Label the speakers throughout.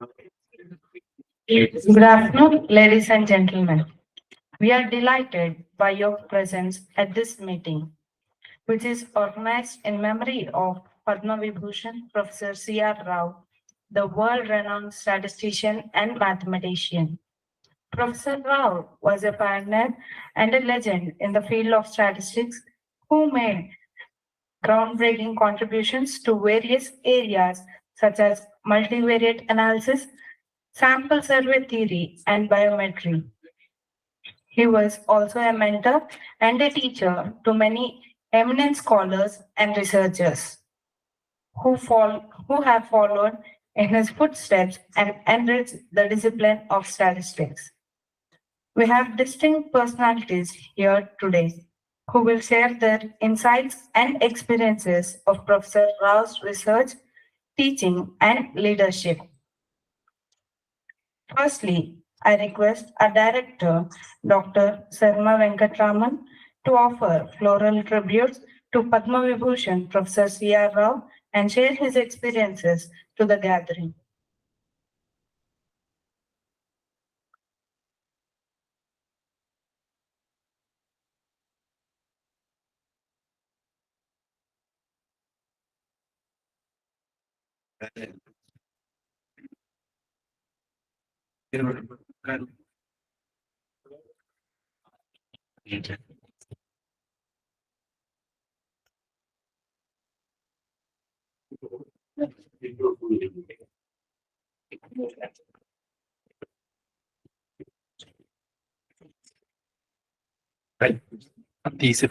Speaker 1: Good afternoon, ladies and gentlemen. We are delighted by your presence at this meeting, which is organized in memory of Padma Vibhushan Professor C.R. Rao, the world-renowned statistician and mathematician. Professor Rao was a pioneer and a legend in the field of statistics who made groundbreaking contributions to various areas such as multivariate analysis, sample survey theory, and biometry. He was also a mentor and a teacher to many eminent scholars and researchers who have followed in his footsteps and enriched the discipline of statistics. We have distinct personalities here today who will share their insights and experiences of Professor Rao's research, teaching, and leadership. Firstly, I request our director, Dr. Sarma Venkatraman, to offer floral tributes to Padma Vibhushan Professor C.R. Rao and share his experiences to the gathering.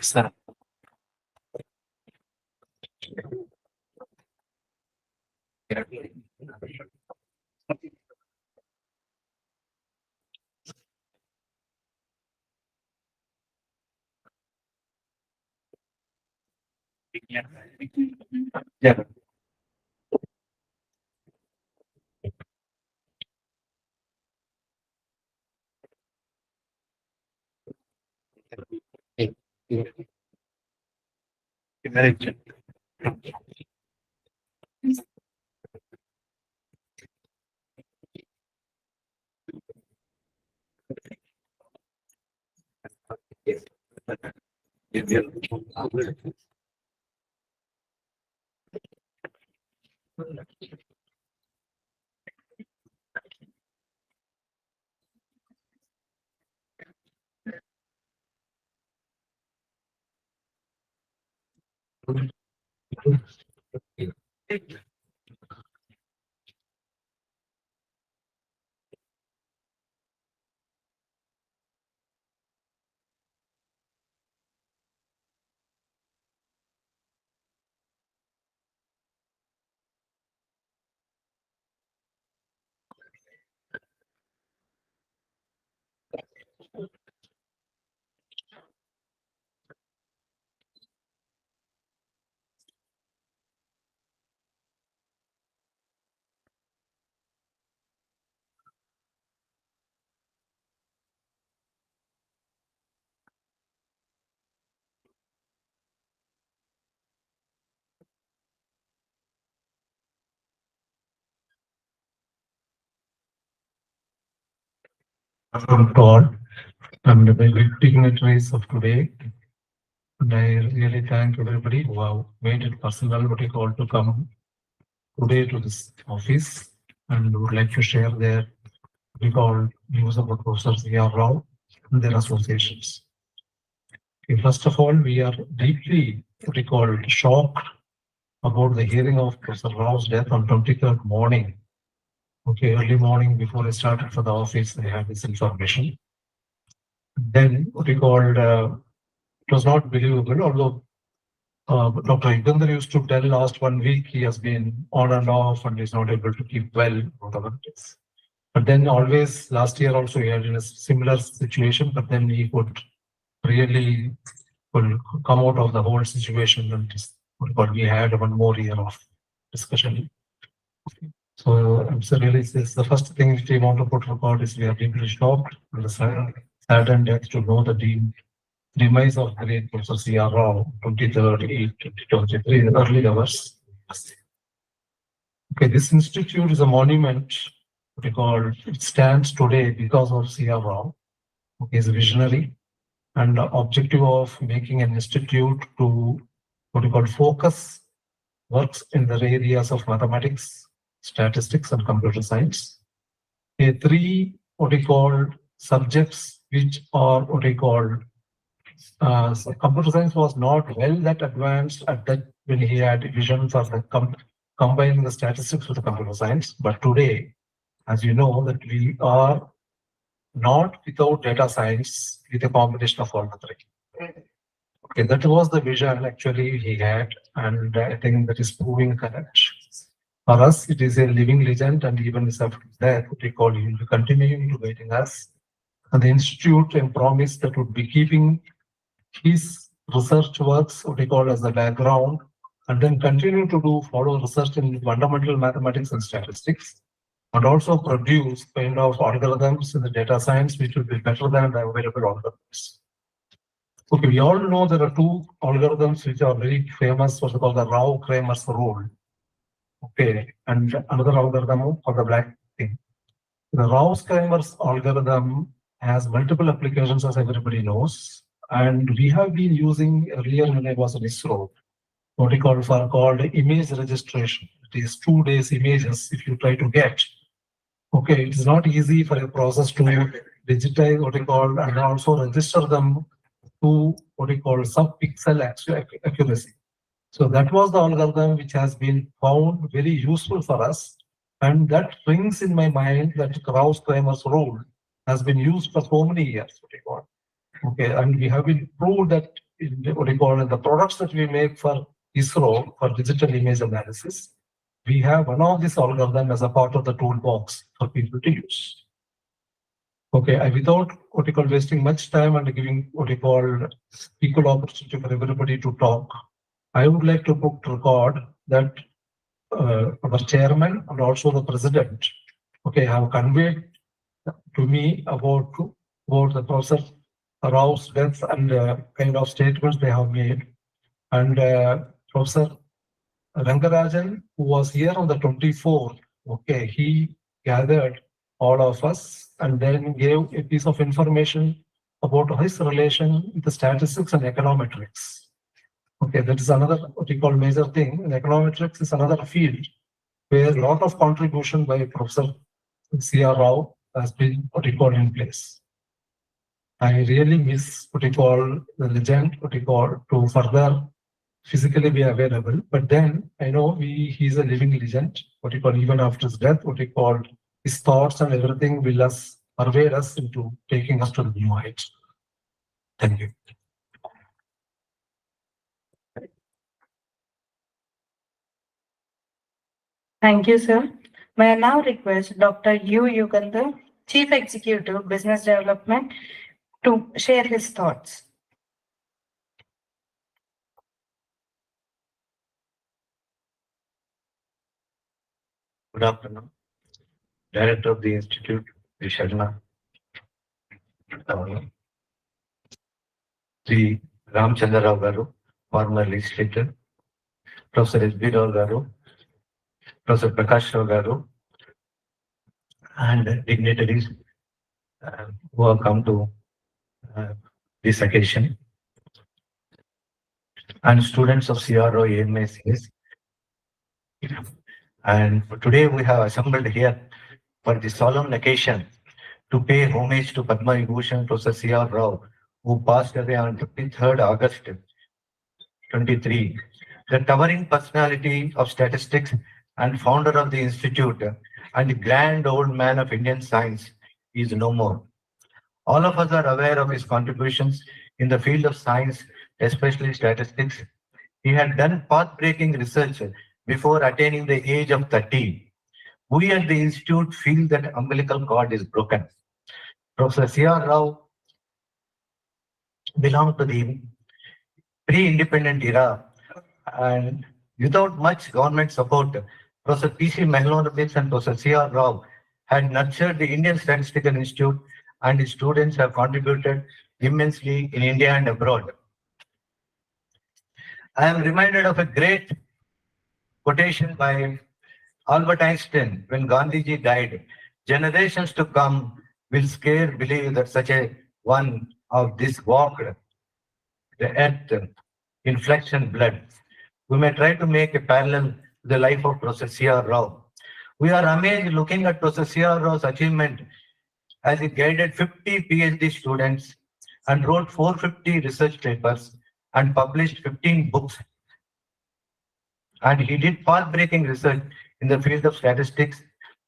Speaker 2: Sir. Yeah. Very good. From God and the big dignitaries of today. And I really thank everybody who have made it personal, what you call, to come today to this office and would like to share their recall news about Professor C.R. Rao and their associations. Okay, first of all, we are deeply recalled shocked about the hearing of Professor Rao's death on 23rd morning. Okay, early morning before I started for the office, I had this information. Then recalled, it was not believable, although Dr. Yugandhar used to tell last 1 week he has been on and off and is not able to keep well, whatever it is. But then always last year also he had in a similar situation, but then he could really come out of the whole situation and but we had 1 more year of discussion. So really this is the first thing which we want to put record is we are deeply shocked and saddened death to know the demise of great Professor C.R. Rao, 23rd, 8, 2023, in the early hours. Okay, this institute is a monument what you call, it stands today because of C.R. Rao. Okay, he's a visionary, and the objective of making an institute to what you call focus works in the areas of mathematics, statistics, and computer science. Three what you call subjects which are what you call so computer science was not well that advanced at that when he had vision for the combining the statistics with the computer science. But today, as you know, that we are not without data science with a combination of all the three. Okay, that was the vision actually he had, and I think that is proving correct. For us, it is a living legend, and even after death, we call him to continue to guiding us. And the institute and promise that would be keeping his research works, what we call as the background, and then continue to follow research in fundamental mathematics and statistics, and also produce kind of algorithms in the data science which will be better than the available algorithms. Okay, we all know there are two algorithms which are very famous, what we call the Rao-Kramer's rule. Okay, and another algorithm for the black thing. The Rao-Kramer's algorithm has multiple applications, as everybody knows, and we have been using earlier when I was in ISRO, what we called image registration. It is 2 days images if you try to get. Okay, it is not easy for a process to digitize what we call and also register them to what we call sub-pixel accuracy. So that was the algorithm which has been found very useful for us. And that rings in my mind that Krauss-Kramer's rule has been used for so many years. What we call. Okay, and we have been proved that in what we call the products that we make for ISRO for digital image analysis, we have one of this algorithm as a part of the toolbox for people to use. Okay, without what you call wasting much time and giving what you call equal opportunity for everybody to talk, I would like to put record that our chairman and also the president, okay, have conveyed to me about the Professor Rao's death and kind of statements they have made. And Professor Rangarajan, who was here on the 24th, okay, he gathered all of us and then gave a piece of information about his relation with the statistics and econometrics. Okay, that is another what we call major thing. And econometrics is another field where a lot of contribution by Professor C.R. Rao has been what we call in place. I really miss what we call the legend, what we call to further physically be available. But then I know he's a living legend, what we call even after his death, what we call his thoughts and everything will pervade us into taking us to the new heights. Thank you.
Speaker 1: Thank you, sir. May I now request Dr. U. Yugandhar, Chief Executive, Business Development, to share his thoughts.
Speaker 3: Good afternoon. Director of the Institute, Sharma. Sri Ramchandra Rao Garu, former legislator. Professor S.B. Rao Garu, Professor Prakash Rao Garu, and dignitaries who have come to this occasion, and students of CRO AMSS. And today we have assembled here for the solemn occasion to pay homage to Padma Vibhushan Professor C.R. Rao, who passed away on 23rd August 23. The towering personality of statistics and founder of the institute and the grand old man of Indian science is no more. All of us are aware of his contributions in the field of science, especially statistics. He had done path-breaking research before attaining the age of 30. We at the institute feel that umbilical cord is broken. Professor C.R. Rao belonged to the pre-independent era, and without much government support, Professor P.C. Mehlonowitz and Professor C.R. Rao had nurtured the Indian Statistical Institute, and its students have contributed immensely in India and abroad. I am reminded of a great quotation by Albert Einstein when Gandhiji died. Generations to come will scarce believe that such a one of this walked the earth in flesh and blood. We may try to make a parallel to the life of Professor C.R. Rao. We are amazed looking at Professor C.R. Rao's achievement as he guided 50 PhD students and wrote 450 research papers and published 15 books. And he did path-breaking research in the field of statistics.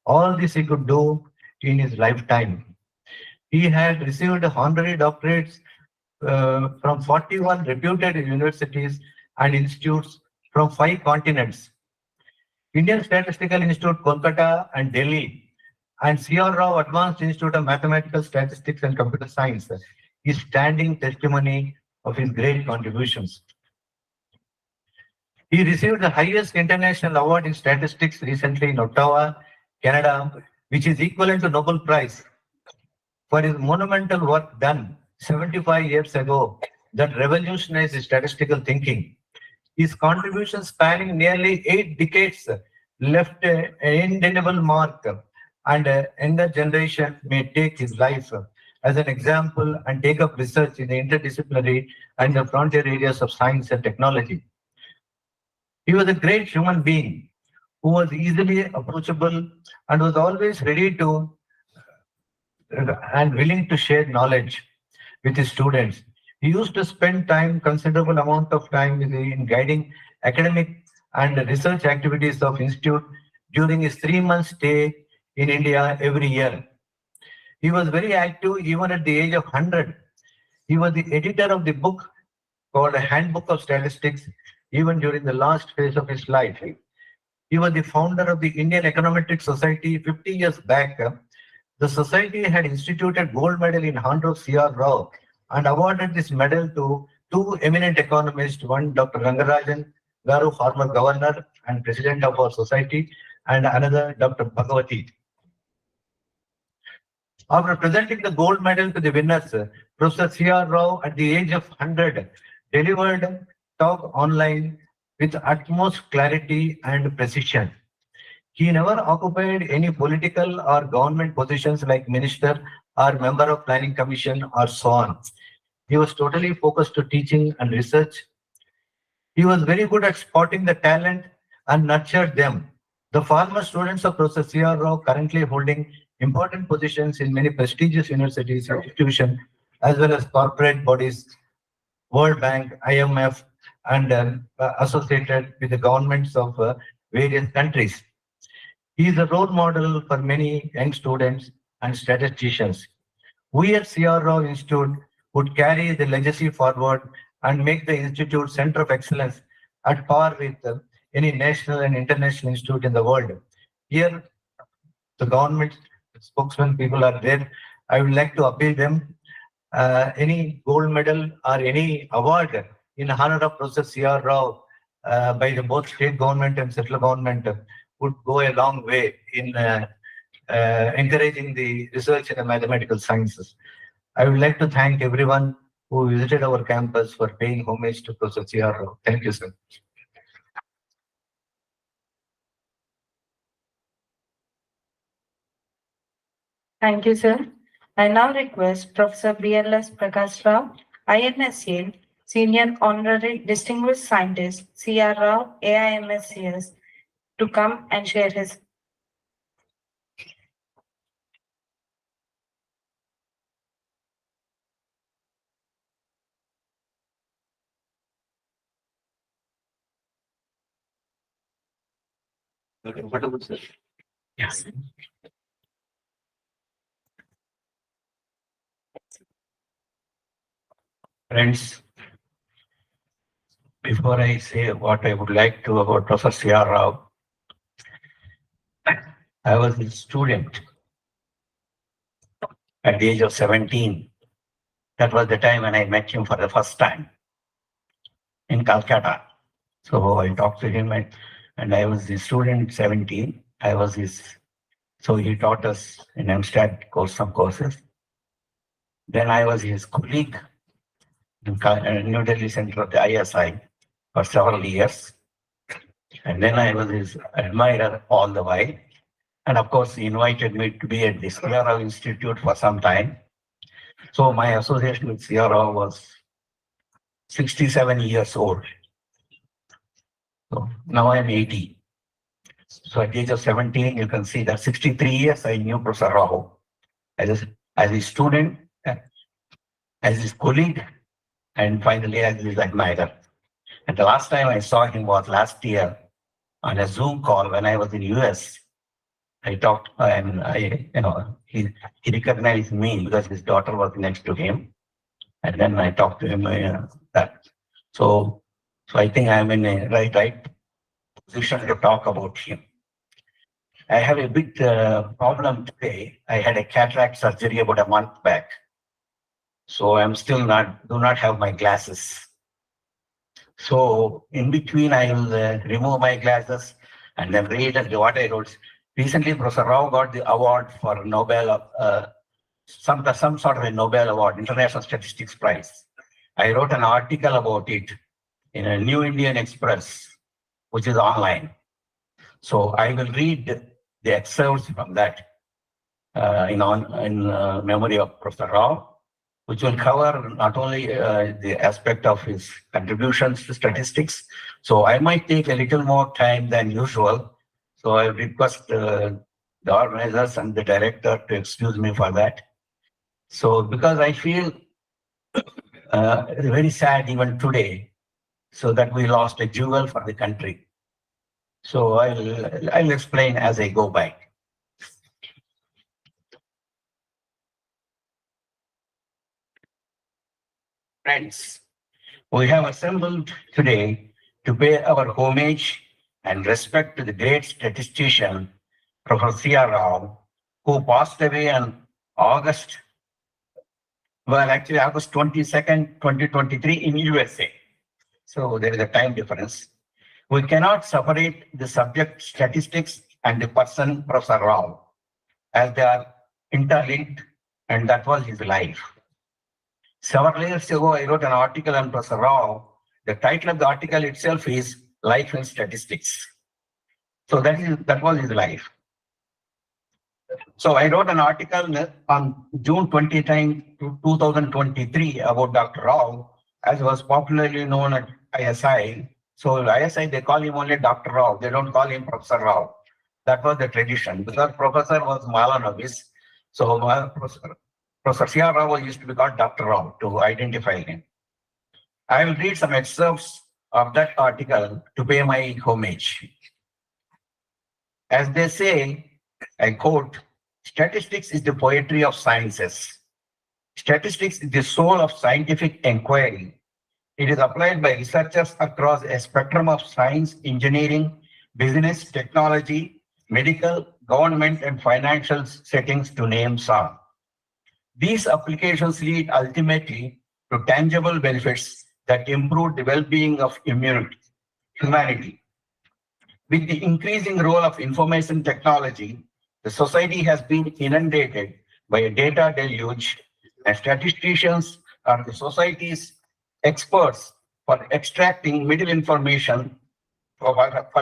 Speaker 3: All this he could do in his lifetime. He had received honorary doctorates from 41 reputed universities and institutes from 5 continents. Indian Statistical Institute, Kolkata and Delhi, and C.R. Rao Advanced Institute of Mathematical Statistics and Computer Science is standing testimony of his great contributions. He received the highest international award in statistics recently in Ottawa, Canada, which is equivalent to Nobel Prize for his monumental work done 75 years ago that revolutionized statistical thinking. His contributions spanning nearly 8 decades left an indelible mark, and a younger generation may take his life as an example and take up research in the interdisciplinary and the frontier areas of science and technology. He was a great human being who was easily approachable and was always ready to and willing to share knowledge with his students. He used to spend considerable amount of time in guiding academic and research activities of institute during his 3-month stay in India every year. He was very active even at the age of 100. He was the editor of the book called A Handbook of Statistics even during the last phase of his life. He was the founder of the Indian Econometric Society 50 years back. The society had instituted gold medal in honor of C.R. Rao and awarded this medal to 2 eminent economists, one Dr. Rangarajan Garu, former governor and president of our society, and another Dr. Bhagavati. After presenting the gold medal to the winners, Professor C.R. Rao, at the age of 100, delivered talk online with utmost clarity and precision. He never occupied any political or government positions like minister or member of planning commission or so on. He was totally focused to teaching and research. He was very good at spotting the talent and nurtured them. The former students of Professor C.R. Rao currently holding important positions in many prestigious universities, institutions, as well as corporate bodies, World Bank, IMF, and associated with the governments of various countries. He is a role model for many young students and statisticians. We at C.R. Rao Institute would carry the legacy forward and make the institute center of excellence at par with any national and international institute in the world. Here, the government spokesman people are there. I would like to appeal them. Any gold medal or any award in honor of Professor C.R. Rao by the both state government and central government would go a long way in encouraging the research in the mathematical sciences. I would like to thank everyone who visited our campus for paying homage to Professor C.R. Rao. Thank you, sir.
Speaker 1: Thank you, sir. I now request Professor B.L.S. Prakash Rao, INSA, Senior Honorary Distinguished Scientist, C.R. Rao, AIMSCS, to come and share his.
Speaker 3: Yes. Friends, before I say what I would like to about Professor C.R. Rao, I was a student at the age of 17. That was the time when I met him for the first time in Calcutta. So I talked to him and I was the student 17. I was his, so he taught us in MSTAT course, some courses. Then I was his colleague in New Delhi Center of the ISI for several years. And then I was his admirer all the while.
Speaker 4: And of course, he invited me to be at the CRO Institute for some time. So my association with CRO was 67 years old. So now I'm 80. So at the age of 17, you can see that 63 years I knew Professor Rao as a student, as his colleague, and finally as his admirer. And the last time I saw him was last year on a Zoom call when I was in US. I talked and he recognized me because his daughter was next to him. And then I talked to him that. So I think I'm in a right position to talk about him. I have a big problem today. I had a cataract surgery about a month back. So I'm still do not have my glasses. So in between, I will remove my glasses and then read what I wrote. Recently, Professor Rao got the award for Nobel, some sort of a Nobel Award, International Statistics Prize. I wrote an article about it in a New Indian Express, which is online. So I will read the excerpts from that in memory of Professor Rao, which will cover not only the aspect of his contributions to statistics. So I might take a little more time than usual. So I request the organizers and the director to excuse me for that. So because I feel very sad even today, so that we lost a jewel for the country. So I'll explain as I go by. Friends, we have assembled today to pay our homage and respect to the great statistician, Professor C.R. Rao, who passed away on August 22nd, 2023 in USA. So there is a time difference. We cannot separate the subject statistics and the person Professor Rao, as they are interlinked, and that was his life. Several years ago, I wrote an article on Professor Rao. The title of the article itself is Life in Statistics. So that was his life. So I wrote an article on June 29, 2023 about Dr. Rao, as was popularly known at ISI. So ISI, they call him only Dr. Rao. They don't call him Professor Rao. That was the tradition because Professor was Malanavis. So Professor C.R. Rao used to be called Dr. Rao to identify him. I will read some excerpts of that article to pay my homage. As they say, I quote, "Statistics is the poetry of sciences. Statistics is the soul of scientific inquiry. It is applied by researchers across a spectrum of science, engineering, business, technology, medical, government, and financial settings, to name some. These applications lead ultimately to tangible benefits that improve the well-being of humanity. With the increasing role of information technology, the society has been inundated by a data deluge, and statisticians are the society's experts for extracting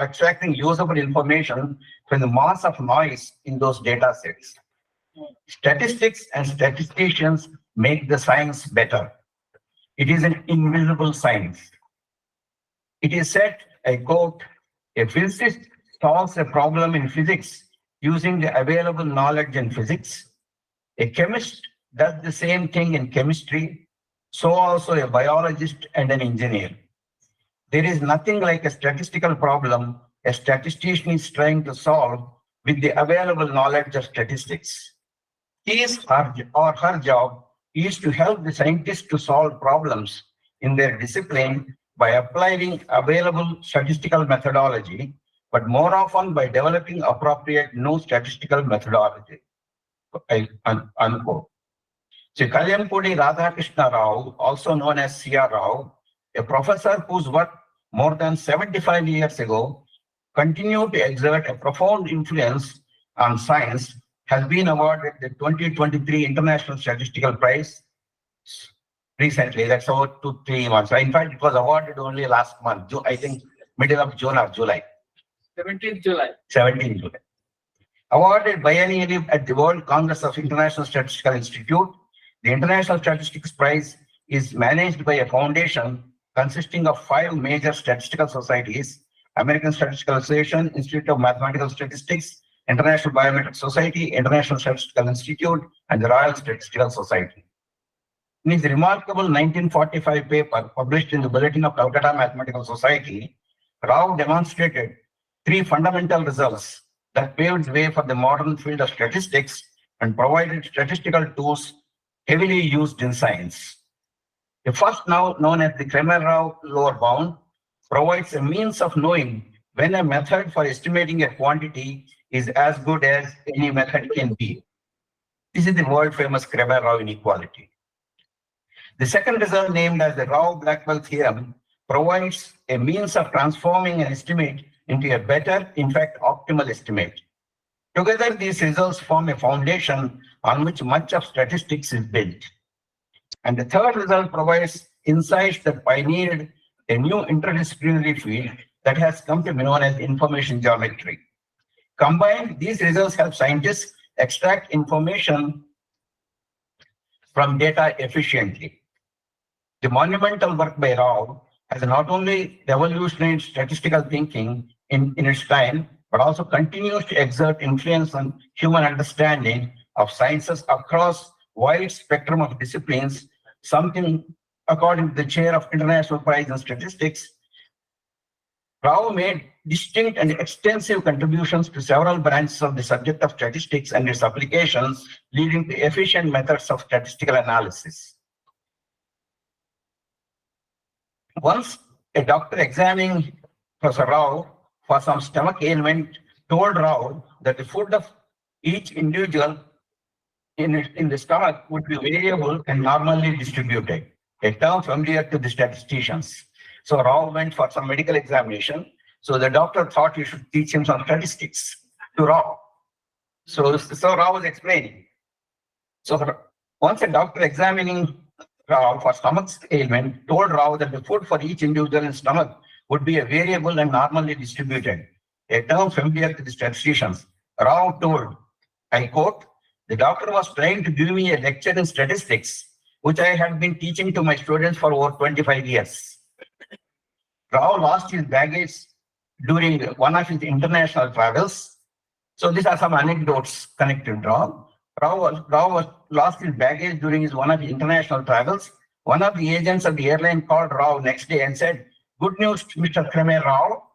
Speaker 4: extracting usable information from the mass of noise in those data sets. Statistics and statisticians make the science better. It is an invisible science. It is said, I quote, "A physicist solves a problem in physics using the available knowledge in physics. A chemist does the same thing in chemistry, so also a biologist and an engineer. There is nothing like a statistical problem a statistician is trying to solve with the available knowledge of statistics. His or her job is to help the scientists to solve problems in their discipline by applying available statistical methodology, but more often by developing appropriate new statistical methodology." Unquote. So Kalyampudi Radhakrishna Rao, also known as C.R. Rao, a professor whose work more than 75 years ago continued to exert a profound influence on science, has been awarded the 2023 International Statistical Prize recently. That's about 2-3 months. In fact, it was awarded only last month, I think middle of June or July.
Speaker 5: 17th July.
Speaker 4: 17th July. Awarded biennially at the World Congress of International Statistical Institute, the International Statistics Prize is managed by a foundation consisting of 5 major statistical societies: American Statistical Association, Institute of Mathematical Statistics, International Biometric Society, International Statistical Institute, and the Royal Statistical Society. In his remarkable 1945 paper published in the Bulletin of Calcutta Mathematical Society, Rao demonstrated 3 fundamental results that paved the way for the modern field of statistics and provided statistical tools heavily used in science. The first, now known as the Kramer-Rao lower bound, provides a means of knowing when a method for estimating a quantity is as good as any method can be. This is the world-famous Kramer-Rao inequality. The second result, named as the Rao-Blackwell theorem, provides a means of transforming an estimate into a better, in fact, optimal estimate. Together, these results form a foundation on which much of statistics is built. And the third result provides insights that pioneered a new interdisciplinary field that has come to be known as information geometry. Combined, these results help scientists extract information from data efficiently. The monumental work by Rao has not only revolutionized statistical thinking in its time, but also continues to exert influence on human understanding of sciences across wide spectrum of disciplines, something, according to the chair of International Prize in Statistics, Rao made distinct and extensive contributions to several branches of the subject of statistics and its applications, leading to efficient methods of statistical analysis. Once a doctor examining Professor Rao for some stomach ailment told Rao that the food of each individual in the stomach would be variable and normally distributed, a term familiar to the statisticians. So Rao went for some medical examination. So the doctor thought he should teach him some statistics to Rao. So Rao was explaining. So once a doctor examining Rao for stomach ailment told Rao that the food for each individual in stomach would be a variable and normally distributed, a term familiar to the statisticians. Rao told, I quote, "The doctor was trying to give me a lecture in statistics, which I had been teaching to my students for over 25 years. Rao lost his baggage during one of his international travels. So these are some anecdotes connected to Rao. Rao lost his baggage during one of his international travels. One of the agents of the airline called Rao next day and said, "Good news, Mr. Kramer Rao,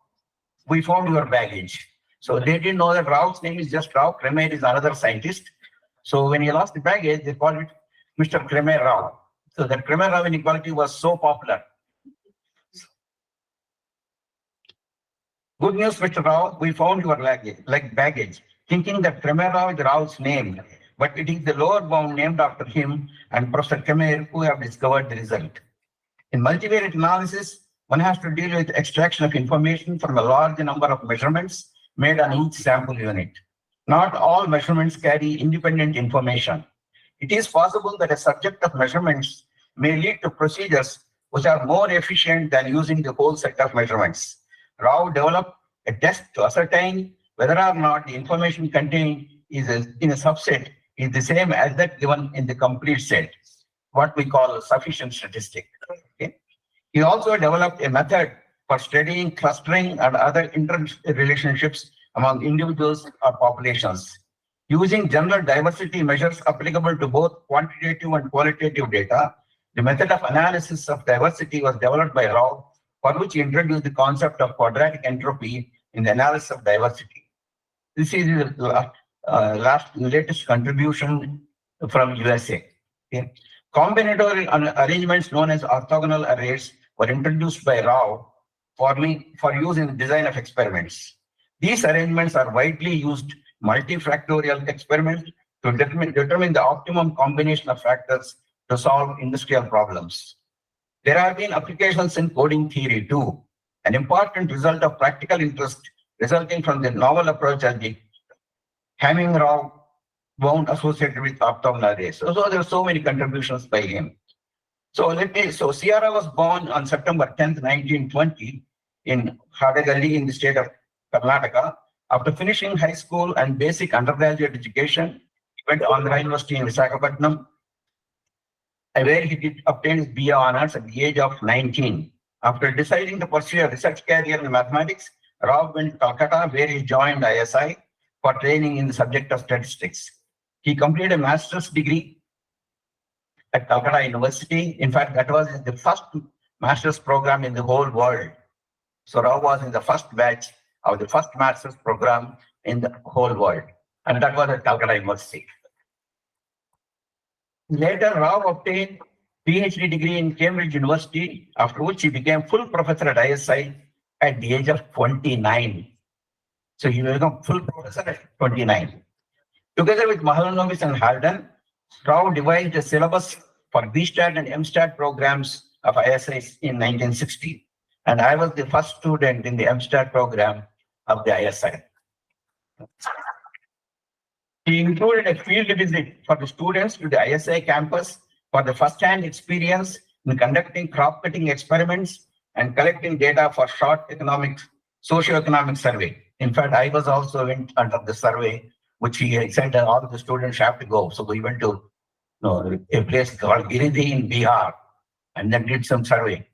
Speaker 4: we found your baggage." So they didn't know that Rao's name is just Rao. Kramer is another scientist. So when he lost the baggage, they called it Mr. Kramer Rao. So that Kramer Rao inequality was so popular. Good news, Mr. Rao, we found your baggage, thinking that Kramer Rao is Rao's name, but it is the lower bound named after him and Professor Kramer who have discovered the result. In multivariate analysis, one has to deal with extraction of information from a large number of measurements made on each sample unit. Not all measurements carry independent information. It is possible that a subject of measurements may lead to procedures which are more efficient than using the whole set of measurements. Rao developed a test to ascertain whether or not the information contained in a subset is the same as that given in the complete set, what we call a sufficient statistic. Okay? He also developed a method for studying clustering and other interrelationships among individuals or populations. Using general diversity measures applicable to both quantitative and qualitative data, the method of analysis of diversity was developed by Rao, for which he introduced the concept of quadratic entropy in the analysis of diversity. This is the latest contribution from USA. Okay. Combinatorial arrangements known as orthogonal arrays were introduced by Rao for use in the design of experiments. These arrangements are widely used multifactorial experiments to determine the optimum combination of factors to solve industrial problems. There have been applications in coding theory too. An important result of practical interest resulting from the novel approach as the Hamming-Rao bound associated with orthogonal arrays. So there are so many contributions by him. So Sierra was born on September 10th, 1920 in Hadagalli in the state of Karnataka After finishing high school and basic undergraduate education, he went to Andhra University in Visakhapatnam, where he did obtain his BA honors at the age of 19. After deciding to pursue a research career in mathematics, Rao went to Calcutta, where he joined ISI for training in the subject of statistics. He completed a master's degree at Calcutta University. In fact, that was the first master's program in the whole world. So Rao was in the first batch of the first master's program in the whole world. And that was at Calcutta University. Later, Rao obtained PhD degree in Cambridge University, after which he became full professor at ISI at the age of 29. So he became full professor at 29. Together with Mahalanobis and Haldane, Rao devised a syllabus for BStat and MStat programs of ISI in 1960. And I was the first student in the MStat program of the ISI. He included a field visit for the students to the ISI campus for the first-hand experience in conducting crop cutting experiments and collecting data for short socio-economic survey. In fact, I was also went under the survey, which he said that all the students have to go. So we went to a place called Giridih in Bihar and then did some survey.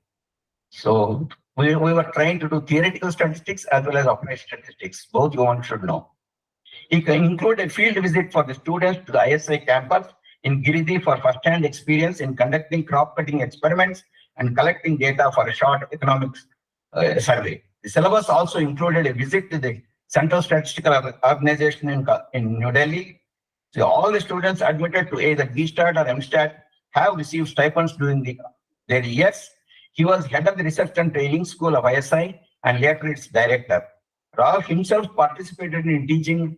Speaker 4: So we were trying to do theoretical statistics as well as operational statistics. Both you one should know. He included a field visit for the students to the ISI campus in Giridih for first-hand experience in conducting crop cutting experiments and collecting data for a short economics survey. The syllabus also included a visit to the Central Statistical Organization in New Delhi. So all the students admitted to either BStat or MStat have received stipends during their years. He was head of the Research and Training School of ISI and later its director. Rao himself participated in teaching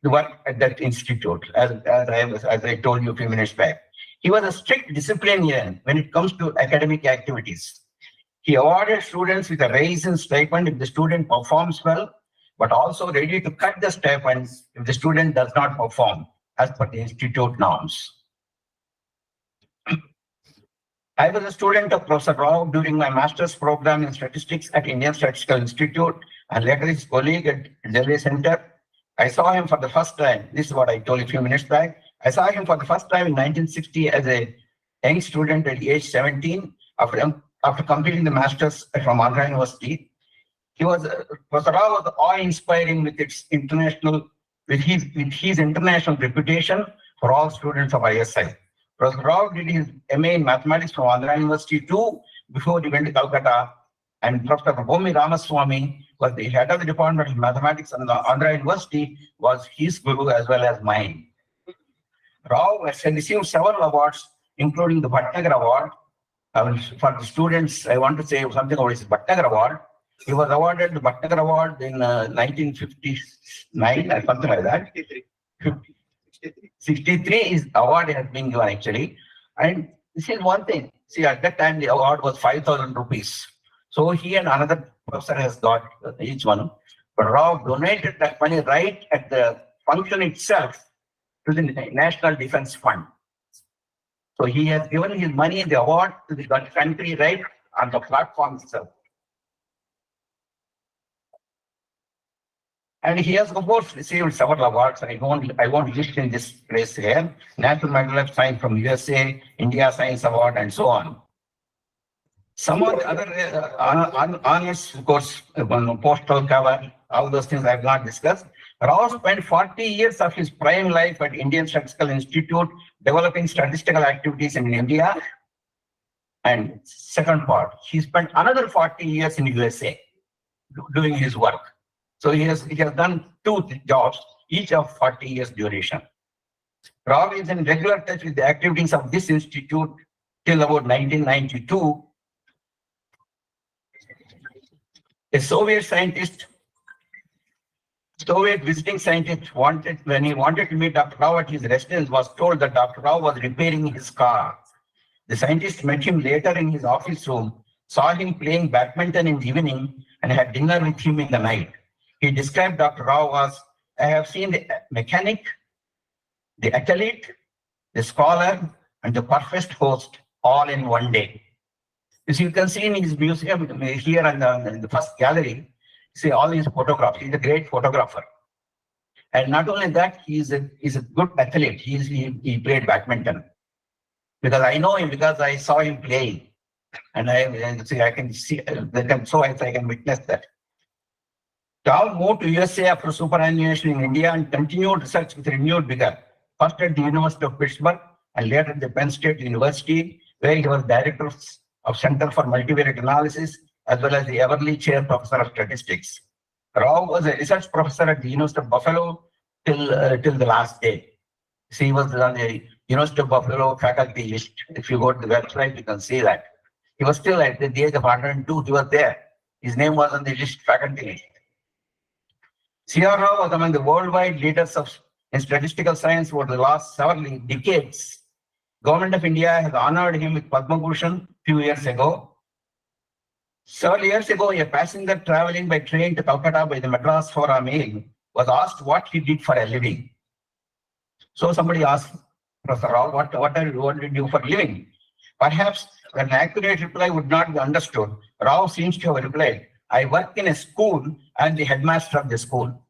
Speaker 4: the work at that institute, as I told you a few minutes back. He was a strict disciplinarian when it comes to academic activities. He awarded students with a raise in stipend if the student performs well, but also ready to cut the stipend if the student does not perform as per the institute norms. I was a student of Professor Rao during my master's program in statistics at Indian Statistical Institute and later his colleague at Delhi Center. I saw him for the first time. This is what I told you a few minutes back. I saw him for the first time in 1960 as a young student at age 17 after completing the master's from Andhra University. Professor Rao was awe-inspiring with his international reputation for all students of ISI. Professor Rao did his MA in mathematics from Andhra University too before he went to Calcutta. And Professor Homi Ramaswamy was the head of the Department of Mathematics at Andhra University, was his guru as well as mine. Rao has received several awards, including the Bhatnagar Award. For the students, I want to say something about his Bhatnagar Award. He was awarded the Bhatnagar Award in 1959 or something like that. 63 is award has been given actually. And this is one thing. See, at that time, the award was 5,000 rupees. So he and another professor has got each one. But Rao donated that money right at the function itself to the National Defense Fund. So he has given his money, the award to the country right on the platform itself. And he has, of course, received several awards. I won't list in this place here. National Medal of Science from USA, India Science Award, and so on. Some of the other honors, of course, postal cover, all those things I have not discussed. Rao spent 40 years of his prime life at Indian Statistical Institute developing statistical activities in India. And second part, he spent another 40 years in USA doing his work. So he has done two jobs, each of 40 years duration. Rao is in regular touch with the activities of this institute till about 1992. A Soviet visiting scientist when he wanted to meet Dr. Rao at his residence, was told that Dr. Rao was repairing his car. The scientist met him later in his office room, saw him playing badminton in the evening, and had dinner with him in the night. He described Dr. Rao as, I have seen the mechanic, the athlete, the scholar, and the perfect host all in one day. As you can see in his museum here in the first gallery, see all his photographs. He's a great photographer. And not only that, he's a good athlete. He played badminton. Because I know him because I saw him playing. And I can see that, so I can witness that. Rao moved to USA after superannuation in India and continued research with renewed vigor. First at the University of Pittsburgh and later at the Penn State University, where he was director of Center for Multivariate Analysis, as well as the Everly Chair Professor of Statistics. Rao was a research professor at the University of Buffalo till the last day. See, he was on the University of Buffalo faculty list. If you go to the website, you can see that. He was still at the age of 102, he was there. His name was on the list, faculty list. C.R. Rao was among the worldwide leaders in statistical science over the last several decades. Government of India has honored him with Padma Bhushan few years ago. Several years ago, a passenger traveling by train to Calcutta by the Madras Hora Mail was asked what he did for a living. So somebody asked Professor Rao, what did you do for a living? Perhaps an accurate reply would not be understood. Rao seems to have replied, I work in a school and the headmaster of the school.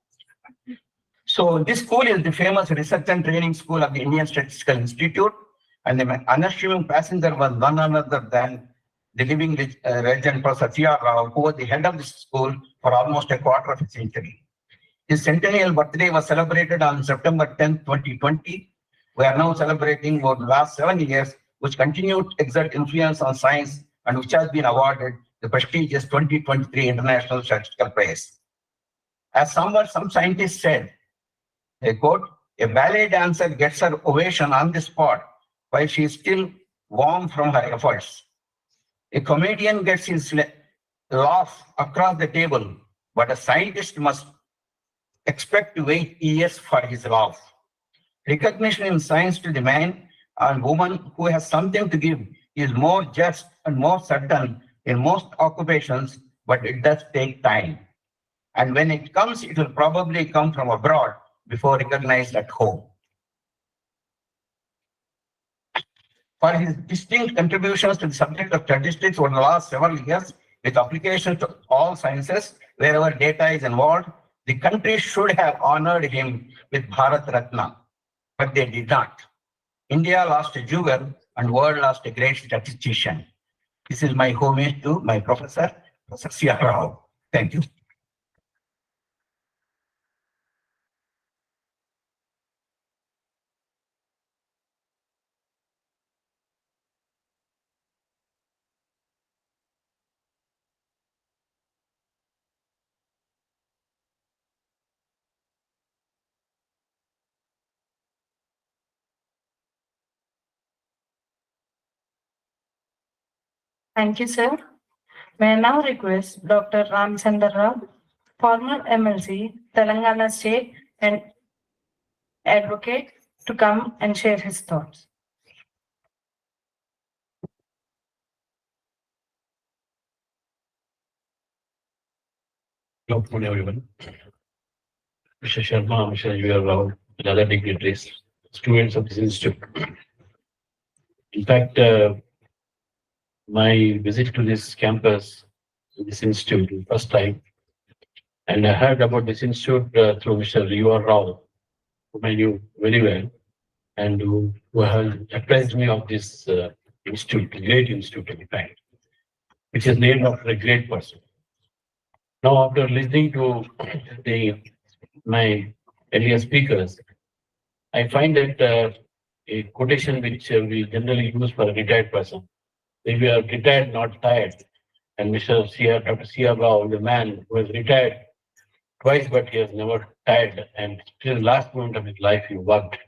Speaker 4: So this school is the famous research and training school of the Indian Statistical Institute, and the unassuming passenger was none other than the living legend Professor C.R. Rao, who was the head of the school for almost a quarter of a century. His centennial birthday was celebrated on September 10, 2020. We are now celebrating over the last 7 years, which continued to exert influence on science and which has been awarded the prestigious 2023 International Statistical Prize. As some scientists said, I quote, a ballet dancer gets her ovation on the spot while she is still warm from her efforts. A comedian gets his laugh across the table, but a scientist must expect to wait years for his laugh. Recognition in science to the man and woman who has something to give is more just and more certain in most occupations, but it does take time. And when it comes, it will probably come from abroad before recognized at home. For his distinct contributions to the subject of statistics over the last several years, with applications to all sciences, wherever data is involved, the country should have honored him with Bharat Ratna, but they did not. India lost a jewel and world lost a great statistician. This is my homage to my professor, Professor C.R. Rao. Thank you.
Speaker 1: Thank you, sir. May I now request Dr. Ramchandra Rao, former MLC, Telangana State and advocate, to come and share his thoughts.
Speaker 5: Good afternoon, everyone. Mr. Sharma, Mr. Ajay Rao, and other dignitaries, students of this institute. In fact, my visit to this campus, this institute, was first time, and I heard about this institute through Mr. U.R. Rao, whom I knew very well, and who has apprised me of this institute, great institute, in fact, which is named after a great person. Now, after listening to my earlier speakers, I find that a quotation which we generally use for a retired person. If you are retired, not tired. And Dr. C.R. Rao, the man who has retired twice, but he has never tired. And till the last moment of his life, he worked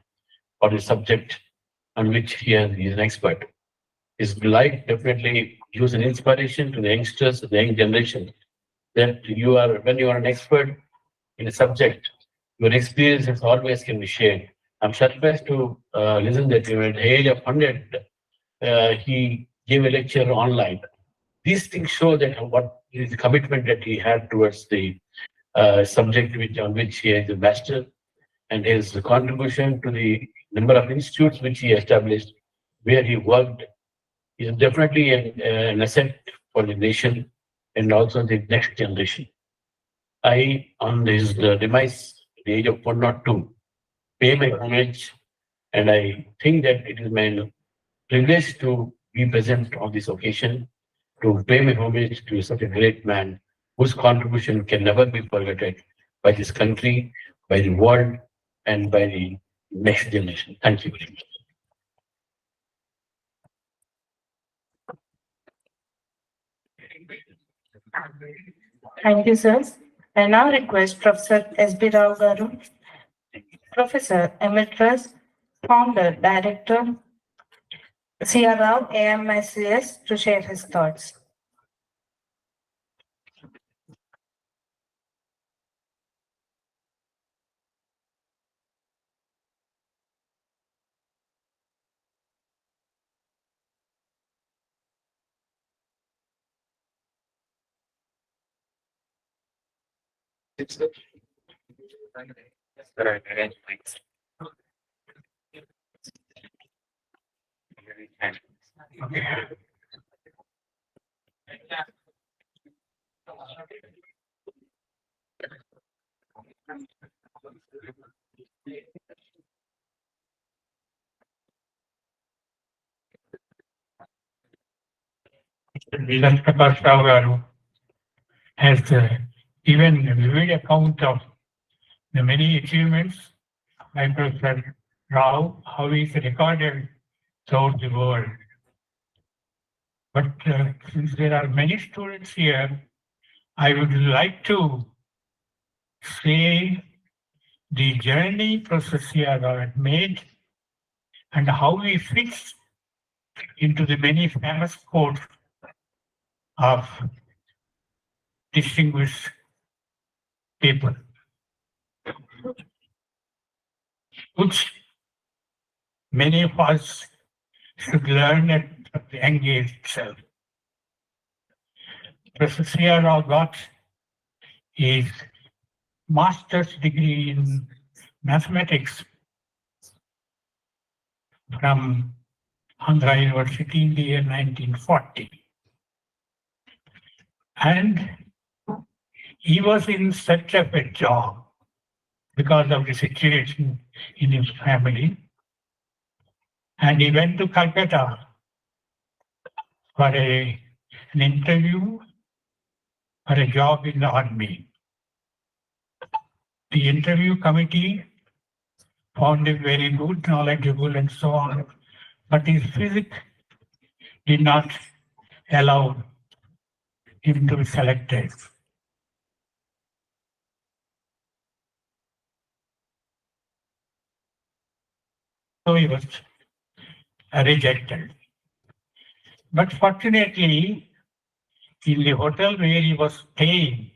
Speaker 5: on the subject on which he is an expert. His life definitely gives an inspiration to the youngsters, the young generation, that when you are an expert in a subject, your experiences always can be shared. I'm surprised to listen that at the age of 100, he gave a lecture online. These things show that what is the commitment that he had towards the subject on which he is a master, and his contribution to the number of institutes which he established, where he worked, is definitely an asset for the nation and also the next generation. I, on his demise, at the age of 102, pay my homage, and I think that it is my privilege to be present on this occasion to pay my homage to such a great man whose contribution can never be forgotten by this country, by the world, and by the next generation. Thank you very much.
Speaker 1: Thank you, sir. I now request Professor S.B. Rao Garu, Professor Emeritus, Founder, Director, C.R. Rao, AMICS, to share his thoughts.
Speaker 6: Vilas Prakash Rao Garu has given a vivid account of the many achievements by Professor Rao, how he is recorded throughout the world. But since there are many students here, I would like to say the journey Professor C.R. Rao had made and how he fits into the many famous quotes of distinguished people, which many of us should learn at the young age itself. Professor C.R. Rao got his master's degree in mathematics from Andhra University in the year 1940. And he was in search of a job because of the situation in his family. And he went to Calcutta for an interview for a job in the army. The interview committee found him very good, knowledgeable, and so on. But his physics did not allow him to be selected. So he was rejected. But fortunately, in the hotel where he was staying,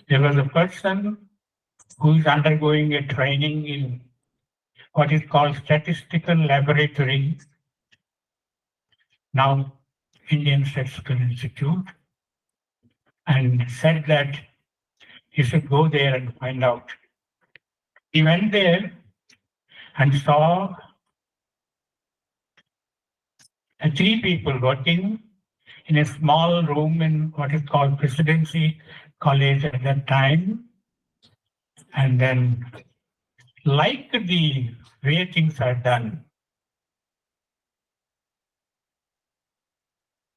Speaker 6: there was a person who is undergoing a training in what is called statistical laboratory, now Indian Statistical Institute, and said that he should go there and find out. He went there and saw three people working in a small room in what is called Presidency College at that time. And then, like the way things are done,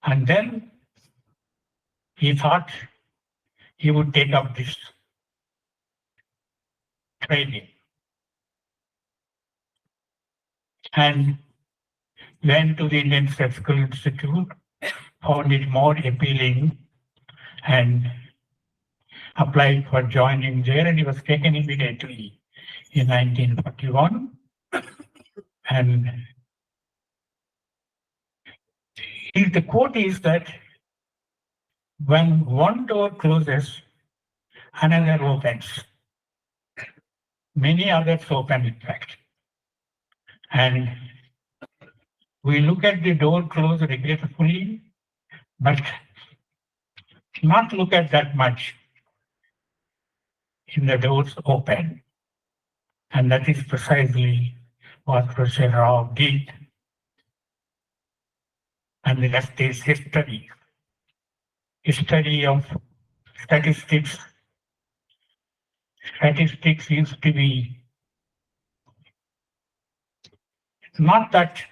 Speaker 6: and then he thought he would take up this training. And went to the Indian Statistical Institute, found it more appealing, and applied for joining there, and he was taken immediately in 1941. And the quote is that when one door closes, another opens. Many others open, in fact. And we look at the door closed regretfully, but not look at that much in the doors open. And that is precisely what Professor Rao did. And the rest is history. History of statistics. Statistics used to be not that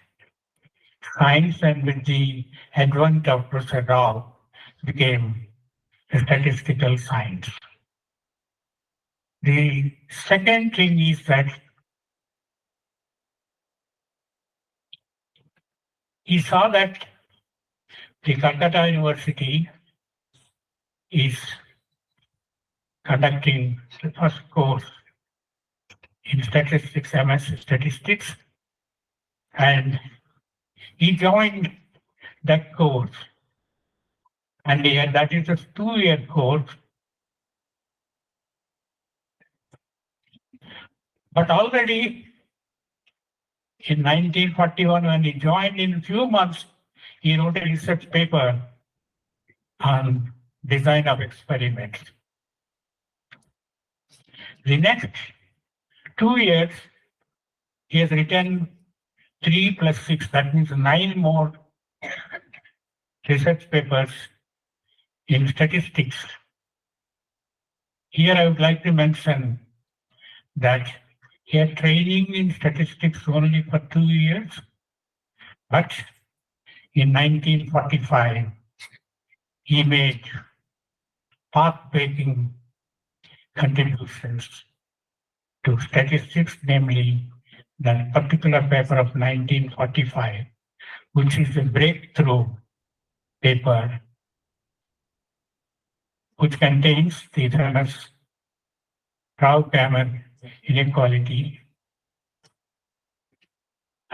Speaker 6: science, and with the advent of Professor Rao became a statistical science. The second thing is that he saw that the Calcutta University is conducting the first course in statistics, MS statistics, and he joined that course. And that is a 2-year course. But already in 1941, when he joined, in a few months, he wrote a research paper on design of experiments. The next 2 years, he has written 3 plus 6, that means 9 more research papers in statistics. Here I would like to mention that he had training in statistics only for 2 years, but in 1945, he made path-breaking contributions to statistics, namely that particular paper of 1945, which is a breakthrough paper which contains the famous Rao-Kramer inequality,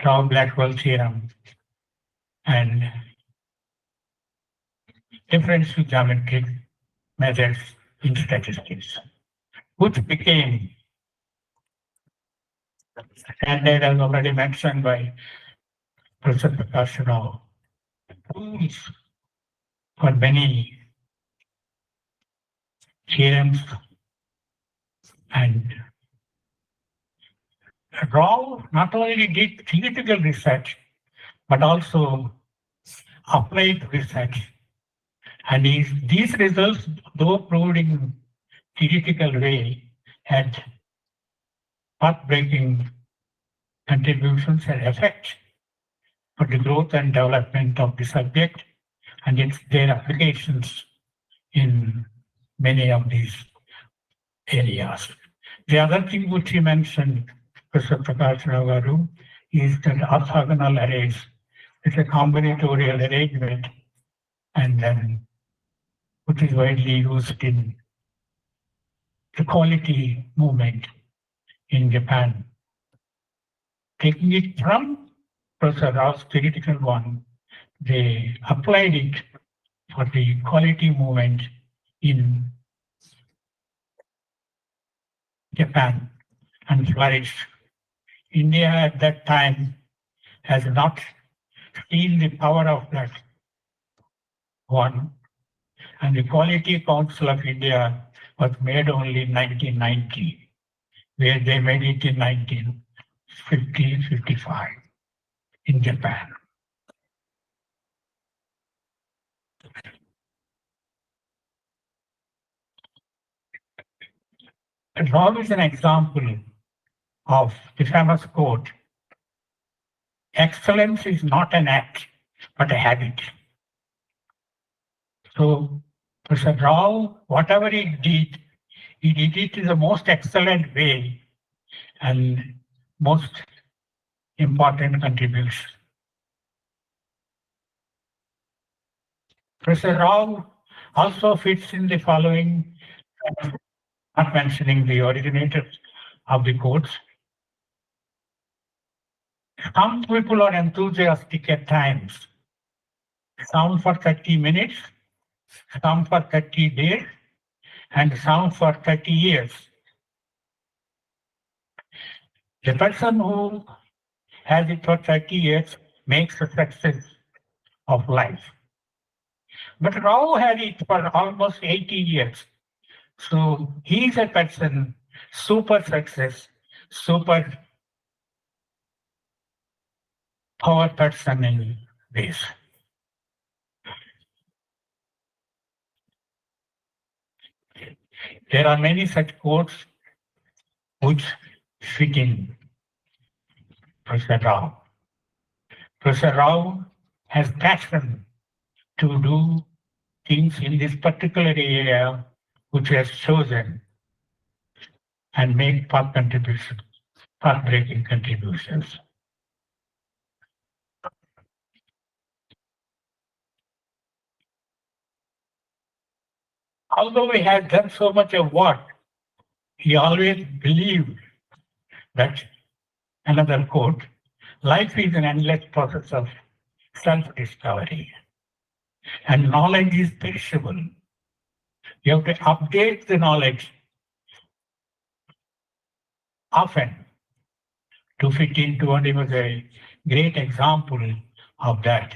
Speaker 6: Rao-Blackwell theorem, and differential geometric methods in statistics, which became standard, as already mentioned by Professor Prakash Rao, rules for many theorems. And Rao not only did theoretical research, but also applied research. And these results, though proved in theoretical way, had path-breaking contributions and effect for the growth and development of the subject and their applications in many of these areas. The other thing which he mentioned, Professor Prakash Rao Garu, is that orthogonal arrays. It's a combinatorial arrangement, and then which is widely used in the quality movement in Japan. Taking it from Professor Rao's theoretical one, they applied it for the quality movement in Japan and flourished. India at that time has not seen the power of that one, and the Quality Council of India was made only in 1990, where they made it in 1950-55 in Japan. Rao is an example of the famous quote, "Excellence is not an act, but a habit." So Professor Rao, whatever he did it in the most excellent way and most important contribution. Professor Rao also fits in the following, not mentioning the originators of the quotes. Some people are enthusiastic at times, some for 30 minutes, some for 30 days, and some for 30 years. The person who has it for 30 years makes a success of life. But Rao had it for almost 80 years. So he is a person, super success, super power person in this. There are many such quotes which fit in Professor Rao. Professor Rao has passion to do things in this particular area which he has chosen and make path-breaking contributions. Although he had done so much of work, he always believed that, another quote, life is an endless process of self-discovery and knowledge is perishable. You have to update the knowledge often to fit into, and he was a great example of that.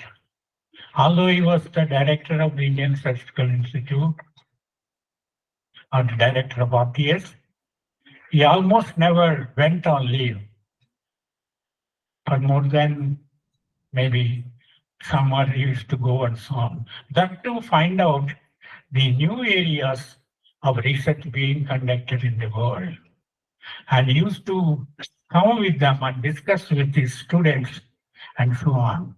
Speaker 6: Although he was the director of the Indian Statistical Institute or the director of RTS, he almost never went on leave for more than maybe somewhere he used to go and so on. That to find out the new areas of research being conducted in the world, and he used to come with them and discuss with his students and so on.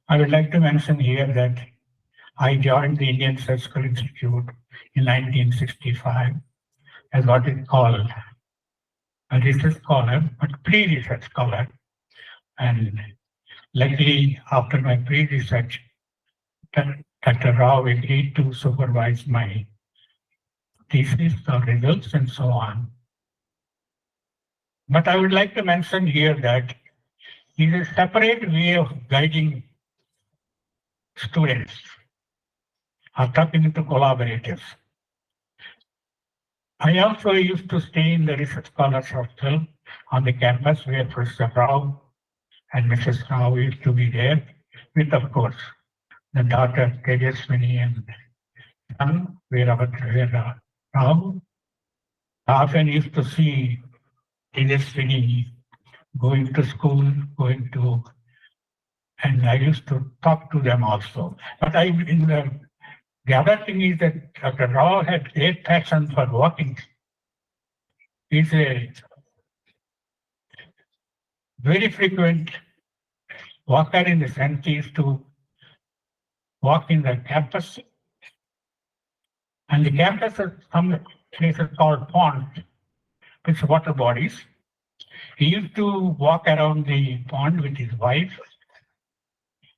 Speaker 6: I would like to mention here that I joined the Indian Statistical Institute in 1965 as what is called a research scholar, but pre-research scholar. And luckily, after my pre-research, Dr. Rao agreed to supervise my thesis or results and so on. But I would like to mention here that it is a separate way of guiding students or talking to collaborators. I also used to stay in the research scholars hostel on the campus where Professor Rao and Mrs. Rao used to be there, with, of course, the daughter Tejaswini and son, where Rao. I often used to see Tejaswini going to school, and I used to talk to them also. But the other thing is that Dr. Rao had great passion for walking. He's a very frequent walker in the sense he used to walk in the campus. And the campus has some places called ponds, which are water bodies. He used to walk around the pond with his wife.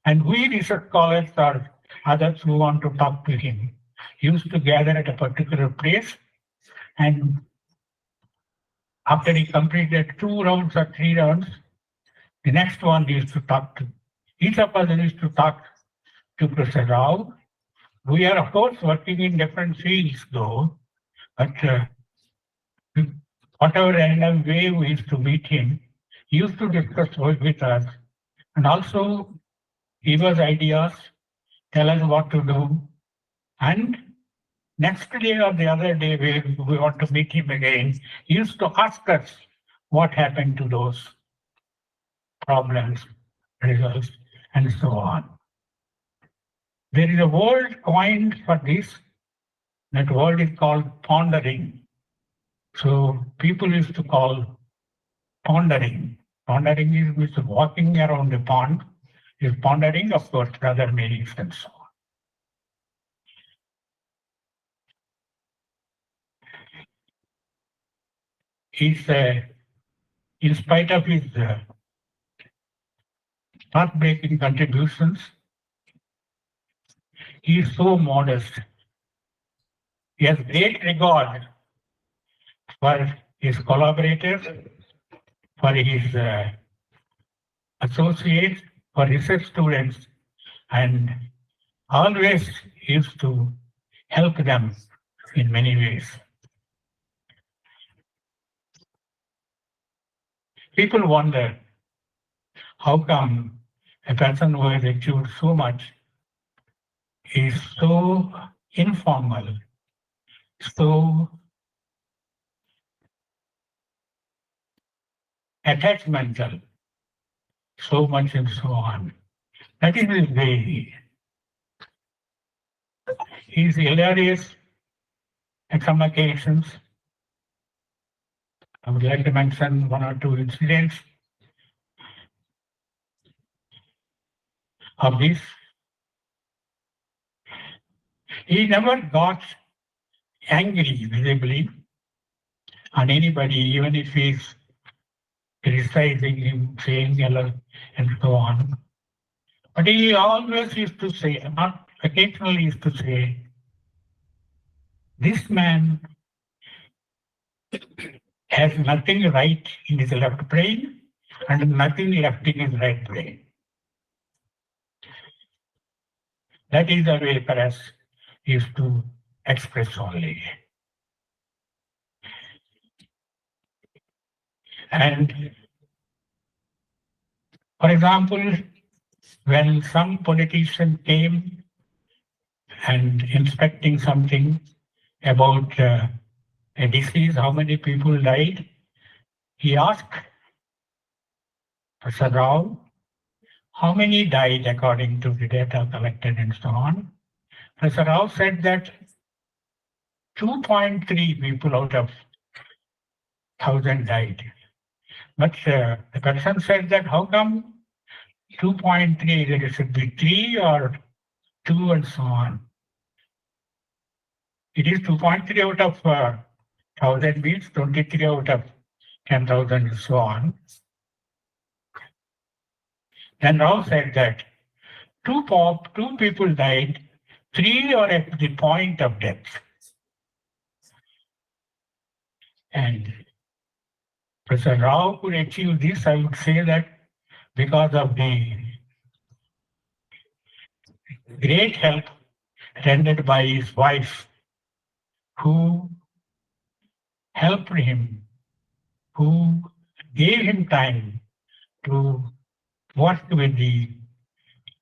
Speaker 6: And we research scholars or others who want to talk to him used to gather at a particular place, and after he completed 2 rounds or 3 rounds, the next one he used to talk to. Each of us used to talk to Professor Rao. We are, of course, working in different fields though, but whatever random way we used to meet him, he used to discuss with us and also give us ideas, tell us what to do. And next day or the other day, we want to meet him again, he used to ask us what happened to those problems, results, and so on. There is a word coined for this. That word is called pondering. So people used to call pondering. Pondering is walking around the pond. Is pondering, of course, other meanings and so on. He's, in spite of his path-breaking contributions, he is so modest. He has great regard for his collaborators, for his associates, for research students, and always used to help them in many ways. People wonder how come a person who has achieved so much is so informal, so attachmental, so much and so on. That is his way. He is hilarious. At some occasions, I would like to mention one or two incidents of this. He never got angry visibly on anybody, even if he's criticizing him, saying hello, and so on. But he always used to say, not occasionally used to say, this man has nothing right in his left brain and nothing left in his right brain. That is the way Paras used to express only. And for example, when some politician came and inspecting something about a disease, how many people died, he asked Professor Rao, how many died according to the data collected and so on. Professor Rao said that 2.3 people out of 1,000 died. But the person said that how come 2.3, there should be 3 or 2 and so on. It is 2.3 out of 1,000 means 23 out of 10,000 and so on. Then Rao said that two people died, 3 are at the point of death. And Professor Rao could achieve this, I would say that because of the great help rendered by his wife, who helped him, who gave him time to work in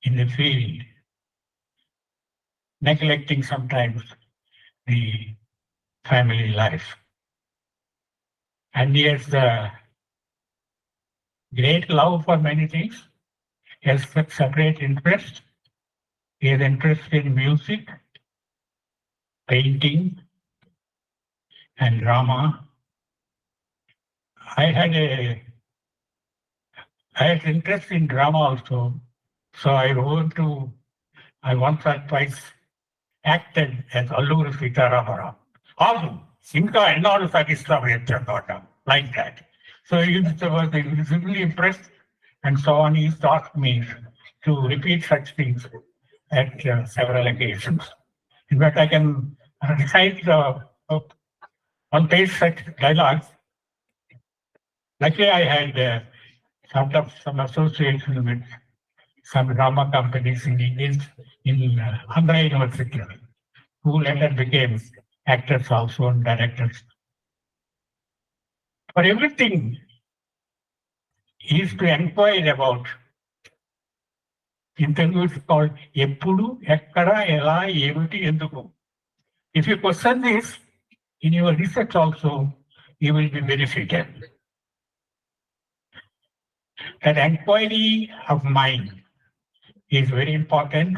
Speaker 6: the field, neglecting sometimes the family life. And he has the great love for many things. He has separate interest. He has interest in music, painting, and drama. I had interest in drama also. So I once or twice acted as Allur Sitaramara. Also, Inka Ennaru Sagistra like that. So he was visibly impressed, and so on. He used to ask me to repeat such things at several occasions. In fact, I can recite on page such dialogues. Luckily, I had some association with some drama companies in Andhra University, who later became actors also and directors. For everything, he used to inquire about. Interview is called Eppudu, Ekkada, Ela, Emiti, Enduku. If you question this in your research also, you will be benefited. That inquiry of mind is very important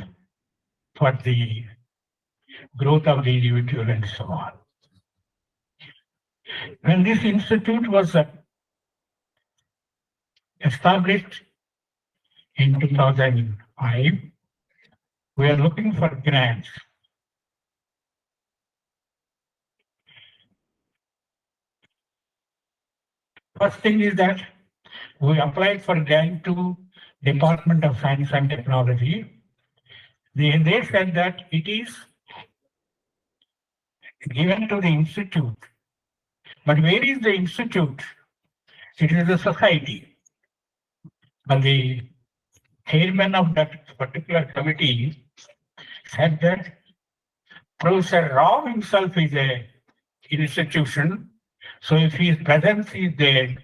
Speaker 6: for the growth of the individual and so on. When this institute was established in 2005, we are looking for grants. First thing is that we applied for grant to Department of Science and Technology. They said that it is given to the institute. But where is the institute? It is a society. But the chairman of that particular committee said that Professor Rao himself is an institution. So if his presence is there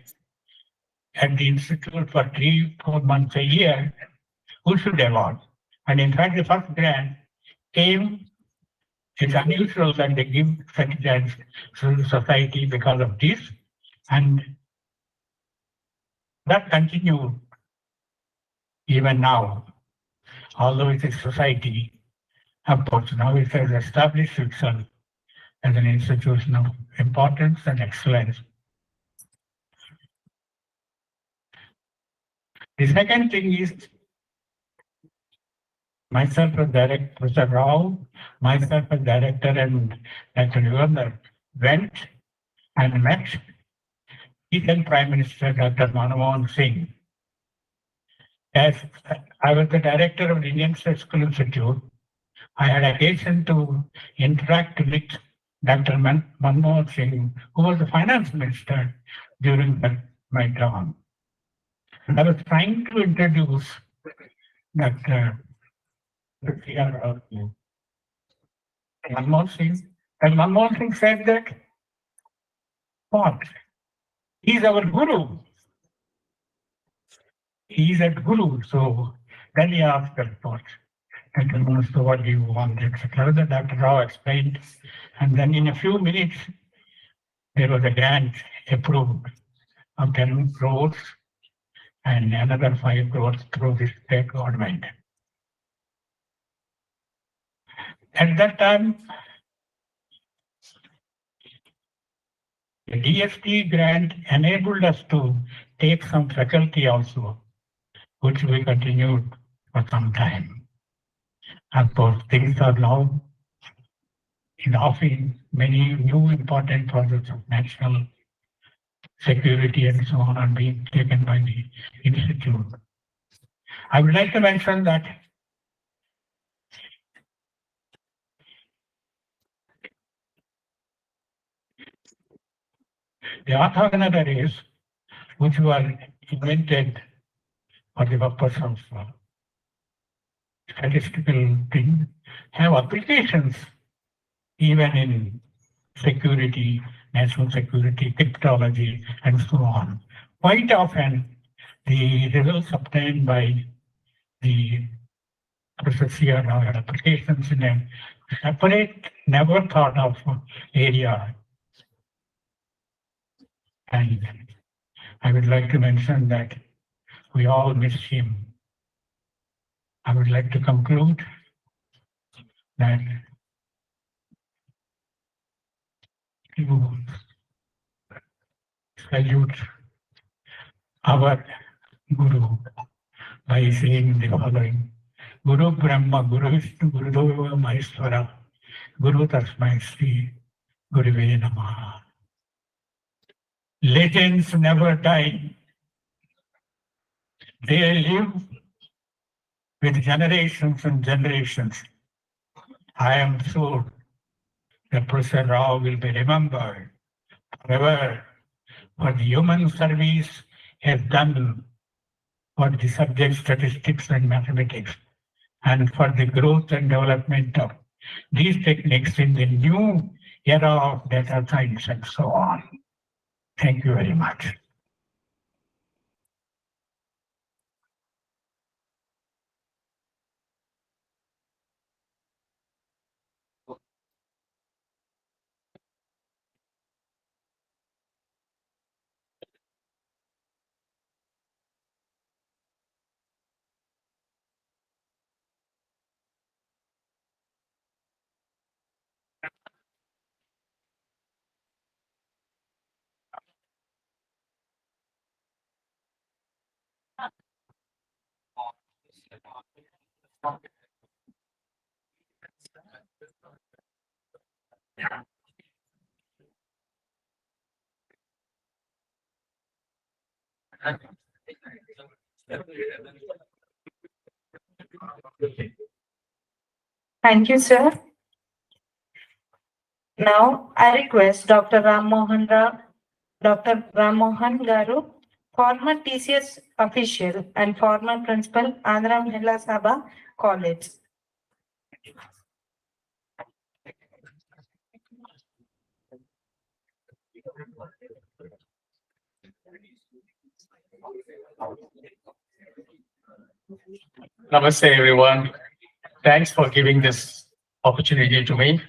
Speaker 6: at the institute for 3-4 months a year, who should award? And in fact, the first grant came. It's unusual that they give such grants to the society because of this, and that continued even now. Although it is society, of course, now it has established itself as an institution of importance and excellence. The second thing is myself as director, Professor Rao, myself as director and Dr. Governor went and met then Prime Minister Dr. Manmohan Singh. As I was the director of the Indian State School Institute, I had occasion to interact with Dr. Manmohan Singh, who was the finance minister during my term. I was trying to introduce Dr. Manmohan Singh, and Manmohan Singh said that, what? He's our guru. He's a guru. So then he asked the report. And so what do you want, etc. The Dr. Rao explained. And then in a few minutes, there was a grant approved of 10 crores and another 5 crores through the state government. At that time, the DST grant enabled us to take some faculty also, which we continued for some time. Of course, things are now in offering many new important projects of national security and so on are being taken by the institute. I would like to mention that the orthogonal which were invented for the purpose of statistical things, have applications even in security, national security, cryptology, and so on. Quite often, the results obtained by the procedure or applications in a separate, never thought of area. And I would like to mention that we all miss him. I would like to conclude that you salute our Guru by saying the following: Guru Brahma, Guru Vishnu, Guru Deva Maheshwara, Guru Tasmai Sri, Guruve Namaha. Legends never die. They live with generations and generations. I am sure that Professor Rao will be remembered forever for the human service he has done for the subject statistics and mathematics, and for the growth and development of these techniques in the new era of data science and so on. Thank you very much.
Speaker 1: Thank you, sir. Now, I request Dr. Ram Mohan Garu, former TCS official and former principal, Andhra Mahila Sabha College.
Speaker 7: Namaste, everyone. Thanks for giving this opportunity to me.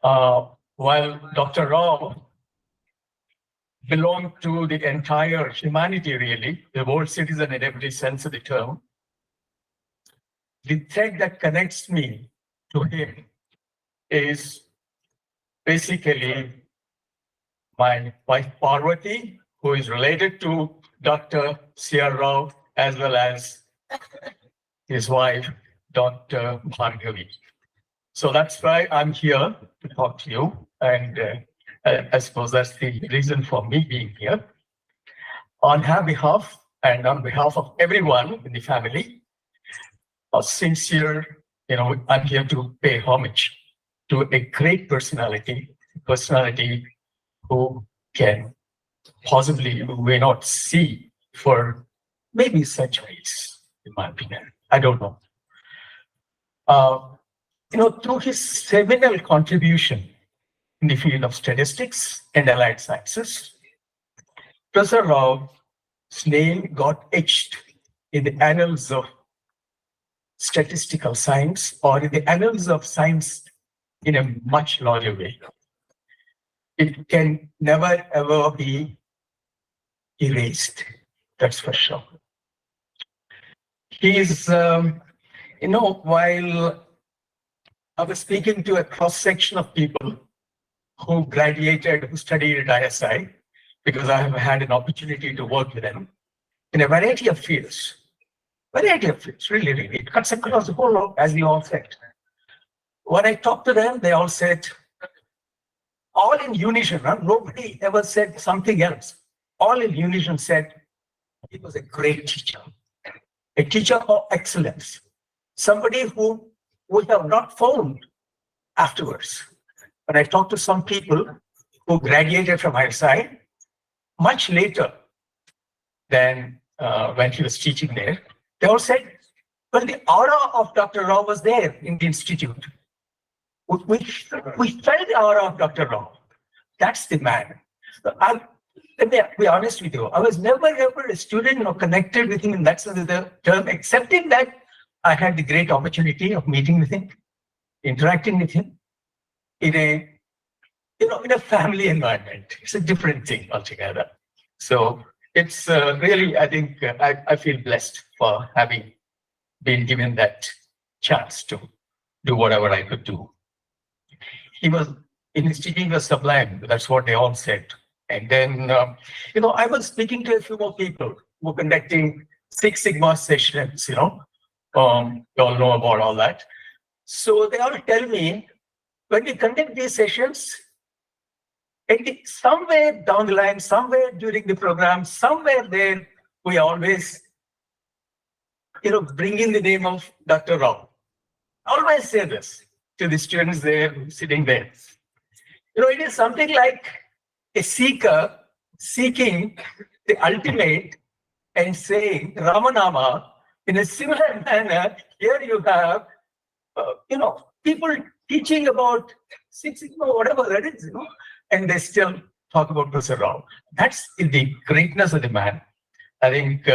Speaker 7: While Dr. Rao belonged to the entire humanity, really, the world citizen in every sense of the term, the thread that connects me to him is basically my wife Parvati, who is related to Dr. C.R. Rao, as well as his wife, Dr. Bhargavi. So that's why I'm here to talk to you. And I suppose that's the reason for me being here. On her behalf and on behalf of everyone in the family, a sincere, I'm here to pay homage to a great personality who can possibly you may not see for maybe centuries, in my opinion. I don't know. Through his seminal contribution in the field of statistics and allied sciences, Professor Rao's name got etched in the annals of statistical science or in the annals of science in a much larger way. It can never ever be erased, that's for sure. He's, while I was speaking to a cross-section of people who graduated, who studied at ISI, because I have had an opportunity to work with them in a variety of fields, really, really. It cuts across the whole lot, as you all said. When I talked to them, they all said, all in unison, nobody ever said something else. All in unison said, he was a great teacher, a teacher of excellence, somebody who we have not found afterwards. When I talked to some people who graduated from ISI much later than when he was teaching there, they all said, well, the aura of Dr. Rao was there in the institute. We felt the aura of Dr. Rao. That's the man. Let me be honest with you. I was never ever a student or connected with him in that sense of the term, except in that I had the great opportunity of meeting with him, interacting with him in a family environment. It's a different thing altogether. So it's really, I think, I feel blessed for having been given that chance to do whatever I could do. He was, in his teaching was sublime. That's what they all said. And then, I was speaking to a few more people who were conducting Six Sigma sessions, you all know about all that. So they all tell me, when we conduct these sessions, somewhere down the line, somewhere during the program, somewhere there, we always, bring in the name of Dr. Rao. I always say this to the students there sitting there. It is something like a seeker seeking the ultimate and saying Ramanama in a similar manner. Here you have, people teaching about Six Sigma, whatever that is, and they still talk about Professor Rao. That's the greatness of the man. I think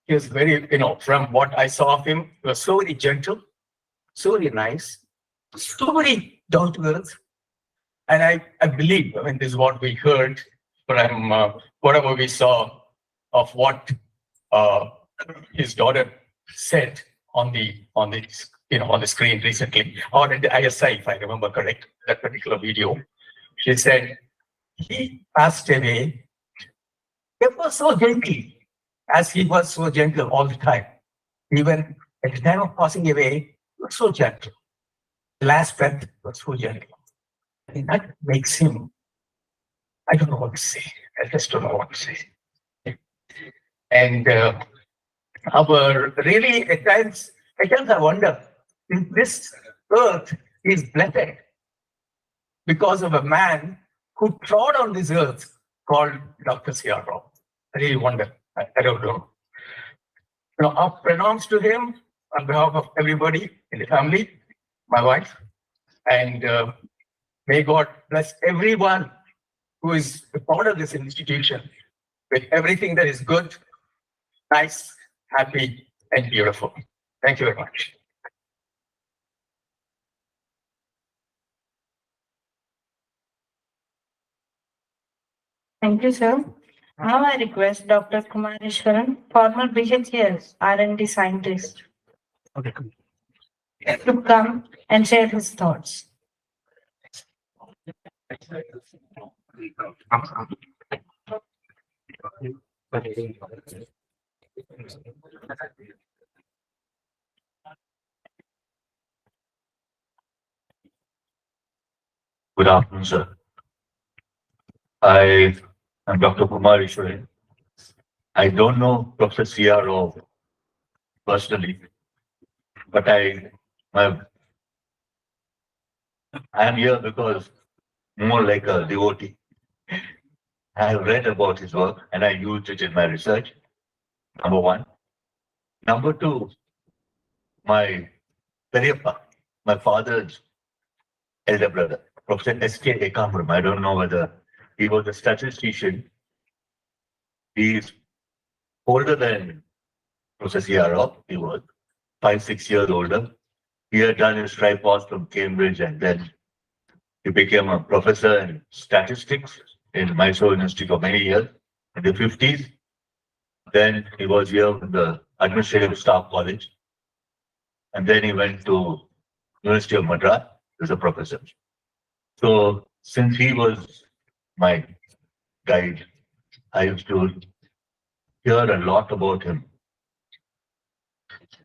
Speaker 7: he was very, from what I saw of him, he was so very gentle, so very nice, so very down to earth. And I believe, this is what we heard from whatever we saw of what his daughter said on the screen recently, or at the ISI, if I remember correct, that particular video. She said, he passed away. It was so gentle, as he was so gentle all the time. Even at the time of passing away, he was so gentle. The last breath was so gentle. And that makes him, I don't know what to say. I just don't know what to say. And really, at times I wonder if this earth is blessed because of a man who trod on this earth called Dr. C.R. Rao. I really wonder. I don't know. Our pronouns to him on behalf of everybody in the family, my wife, and may God bless everyone who is a part of this institution with everything that is good, nice, happy, and beautiful. Thank you very much.
Speaker 1: Thank you, sir. Now I request Dr. Kumareshwaran, former BHS R&D scientist, to come and share his thoughts.
Speaker 8: Good afternoon, sir. I am Dr. Kumar Ishwari. I don't know Professor C.R. Rao personally, but I am here because more like a devotee. I have read about his work and I used it in my research. Number one. Number two, my Periappa, my father's elder brother, Professor S.K. Ekamram. I don't know whether he was a statistician. He is older than Professor C.R. Rao. He was 5-6 years older. He had done his tripos from Cambridge and then he became a professor in statistics in Mysore University for many years in the 50s. Then he was here in the Administrative Staff College. And then he went to University of Madras as a professor. So since he was my guide, I used to hear a lot about him,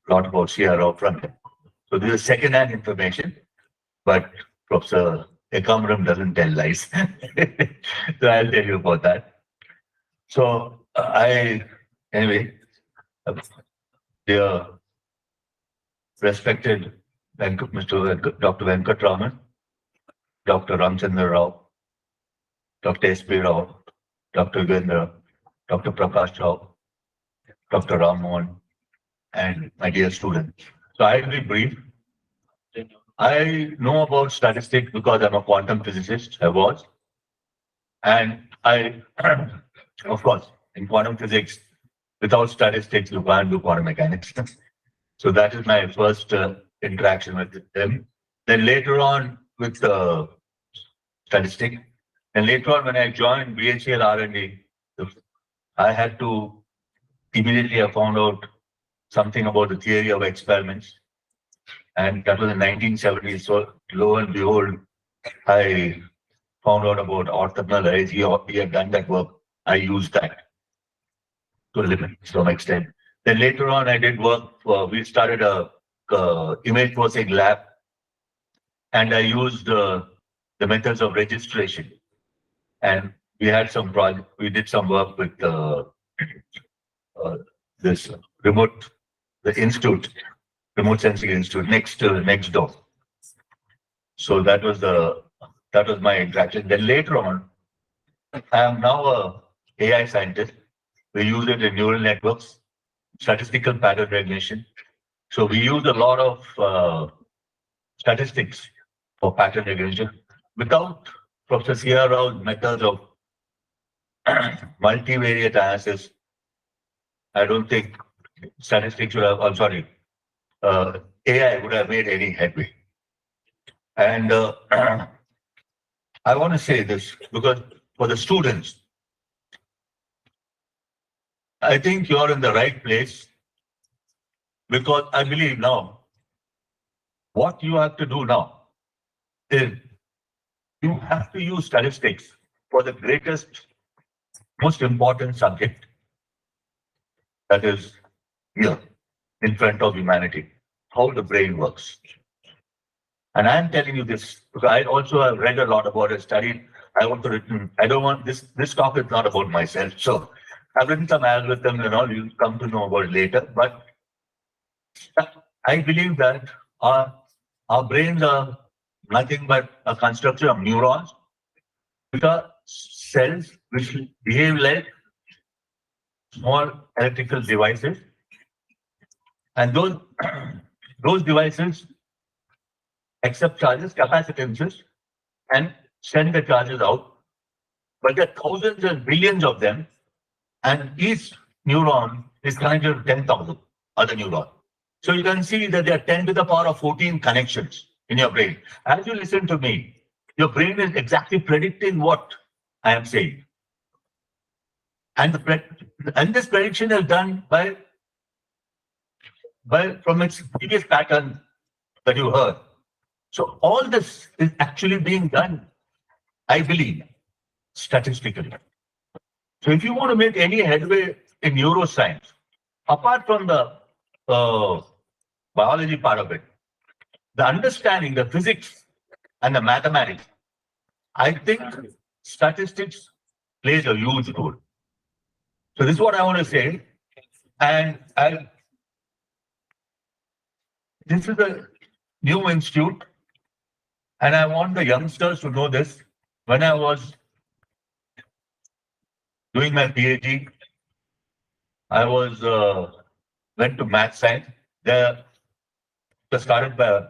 Speaker 8: a lot about CRO from him. So this is second-hand information, but Professor Ekamram doesn't tell lies. So I'll tell you about that. So anyway, dear respected Dr. Venkatraman, Dr. Ramchandra Rao, Dr. S.P. Rao, Dr. Gendra, Dr. Prakash Rao, Dr. Ramon, and my dear students. So I'll be brief. I know about statistics because I'm a quantum physicist, I was. And I, of course, in quantum physics, without statistics, you can't do quantum mechanics. So that is my first interaction with them. Then later on with statistics. And later on when I joined BHL R&D, I had to immediately I found out something about the theory of experiments. And that was in 1970s. So lo and behold, I found out about orthogonal arrays. He had done that work. I used that to a limit, to some extent. Then later on, I did work for, we started a image processing lab. And I used the methods of registration. And we had some project, we did some work with this the institute, remote sensing institute next door. So that was my interaction. Then later on, I am now a AI scientist. We use it in neural networks, statistical pattern recognition. So we use a lot of statistics for pattern recognition. Without Professor C.R. Rao's methods of multivariate analysis, I don't think statistics would have, I'm sorry, AI would have made any headway. And I want to say this because for the students, I think you're in the right place because I believe now what you have to do now is you have to use statistics for the greatest, most important subject that is here in front of humanity, how the brain works. And I'm telling you this because I also have read a lot about it, studied. I want to written. I don't want this talk is not about myself. So I've written some algorithms and all you'll come to know about later. But I believe that our brains are nothing but a construction of neurons, which are cells which behave like small electrical devices. And those devices accept charges, capacitances, and send the charges out. But there are thousands and billions of them, and each neuron is connected to 10,000 other neurons. So you can see that there are 10 to the power of 14 connections in your brain. As you listen to me, your brain is exactly predicting what I am saying. And this prediction is done by from its previous pattern that you heard. So all this is actually being done I believe, statistically. So if you want to make any headway in neuroscience, apart from the biology part of it, the understanding, the physics and the mathematics, I think statistics plays a huge role. So this is what I want to say. And this is a new institute, and I want the youngsters to know this. When I was doing my PhD, I was went to math science. There, it was started by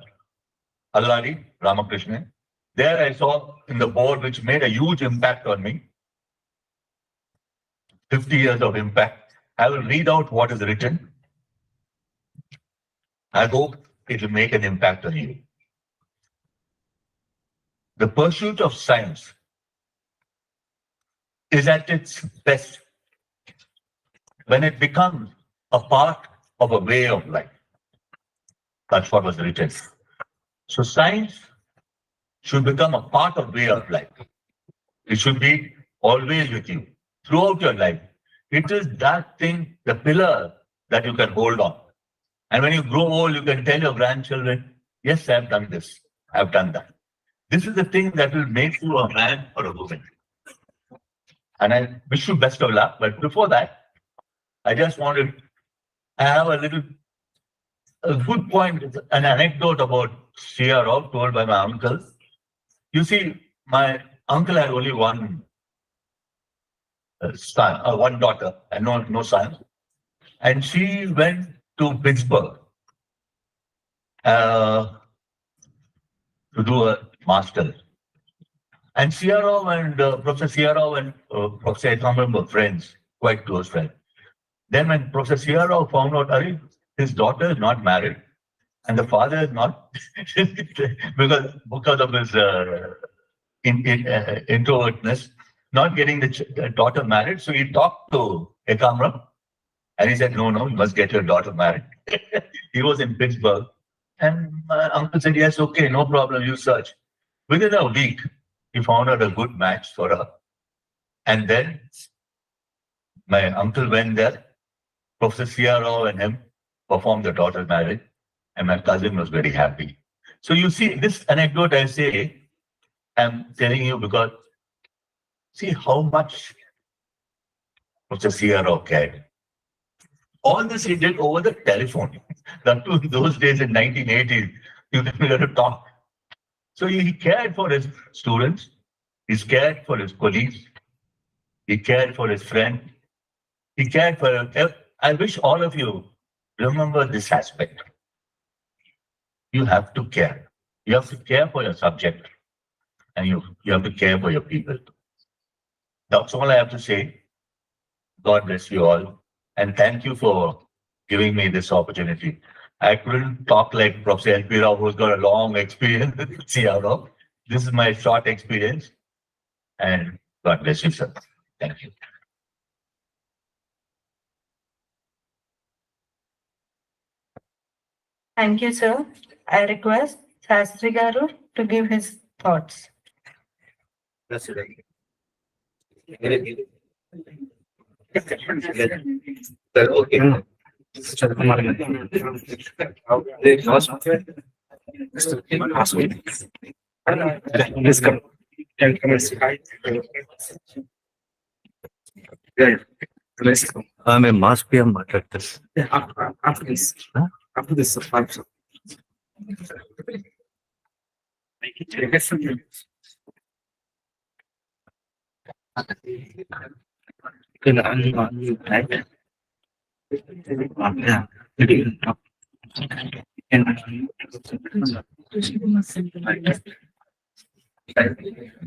Speaker 8: Alladi Ramakrishnan. There I saw in the board, which made a huge impact on me. 50 years of impact. I will read out what is written. I hope it will make an impact on you. The pursuit of science is at its best when it becomes a part of a way of life. That's what was written. So science should become a part of way of life. It should be always with you throughout your life. It is that thing, the pillar that you can hold on. And when you grow old, you can tell your grandchildren, yes, I've done this, I've done that. This is the thing that will make you a man or a woman. And I wish you best of luck. But before that, I just wanted, I have a good point, an anecdote about C.R. Rao told by my uncle. You see, my uncle had only one son, one daughter, and no son. And she went to Pittsburgh to do a master's. And C.R. Rao and Professor C.R. Rao and Professor Ekam were friends, quite close friends. Then when Professor C.R. Rao found out, his daughter is not married, and the father is not, because of his introvertness, not getting the daughter married. So he talked to Ekamram, and he said, no, you must get your daughter married. He was in Pittsburgh. And my uncle said, yes, okay, no problem, you search. Within a week, he found out a good match for her. And then my uncle went there, Professor C.R. Rao and him performed the daughter marriage, and my cousin was very happy. So you see, this anecdote I say, I'm telling you because see how much Professor C.R. Rao cared. All this he did over the telephone. That too, those days in 1980s, you had to talk. So he cared for his students, he cared for his colleagues, he cared for his friend, he cared for. I wish all of you remember this aspect. You have to care. You have to care for your subject, and you have to care for your people. That's all I have to say. God bless you all, and thank you for giving me this opportunity. I couldn't talk like Professor L.P. Rao, who's got a long experience with C.R. Rao. This is my short experience, and God bless you, sir. Thank you.
Speaker 1: Thank you, sir. I request Sastri Garu to give his thoughts.
Speaker 9: Please come. Can come and say hi. Yeah. Let's go.
Speaker 3: मैं mask भी हम रखते हैं.
Speaker 9: Yeah, after this.
Speaker 3: Huh?
Speaker 9: After this, 5. Can unmute, right? Yeah.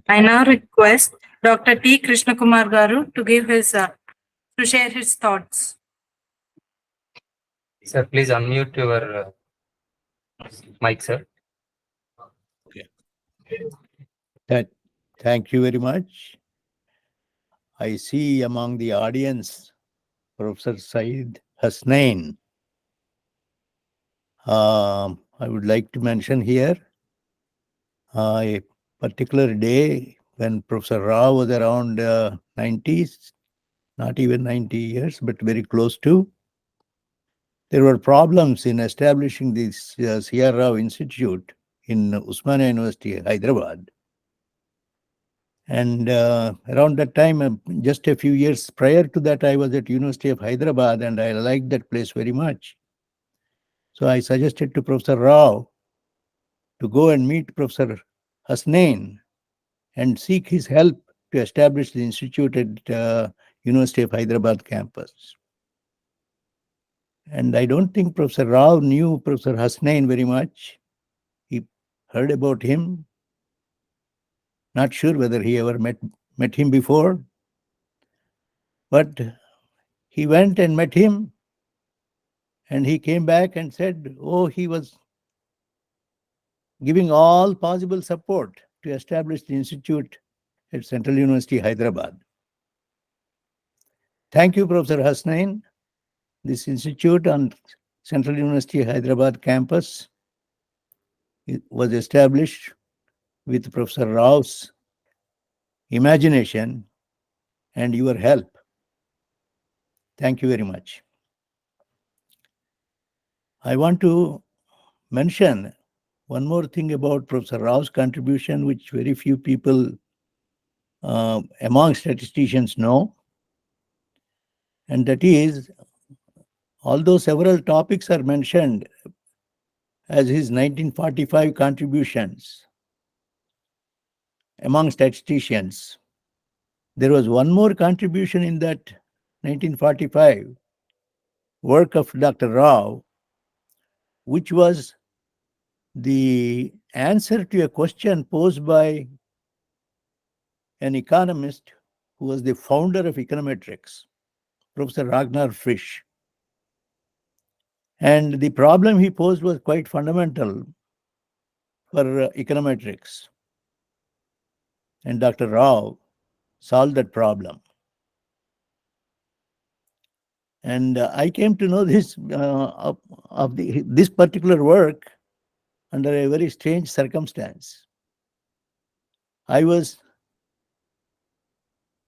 Speaker 1: I now request Dr. T. Krishna Kumar Garu to give his to share his thoughts.
Speaker 10: Sir, please unmute your mic, sir.
Speaker 11: Thank you very much. I see among the audience Professor Said Hasnain. I would like to mention here a particular day when Professor Rao was around 90s, not even 90 years, but very close to. There were problems in establishing this C.R. Rao Institute in Usmania University, Hyderabad. And around that time, just a few years prior to that, I was at University of Hyderabad, and I liked that place very much. So I suggested to Professor Rao to go and meet Professor Hasnain and seek his help to establish the institute at University of Hyderabad campus. And I don't think Professor Rao knew Professor Hasnain very much. He heard about him. Not sure whether he ever met him before. But he went and met him, and he came back and said, oh, he was giving all possible support to establish the institute at Central University, Hyderabad. Thank you, Professor Hasnain. This institute on Central University, Hyderabad campus was established with Professor Rao's imagination and your help. Thank you very much. I want to mention one more thing about Professor Rao's contribution, which very few people among statisticians know. And that is, although several topics are mentioned as his 1945 contributions among statisticians, there was one more contribution in that 1945 work of Dr. Rao, which was the answer to a question posed by an economist who was the founder of econometrics, Professor Ragnar Frisch. And the problem he posed was quite fundamental for econometrics. And Dr. Rao solved that problem. And I came to know this this particular work under a very strange circumstance. I was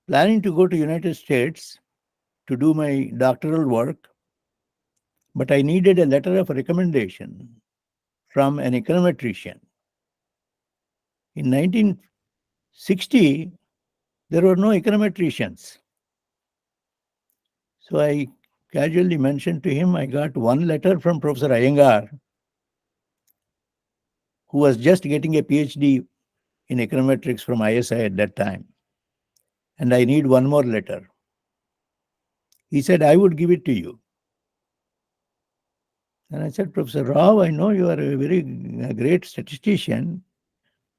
Speaker 11: planning to go to United States to do my doctoral work, but I needed a letter of recommendation from an econometrician. In 1960, there were no econometricians. So I casually mentioned to him, I got one letter from Professor Iyengar, who was just getting a PhD in econometrics from ISI at that time. And I need one more letter. He said, I would give it to you. And I said, Professor Rao, I know you are a very great statistician,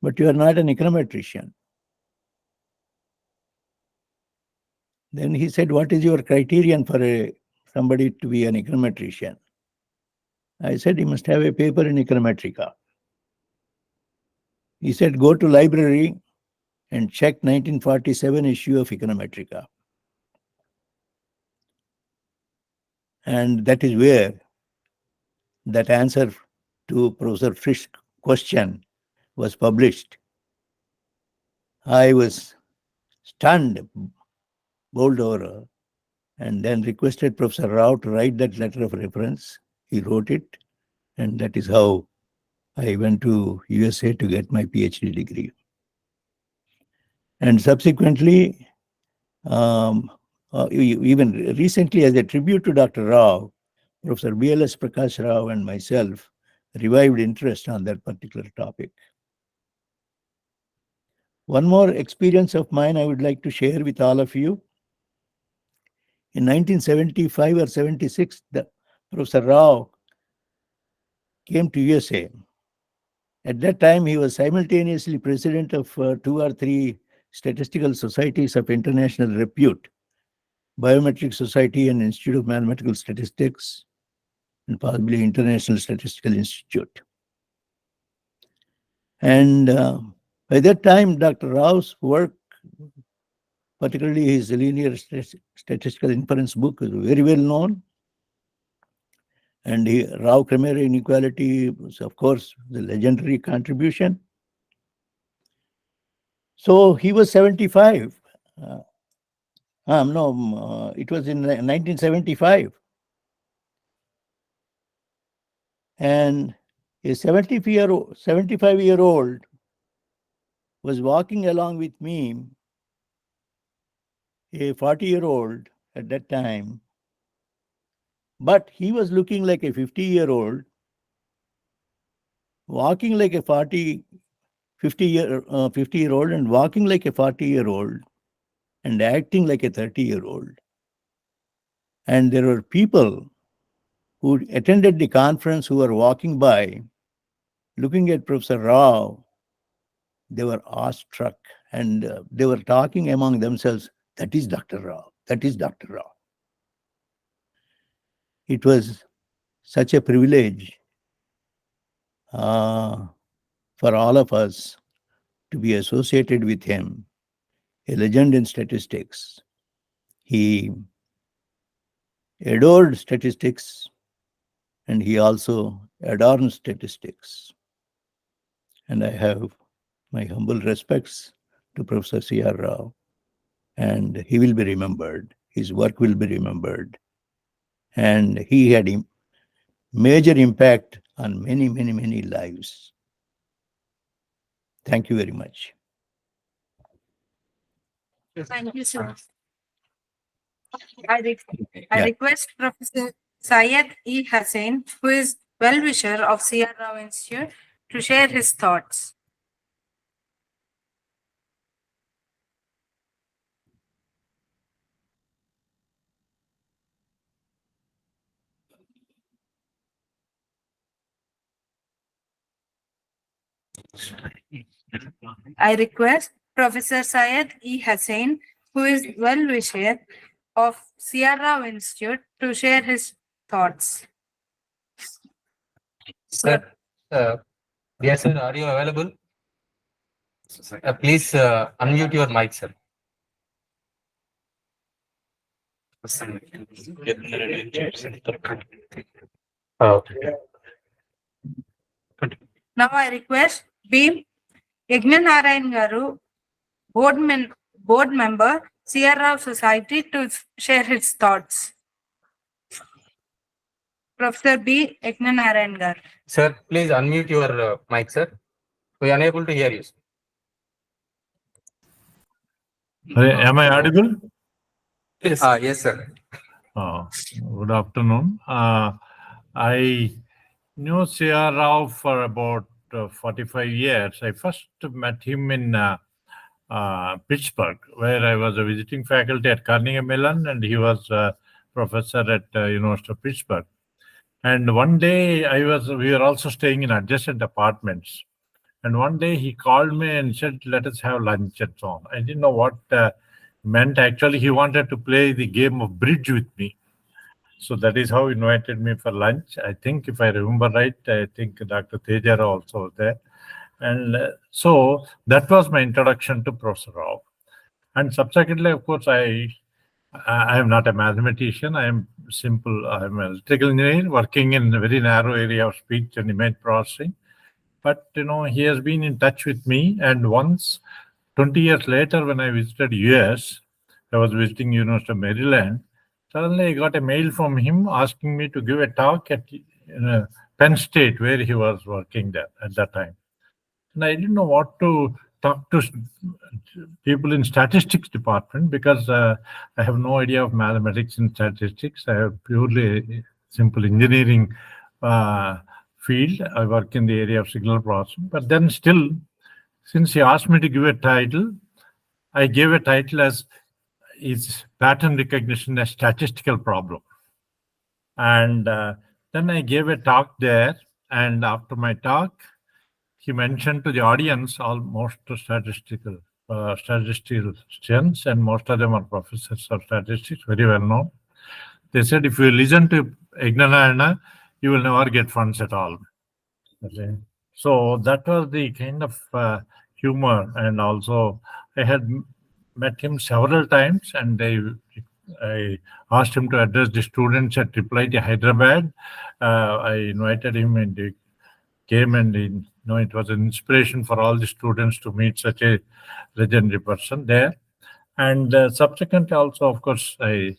Speaker 11: but you are not an econometrician. Then he said, what is your criterion for somebody to be an econometrician? I said, he must have a paper in econometrica. He said, go to library and check 1947 issue of econometrica. And that is where that answer to Professor Frisch's question was published. I was stunned, bowled over, and then requested Professor Rao to write that letter of reference. He wrote it, and that is how I went to USA to get my PhD degree. And subsequently, even recently, as a tribute to Dr. Rao, Professor B.L.S. Prakash Rao and myself revived interest on that particular topic. One more experience of mine I would like to share with all of you. In 1975 or 76, Professor Rao came to USA. At that time, he was simultaneously president of 2 or 3 statistical societies of international repute, Biometric Society and Institute of Mathematical Statistics, and possibly International Statistical Institute. And by that time, Dr. Rao's work, particularly his linear statistical inference book, is very well known. And Rao-Cremere inequality was, of course, the legendary contribution. So he was 75. It was in 1975. And a 75-year-old was walking along with me, a 40-year-old at that time, but he was looking like a 50-year-old, walking like a 50-year-old and walking like a 40-year-old and acting like a 30-year-old. And there were people who attended the conference who were walking by, looking at Professor Rao. They were awestruck and they were talking among themselves, that is Dr. Rao, that is Dr. Rao. It was such a privilege for all of us to be associated with him, a legend in statistics. He adored statistics and he also adorned statistics. And I have my humble respects to Professor C.R. Rao, and he will be remembered. His work will be remembered. And he had a major impact on many, many, many lives. Thank you very much.
Speaker 1: Thank you, sir. I
Speaker 11: Yeah.
Speaker 1: request Professor Syed E. Hussain, who is well-wisher of C.R. Rao Institute, to share his thoughts. I request Professor Syed E. Hussain, who is well-wisher of C.R. Rao Institute, to share his thoughts.
Speaker 10: Sir, dear sir, are you available? Please unmute your mic, sir.
Speaker 1: Now I request B. Narayan Garu, board member, C.R. Rao Society, to share his thoughts. Professor B. Narayan Garu.
Speaker 10: Sir, please unmute your mic, sir. We are unable to hear you.
Speaker 12: Am I audible?
Speaker 10: Yes. Yes, sir.
Speaker 12: Good afternoon. I knew C.R. Rao for about 45 years. I first met him in Pittsburgh, where I was a visiting faculty at Carnegie Mellon, and he was a professor at University of Pittsburgh. And one day we were also staying in adjacent apartments. And one day he called me and said, let us have lunch and so on. I didn't know what meant. Actually, he wanted to play the game of bridge with me. So that is how he invited me for lunch. I think, if I remember right, I think Dr. Tejara also was there. And so that was my introduction to Professor Rao. And subsequently, of course, I am not a mathematician. I am an electrical engineer working in a very narrow area of speech and image processing. But, he has been in touch with me. And once, 20 years later, when I visited US, I was visiting University of Maryland. Suddenly, I got a mail from him asking me to give a talk at Penn State, where he was working there at that time. And I didn't know what to talk to people in statistics department, because I have no idea of mathematics and statistics. I have purely simple engineering field. I work in the area of signal processing. But then still, since he asked me to give a title, I gave a title as is pattern recognition a statistical problem. And then I gave a talk there. And after my talk, he mentioned to the audience almost statistical students, and most of them are professors of statistics, very well known. They said, if you listen to Ignanayana, you will never get funds at all. Okay. So that was the kind of humor. And also, I had met him several times, and I asked him to address the students at IIIT Hyderabad. I invited him, and he came and he it was an inspiration for all the students to meet such a legendary person there. And subsequently, also, of course, I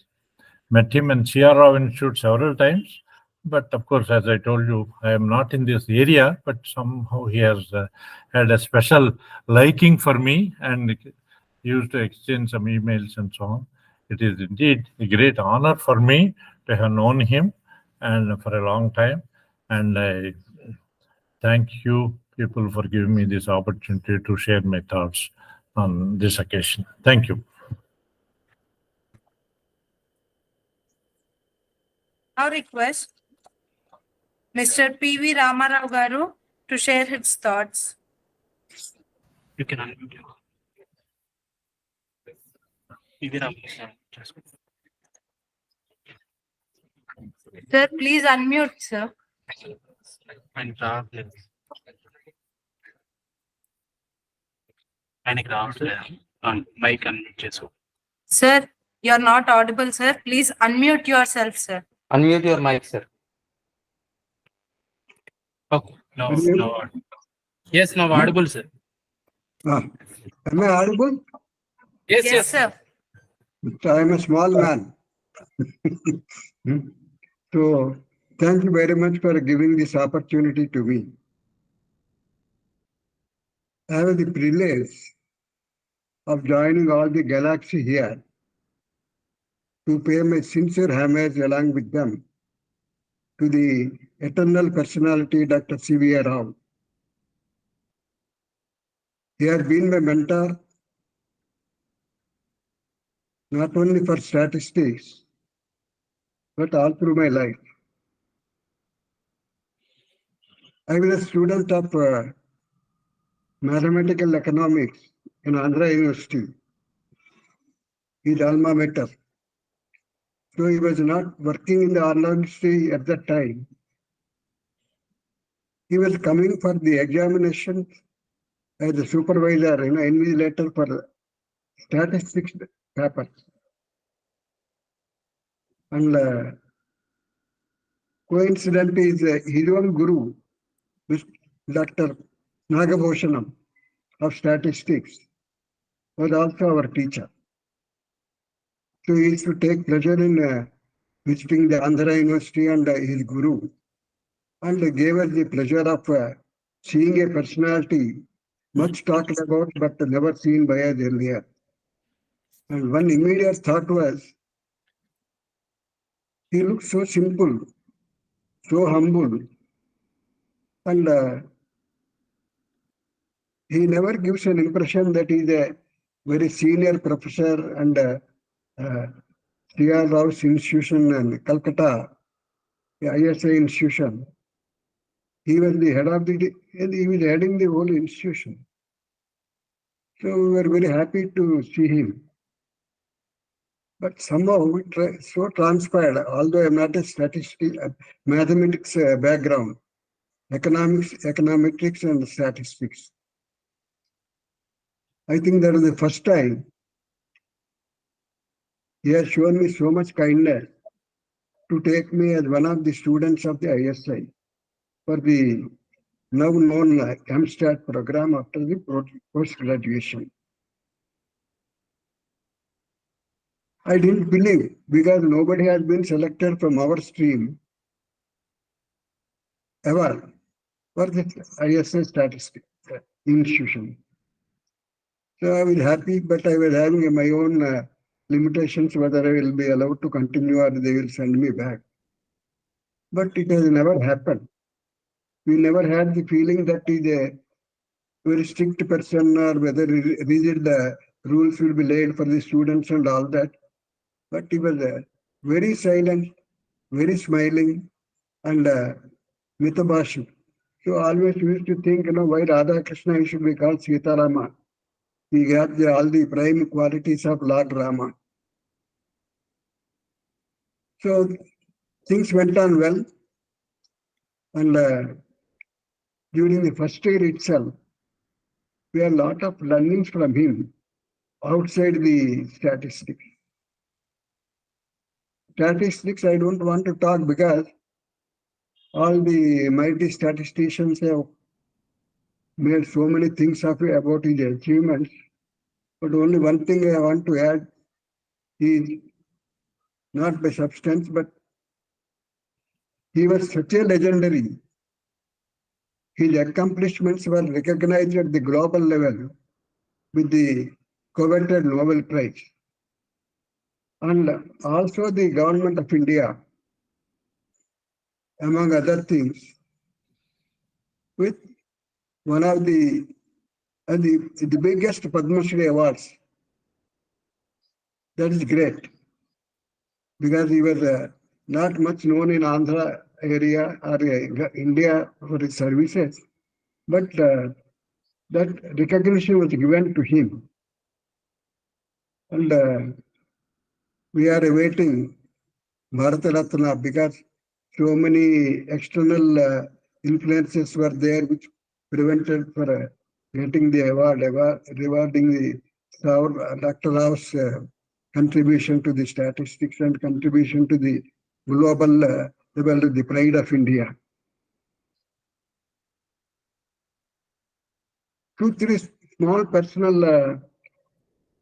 Speaker 12: met him in C.R. Rao Institute several times. But of course, as I told you, I am not in this area, but somehow he has had a special liking for me and used to exchange some emails and so on. It is indeed a great honor for me to have known him and for a long time. And I thank you people for giving me this opportunity to share my thoughts on this occasion. Thank you.
Speaker 1: Now request Mr. P.V. Ramarao Garu to share his thoughts.
Speaker 9: You can unmute your.
Speaker 1: Sir, please unmute, sir.
Speaker 9: And on mic unmute.
Speaker 1: Sir, you're not audible, sir. Please unmute yourself, sir.
Speaker 10: Unmute your mic, sir.
Speaker 9: Okay. No. Yes, now audible, sir.
Speaker 13: Am I audible?
Speaker 1: Yes, sir.
Speaker 13: I am a small man. So, thank you very much for giving this opportunity to me. I have the privilege of joining all the galaxy here to pay my sincere homage along with them to the eternal personality Dr. C.V.R. Rao. He has been my mentor not only for statistics, but all through my life. I was a student of mathematical economics in Andhra University, his alma mater. So he was not working in the university at that time. He was coming for the examination as a supervisor, invigilator for statistics papers. And coincidentally, his own guru, Dr. Nagabhushanam of statistics, was also our teacher. So he used to take pleasure in visiting the Andhra University and his guru, and gave us the pleasure of seeing a personality much talked about but never seen by us earlier. And one immediate thought was, he looks so simple, so humble, and he never gives an impression that he's a very senior professor and C.R. Rao's institution in Calcutta, the ISA institution. He was the head of he was heading the whole institution. So we were very happy to see him. But somehow it so transpired, although I'm not a mathematics background, econometrics and statistics. I think that was the first time he has shown me so much kindness to take me as one of the students of the ISI for the now known MSTAT program after the post-graduation. I didn't believe because nobody has been selected from our stream ever for the ISI statistics institution. So I was happy, but I was having my own limitations whether I will be allowed to continue or they will send me back. But it has never happened. We never had the feeling that he is a very strict person or whether rigid rules will be laid for the students and all that. But he was very silent, very smiling, and Mitabhashi. So always we used to think, why Radha Krishna should be called Sita Rama. He got all the prime qualities of Lord Rama. So things went on well. And during the first year itself, we had a lot of learnings from him outside the statistics. Statistics, I don't want to talk because all the mighty statisticians have made so many things of about his achievements. But only one thing I want to add is not by substance, but he was such a legendary. His accomplishments were recognized at the global level with the coveted Nobel Prize. And also the government of India, among other things, with one of the biggest Padma Shri awards. That is great because he was not much known in Andhra area or India for his services, but that recognition was given to him. And we are awaiting Bharata Ratna because so many external influences were there which prevented for getting the award, rewarding the Dr. Rao's contribution to the statistics and contribution to the global level, the pride of India. 2-3 small personal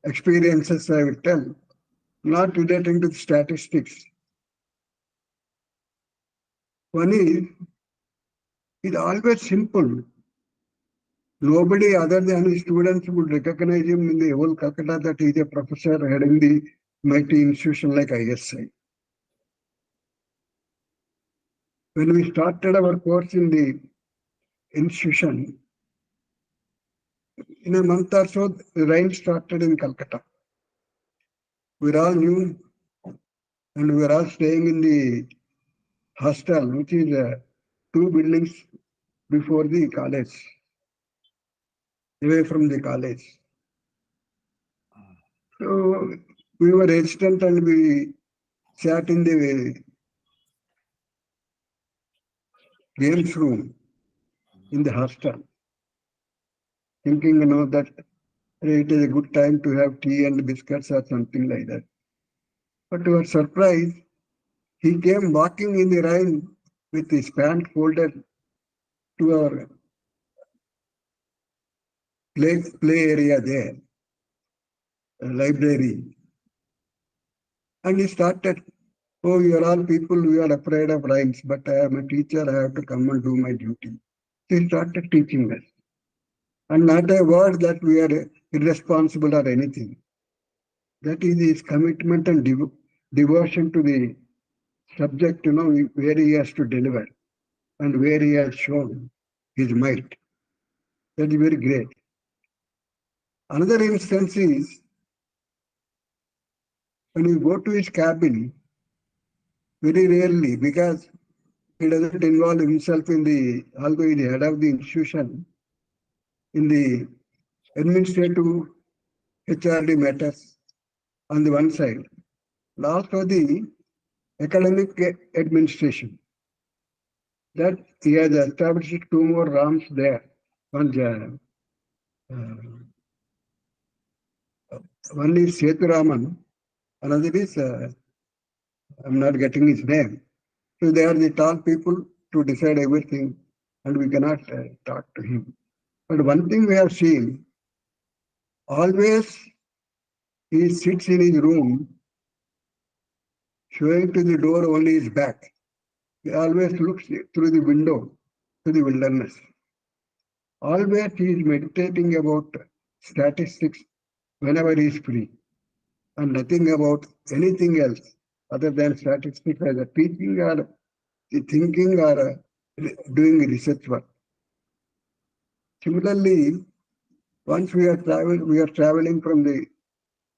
Speaker 13: experiences I will tell, not relating to the statistics. One is, it's always simple. Nobody other than his students would recognize him in the whole Calcutta that he is a professor heading the mighty institution like ISI. When we started our course in the institution, in a month or so, the rain started in Calcutta. We all knew, and we were all staying in the hostel, which is 2 buildings before the college, away from the college. So we were hesitant and we sat in the games room in the hostel, thinking, that it is a good time to have tea and biscuits or something like that. But to our surprise, he came walking in the rain with his pant folded to our play area there, library. And he started, oh, you are all people who are afraid of rains, but I am a teacher, I have to come and do my duty. So he started teaching us. And not a word that we are irresponsible or anything. That is his commitment and devotion to the subject, where he has to deliver and where he has shown his might. That is very great. Another instance is when you go to his cabin, very rarely, because he doesn't involve himself although he is the head of the institution, in the administrative HRD matters on the one side, and also the academic administration. That he has established 2 more rams there. One is Seturaman, another is, I'm not getting his name. So they are the tall people to decide everything, and we cannot talk to him. But one thing we have seen, always he sits in his room, showing to the door only his back. He always looks through the window to the wilderness. Always he is meditating about statistics whenever he is free, and nothing about anything else other than statistics, either teaching or thinking or doing research work. Similarly, once we are traveling from the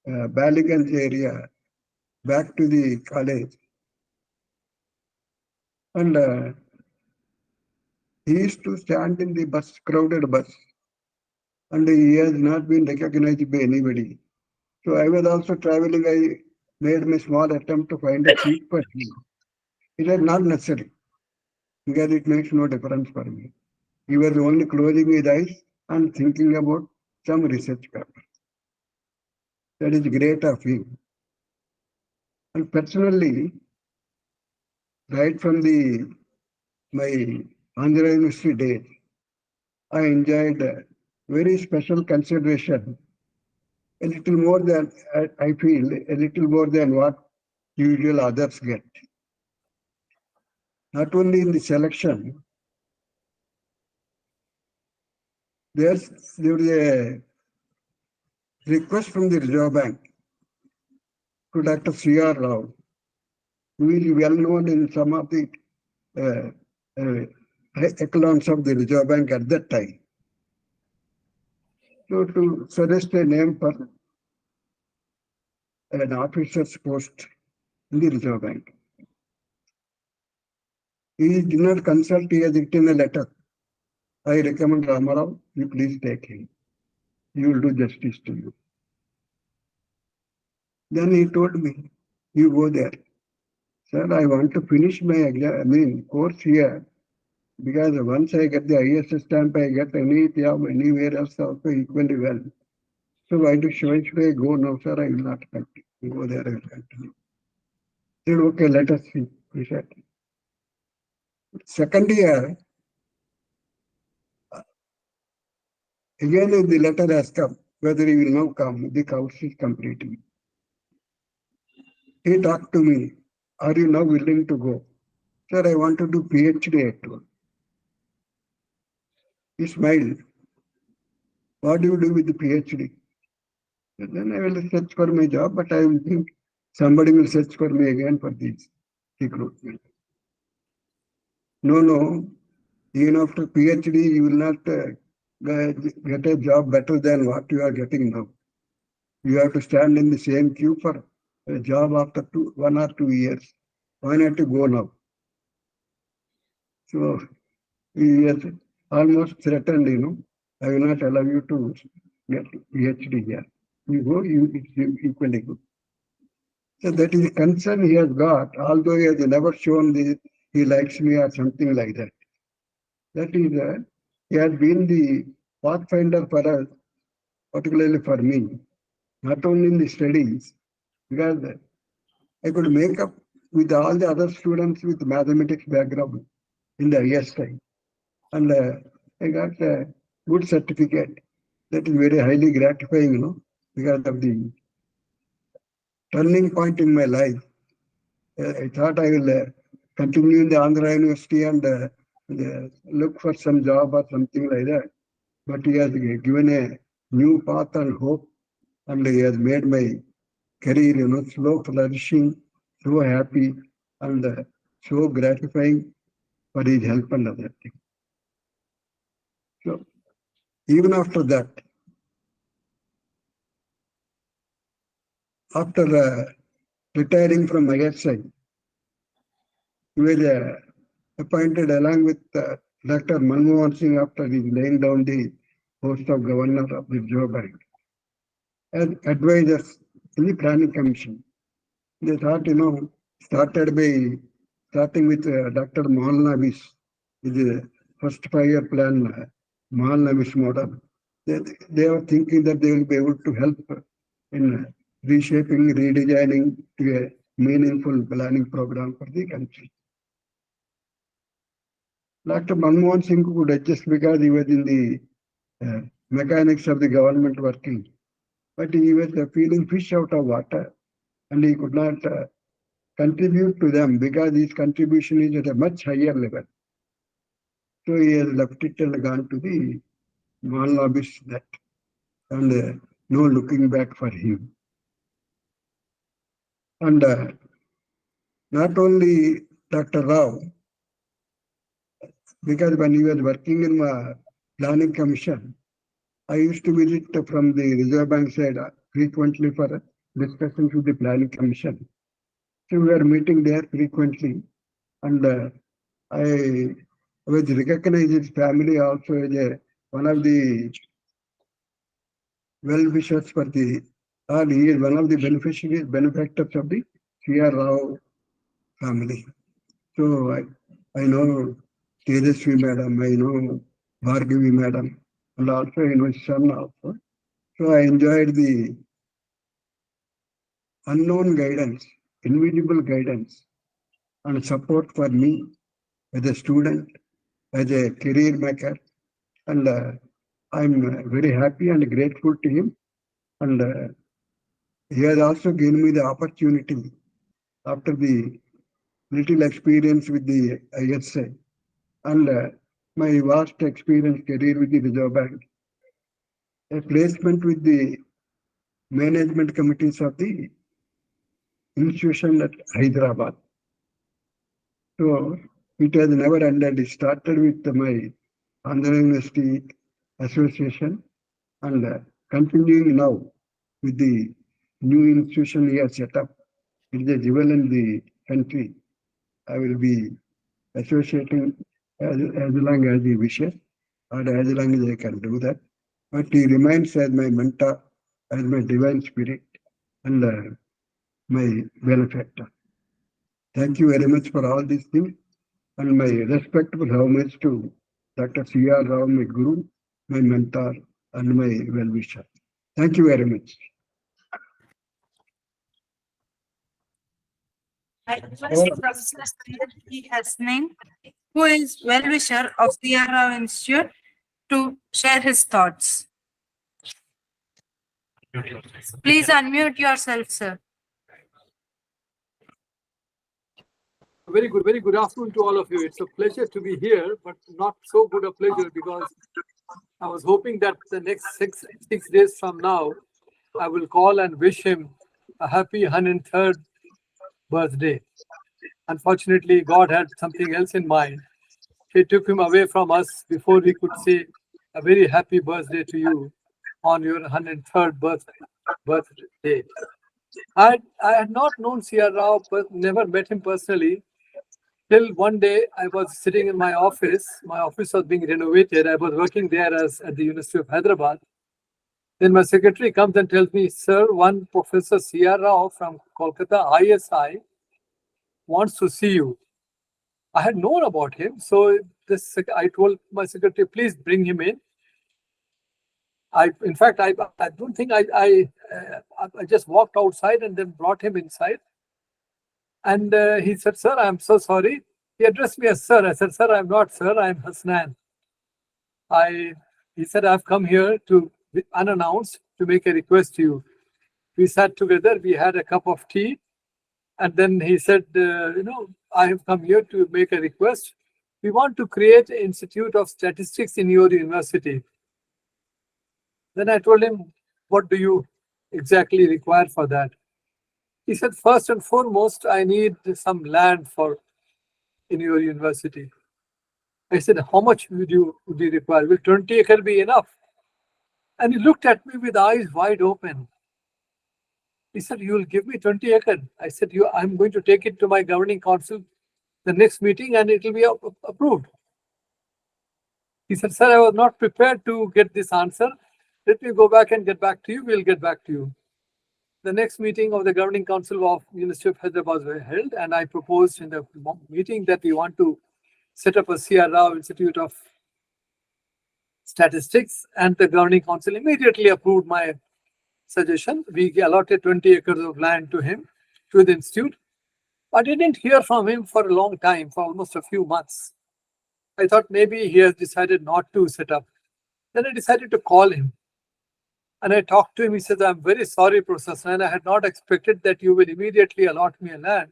Speaker 13: Ballygunge area back to the college, and he used to stand in the bus, crowded bus, and he has not been recognized by anybody. So I was also traveling. I made my small attempt to find a seat for him. It was not necessary because it makes no difference for me. He was only closing his eyes and thinking about some research paper. That is great of him. And personally, right from my Andhra University days, I enjoyed very special consideration, a little more than, I feel, a little more than what usual others get. Not only in the selection, there was a request from the Reserve Bank to Dr. C.R. Rao, who is well known in some of the echelons of the Reserve Bank at that time. So to suggest a name for an officer's post in the Reserve Bank. He did not consult, he has written a letter. I recommend Ramarao, you please take him. He will do justice to you. Then he told me, you go there. Sir, I want to finish my exam, course here, because once I get the ISS stamp, I get any job anywhere else also equally well. So why should I go now, sir? I will not continue. Go there, I will continue. He said, okay, let us see. He said. Second year, again the letter has come, whether he will now come, the course is completing. He talked to me, are you now willing to go? Sir, I want to do PhD at all. He smiled. What do you do with the PhD? Then I will search for my job, but I will think somebody will search for me again for this recruitment. No, even after PhD, you will not get a job better than what you are getting now. You have to stand in the same queue for a job after 1 or 2 years. Why not to go now? So he has almost threatened, I will not allow you to get PhD here. You go, it's equally good. So that is a concern he has got, although he has never shown he likes me or something like that. That is, he has been the pathfinder for us, particularly for me, not only in the studies, because I could make up with all the other students with mathematics background in the highest time. And I got a good certificate. That is very highly gratifying, because of the turning point in my life. I thought I will continue in the Andhra University and look for some job or something like that. But he has given a new path and hope, and he has made my career, slow flourishing, so happy, and so gratifying for his help and other things. So even after that, after retiring from ISI, he was appointed along with Dr. Manmohan Singh after he laying down the post of governor of the Reserve Bank as advisors in the planning commission. They thought, starting with Dr. Mohanlabis, the first 5-year plan, Mohanlabis model. They were thinking that they will be able to help in reshaping, redesigning to a meaningful planning program for the country. Dr. Manmohan Singh could adjust because he was in the mechanics of the government working, but he was feeling fish out of water, and he could not contribute to them because his contribution is at a much higher level. So he has left it and gone to the non-lobbyist that, and no looking back for him. And not only Dr. Rao, because when he was working in the planning commission, I used to visit from the Reserve Bank side frequently for discussions with the planning commission. So we were meeting there frequently, and I was recognized his family also as one of the well-wishers for the, or he is one of the beneficiaries, benefactors of the C.R. Rao family. So I know Tejasvi madam, I know Bhargavi madam, and also I know his son also. So I enjoyed the unknown guidance, invisible guidance, and support for me as a student, as a career maker, And I'm very happy and grateful to him. And he has also given me the opportunity after the little experience with the ISI and my vast experience career with the Reserve Bank, a placement with the management committees of the institution at Hyderabad. So it has never ended. It started with my Andhra University Association and continuing now with the new institution he has set up. It is a jewel in the country. I will be associating as long as he wishes or as long as I can do that. But he remains as my mentor, as my divine spirit and my benefactor. Thank you very much for all these things and my respectful homage to Dr. C.R. Rao, my guru, my mentor and my well-wisher. Thank you very much.
Speaker 14: I request Professor P. Hasnain, who is well-wisher of C.R. Rao Institute, to share his thoughts. Please unmute yourself, sir.
Speaker 15: Very good afternoon to all of you. It's a pleasure to be here, but not so good a pleasure because I was hoping that the next six days from now, I will call and wish him a happy 103rd birthday. Unfortunately, God had something else in mind. He took him away from us before we could say a very happy birthday to you on your 103rd birthday. I had not known C.R. Rao, but never met him personally. Till one day I was sitting in my office. My office was being renovated. I was working there at the University of Hyderabad. Then my secretary comes and tells me, sir, one Professor C.R. Rao from Kolkata ISI wants to see you. I had known about him. So I told my secretary, please bring him in. In fact, I don't think I just walked outside and then brought him inside. And he said, sir, I'm so sorry. He addressed me as sir. I said, sir, I'm not sir, I'm Hasnan. He said, I've come here to be unannounced to make a request to you. We sat together, we had a cup of tea. And then he said, I have come here to make a request. We want to create an institute of statistics in your university. Then I told him, what do you exactly require for that? He said, first and foremost, I need some land in your university. I said, how much would you require? Will 20 acres be enough? And he looked at me with eyes wide open. He said, you will give me 20 acres. I said, I'm going to take it to my governing council the next meeting and it will be approved. He said, sir, I was not prepared to get this answer. Let me go back and get back to you. We'll get back to you. The next meeting of the Governing Council of University of Hyderabad was held, and I proposed in the meeting that we want to set up a C.R. Rao Institute of Statistics, and the Governing Council immediately approved my suggestion. We allotted 20 acres of land to him, to the institute. I didn't hear from him for a long time, for almost a few months. I thought maybe he has decided not to set up. Then I decided to call him. And I talked to him. He says, I'm very sorry, Professor, and I had not expected that you will immediately allot me a land.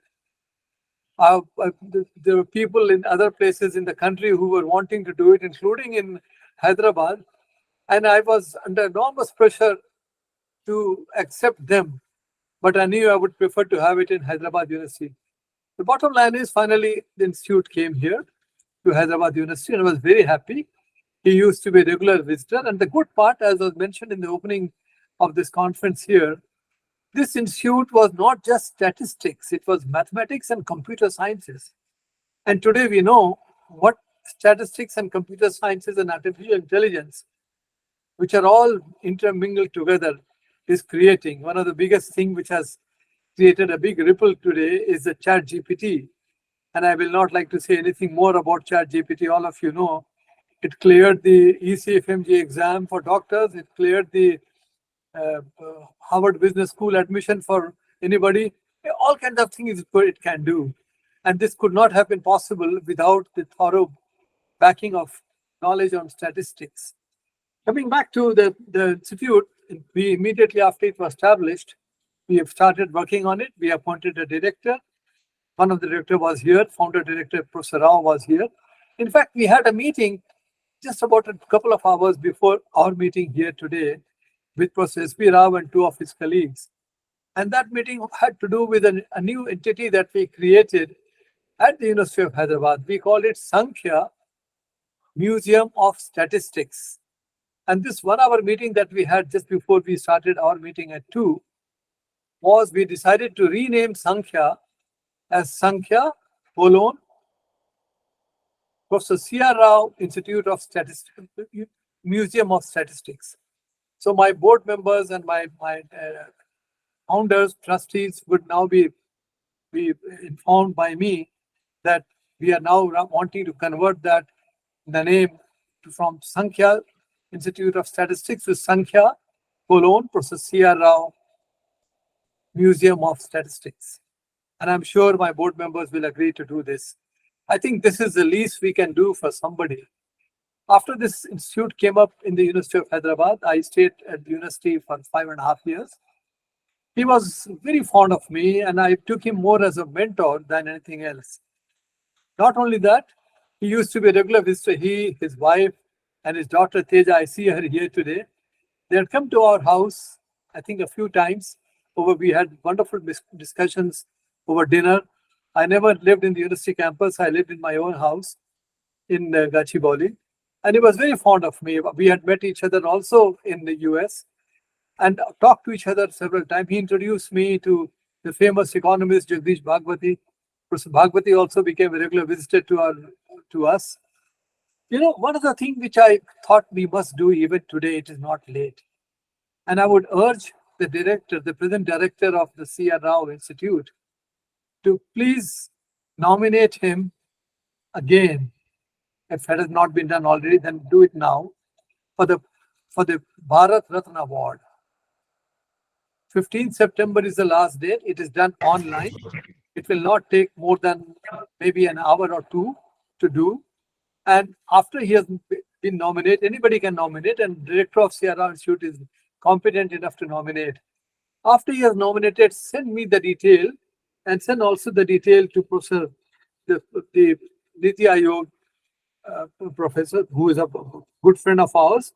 Speaker 15: There were people in other places in the country who were wanting to do it, including in Hyderabad. And I was under enormous pressure to accept them. But I knew I would prefer to have it in Hyderabad University. The bottom line is, finally, the institute came here to Hyderabad University, and I was very happy. He used to be a regular visitor. And the good part, as was mentioned in the opening of this conference here, this institute was not just statistics, it was mathematics and computer sciences. And today we know what statistics and computer sciences and artificial intelligence, which are all intermingled together, is creating. One of the biggest things which has created a big ripple today is the ChatGPT. And I will not like to say anything more about ChatGPT. All of you know. It cleared the ECFMG exam for doctors. It cleared the Harvard Business School admission for anybody. All kinds of things it can do. And this could not have been possible without the thorough backing of knowledge on statistics. Coming back to the institute, we immediately after it was established, we have started working on it. We appointed a director. One of the director was here, founder director, Professor Rao was here. In fact, we had a meeting just about a couple of hours before our meeting here today with Professor S.P. Rao and two of his colleagues. And that meeting had to do with a new entity that we created at the University of Hyderabad. We called it Sankhya Museum of Statistics. And this 1 hour meeting that we had just before we started our meeting at 2 was we decided to rename Sankhya as Sankhya Professor C.R. Rao Institute of Statistics, Museum of Statistics. So my board members and my founders, trustees would now be informed by me that we are now wanting to convert that the name from Sankhya Institute of Statistics to Sankhya Professor C.R. Rao Museum of Statistics. And I'm sure my board members will agree to do this. I think this is the least we can do for somebody. After this institute came up in the University of Hyderabad, I stayed at the university for 5.5 years. He was very fond of me and I took him more as a mentor than anything else. Not only that, he used to be a regular visitor. He, his wife, and his daughter Teja, I see her here today. They had come to our house, I think a few times. We had wonderful discussions over dinner. I never lived in the university campus. I lived in my own house in Gachibowli. And he was very fond of me. We had met each other also in the US and talked to each other several times. He introduced me to the famous economist Jagdish Bhagwati. Professor Bhagwati also became a regular visitor to us. You know, one of the things which I thought we must do even today, it is not late. And I would urge the director, the present director of the C.R. Rao Institute, to please nominate him again. If it has not been done already, then do it now for the Bharat Ratna Award. 15th September is the last date. It is done online. It will not take more than maybe an hour or two to do. And after he has been nominated, anybody can nominate, and director of C.R. Rao Institute is competent enough to nominate. After he has nominated, send me the detail and send also the detail to Professor, the Niti Ayog professor, who is a good friend of ours,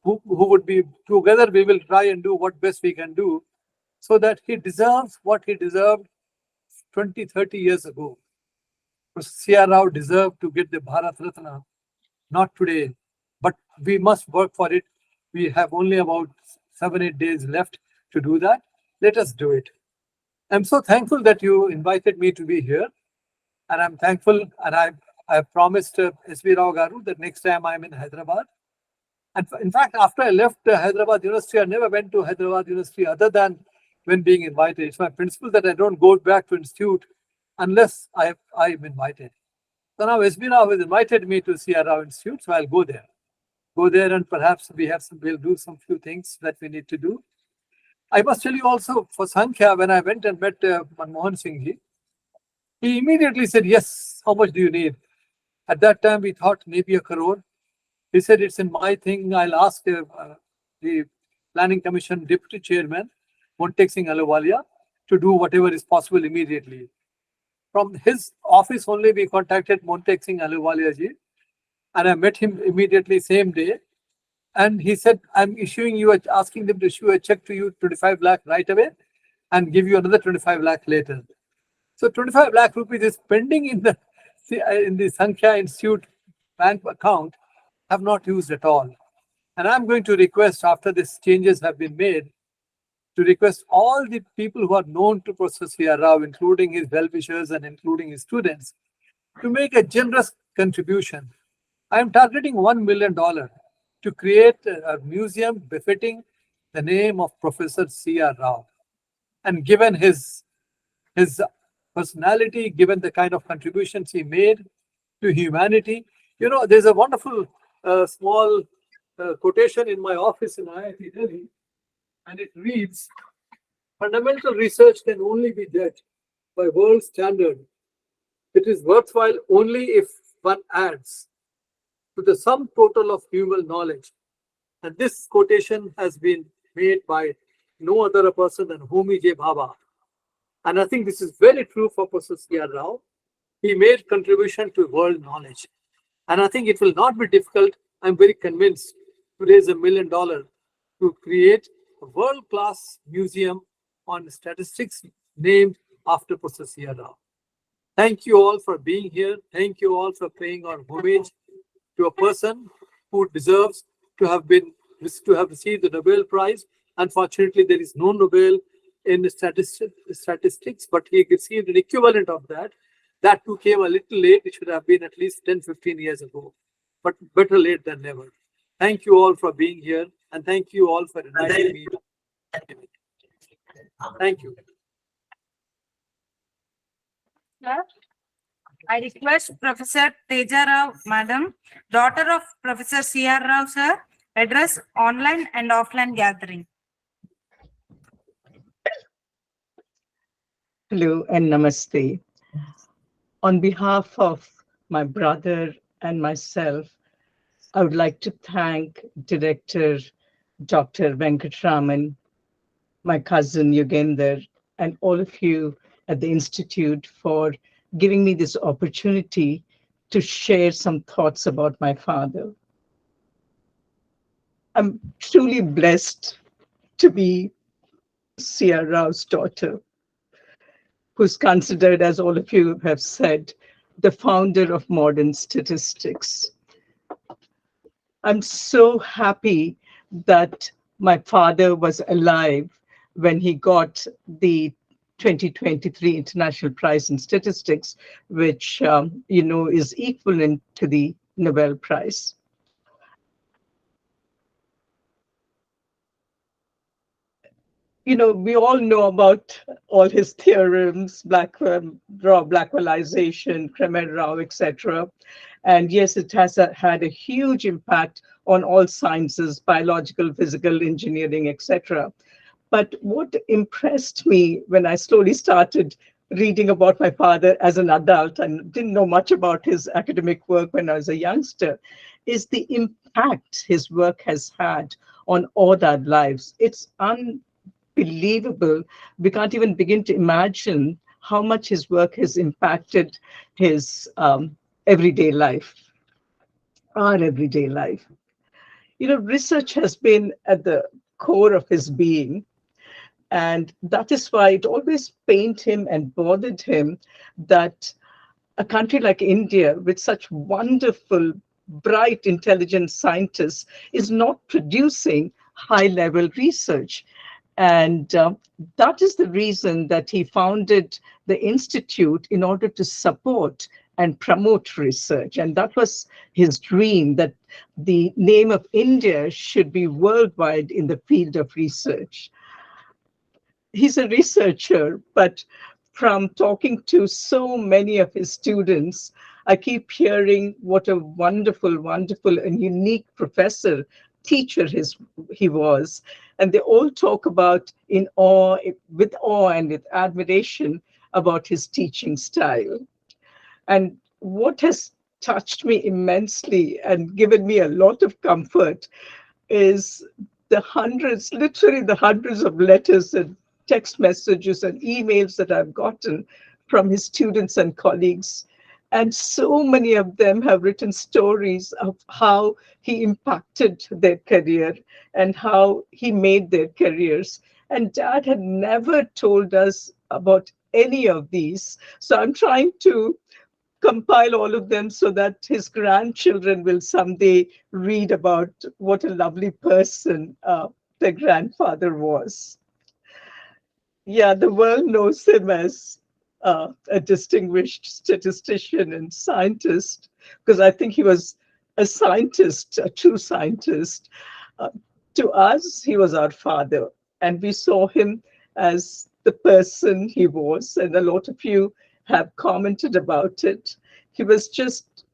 Speaker 15: who would be together. We will try and do what best we can do so that he deserves what he deserved 20, 30 years ago. C.R. Rao deserved to get the Bharat Ratna, not today, but we must work for it. We have only about 7-8 days left to do that. Let us do it. I'm so thankful that you invited me to be here. And I'm thankful, and I promised S.V. Rao Garu that next time I'm in Hyderabad. And in fact, after I left Hyderabad University, I never went to Hyderabad University other than when being invited. It's my principle that I don't go back to institute unless I'm invited. So now S.B. Rao has invited me to C.R. Rao Institute, so I'll go there. Go there and perhaps we'll do some few things that we need to do. I must tell you also, for Sankhya, when I went and met Manmohan Singh ji, he immediately said, yes, how much do you need? At that time, we thought maybe 1 crore. He said, it's in my thing. I'll ask the Planning Commission Deputy Chairman, Montek Singh Ahluwalia, to do whatever is possible immediately. From his office only, we contacted Montek Singh Ahluwalia ji, and I met him immediately same day. And he said, I'm asking them to issue a check to you, 25 lakh right away, and give you another 25 lakh later. So 25 lakh rupees is pending in the Sankhya Institute bank account, have not used at all. And I'm going to request, after these changes have been made, to request all the people who are known to Professor C.R. Rao, including his well-wishers and including his students, to make a generous contribution. I am targeting $1 million to create a museum befitting the name of Professor C.R. Rao. And given his personality, given the kind of contributions he made to humanity, you know, there's a wonderful small quotation in my office in IIT Delhi, and it reads, fundamental research can only be judged by world standard. It is worthwhile only if one adds. to the sum total of human knowledge. And this quotation has been made by no other person than Homi J. Bhabha. And I think this is very true for Professor C.R. Rao. He made contribution to world knowledge. And I think it will not be difficult, I'm very convinced, to raise $1 million to create a world-class museum on statistics named after Professor C.R. Rao. Thank you all for being here. Thank you all for paying our homage to a person who deserves to have received the Nobel Prize. Unfortunately, there is no Nobel in statistics, but he received an equivalent of that. That too came a little late. It should have been at least 10, 15 years ago, but better late than never. Thank you all for being here, and thank you all for inviting me. Thank you.
Speaker 14: Sir, I request Professor Teja Rao, Madam, daughter of Professor C.R. Rao, sir, address online and offline gathering.
Speaker 16: Hello and namaste. On behalf of my brother and myself, I would like to thank Director Dr. Venkatraman, my cousin Yugender, and all of you at the Institute for giving me this opportunity to share some thoughts about my father. I'm truly blessed to be C.R. Rao's daughter, who's considered, as all of you have said, the founder of modern statistics. I'm so happy that my father was alive when he got the 2023 International Prize in Statistics, which is equivalent to the Nobel Prize. We all know about all his theorems, Blackwellization, Kremer-Rao, etc. And yes, it has had a huge impact on all sciences, biological, physical, engineering, etc. But what impressed me when I slowly started reading about my father as an adult and didn't know much about his academic work when I was a youngster is the impact his work has had on all our lives. It's unbelievable. We can't even begin to imagine how much his work has impacted his everyday life, our everyday life. Research has been at the core of his being. And that is why it always pained him and bothered him that a country like India, with such wonderful, bright, intelligent scientists, is not producing high-level research. And that is the reason that he founded the Institute in order to support and promote research. And that was his dream, that the name of India should be worldwide in the field of research. He's a researcher, but from talking to so many of his students, I keep hearing what a wonderful, wonderful and unique professor, teacher he was. And they all talk about with awe and with admiration about his teaching style. And what has touched me immensely and given me a lot of comfort is literally the hundreds of letters and text messages and emails that I've gotten from his students and colleagues. And so many of them have written stories of how he impacted their career and how he made their careers. And Dad had never told us about any of these. So I'm trying to compile all of them so that his grandchildren will someday read about what a lovely person their grandfather was. Yeah, the world knows him as a distinguished statistician and scientist, because I think he was a scientist, a true scientist. To us, he was our father, and we saw him as the person he was, and a lot of you have commented about it. He was just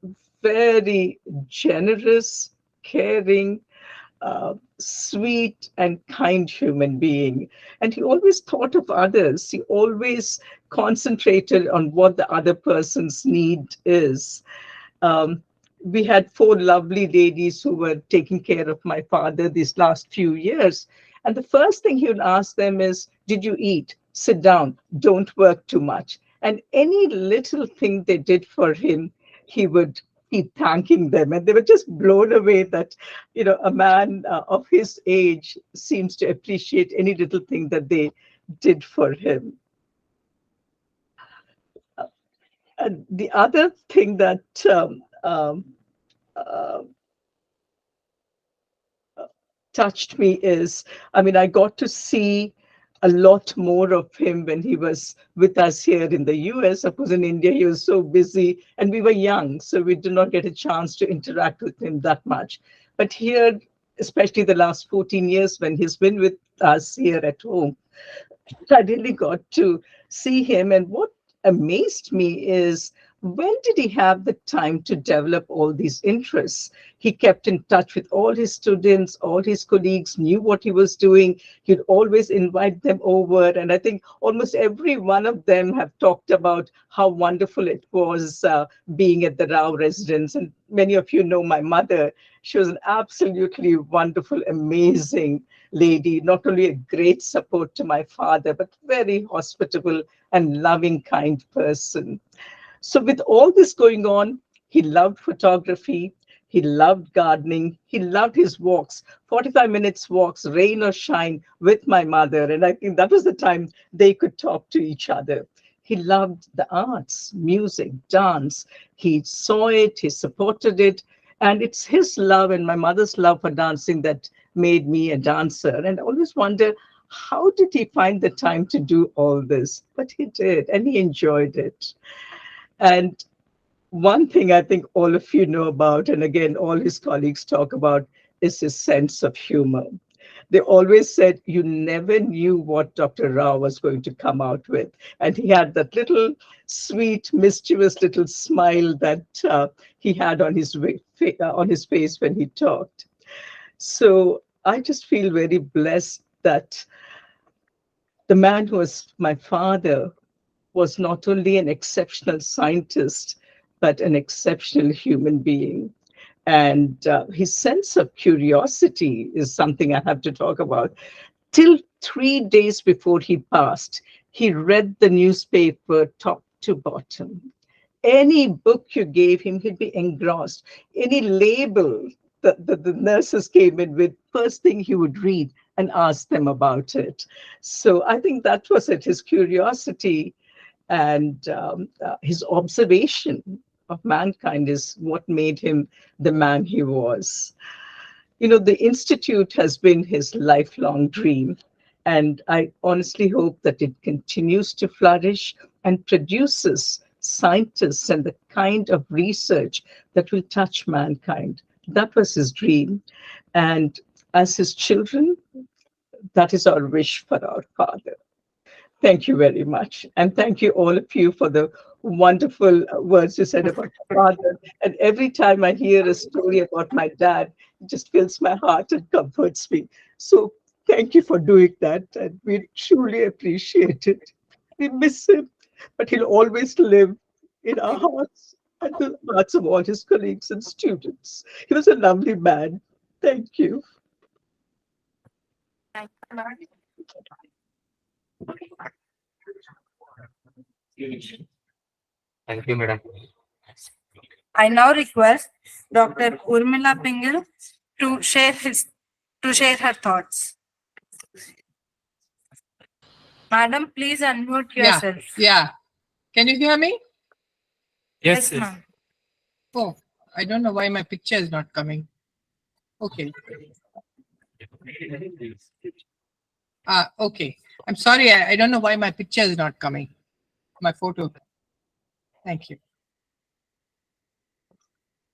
Speaker 16: very generous, caring, sweet and kind human being. And he always thought of others. He always concentrated on what the other person's need is. we had 4 lovely ladies who were taking care of my father these last few years. And the first thing he would ask them is, did you eat? Sit down, don't work too much. And any little thing they did for him, he would keep thanking them. And they were just blown away that, a man of his age seems to appreciate any little thing that they did for him. And the other thing that uh, touched me is, I got to see a lot more of him when he was with us here in the US. Of course, in India, he was so busy and we were young, so we did not get a chance to interact with him that much. But here, especially the last 14 years when he's been with us here at home, I really got to see him. And what amazed me is, when did he have the time to develop all these interests? He kept in touch with all his students, all his colleagues, knew what he was doing. He'd always invite them over. And I think almost every one of them have talked about how wonderful it was being at the Rao residence. And many of you know my mother. She was an absolutely wonderful, amazing lady, not only a great support to my father, but very hospitable and loving, kind person. So with all this going on, he loved photography, he loved gardening, he loved his walks, 45 minutes walks, rain or shine, with my mother. And I think that was the time they could talk to each other. He loved the arts, music, dance. He saw it, he supported it. And it's his love and my mother's love for dancing that made me a dancer. And I always wonder, how did he find the time to do all this? But he did, and he enjoyed it. And one thing I think all of you know about, and again, all his colleagues talk about, is his sense of humor. They always said you never knew what Dr. Rao was going to come out with. And he had that little sweet, mischievous little smile that he had on his face when he talked. So I just feel very blessed that the man who was my father was not only an exceptional scientist, but an exceptional human being. And his sense of curiosity is something I have to talk about. Till 3 days before he passed, he read the newspaper top to bottom. Any book you gave him, he'd be engrossed. Any label that the nurses came in with, first thing he would read and ask them about it. So I think that was it, his curiosity and his observation of mankind is what made him the man he was. The Institute has been his lifelong dream, and I honestly hope that it continues to flourish and produces scientists and the kind of research that will touch mankind. That was his dream. And as his children, that is our wish for our father. Thank you very much. And thank you all of you for the wonderful words you said about my father. And every time I hear a story about my dad, it just fills my heart and comforts me. So thank you for doing that. And we truly appreciate it. We miss him, but he'll always live in our hearts and the hearts of all his colleagues and students. He was a lovely man. Thank you.
Speaker 10: Thank you, madam.
Speaker 14: I now request Dr. Urmila Pingal to share her thoughts. Madam, please unmute yourself.
Speaker 17: Yeah. Can you hear me?
Speaker 9: Yes,
Speaker 14: ma'am.
Speaker 17: Oh, I don't know why my picture is not coming. Okay. Okay. I'm sorry. I don't know why my picture is not coming. My photo. Thank you.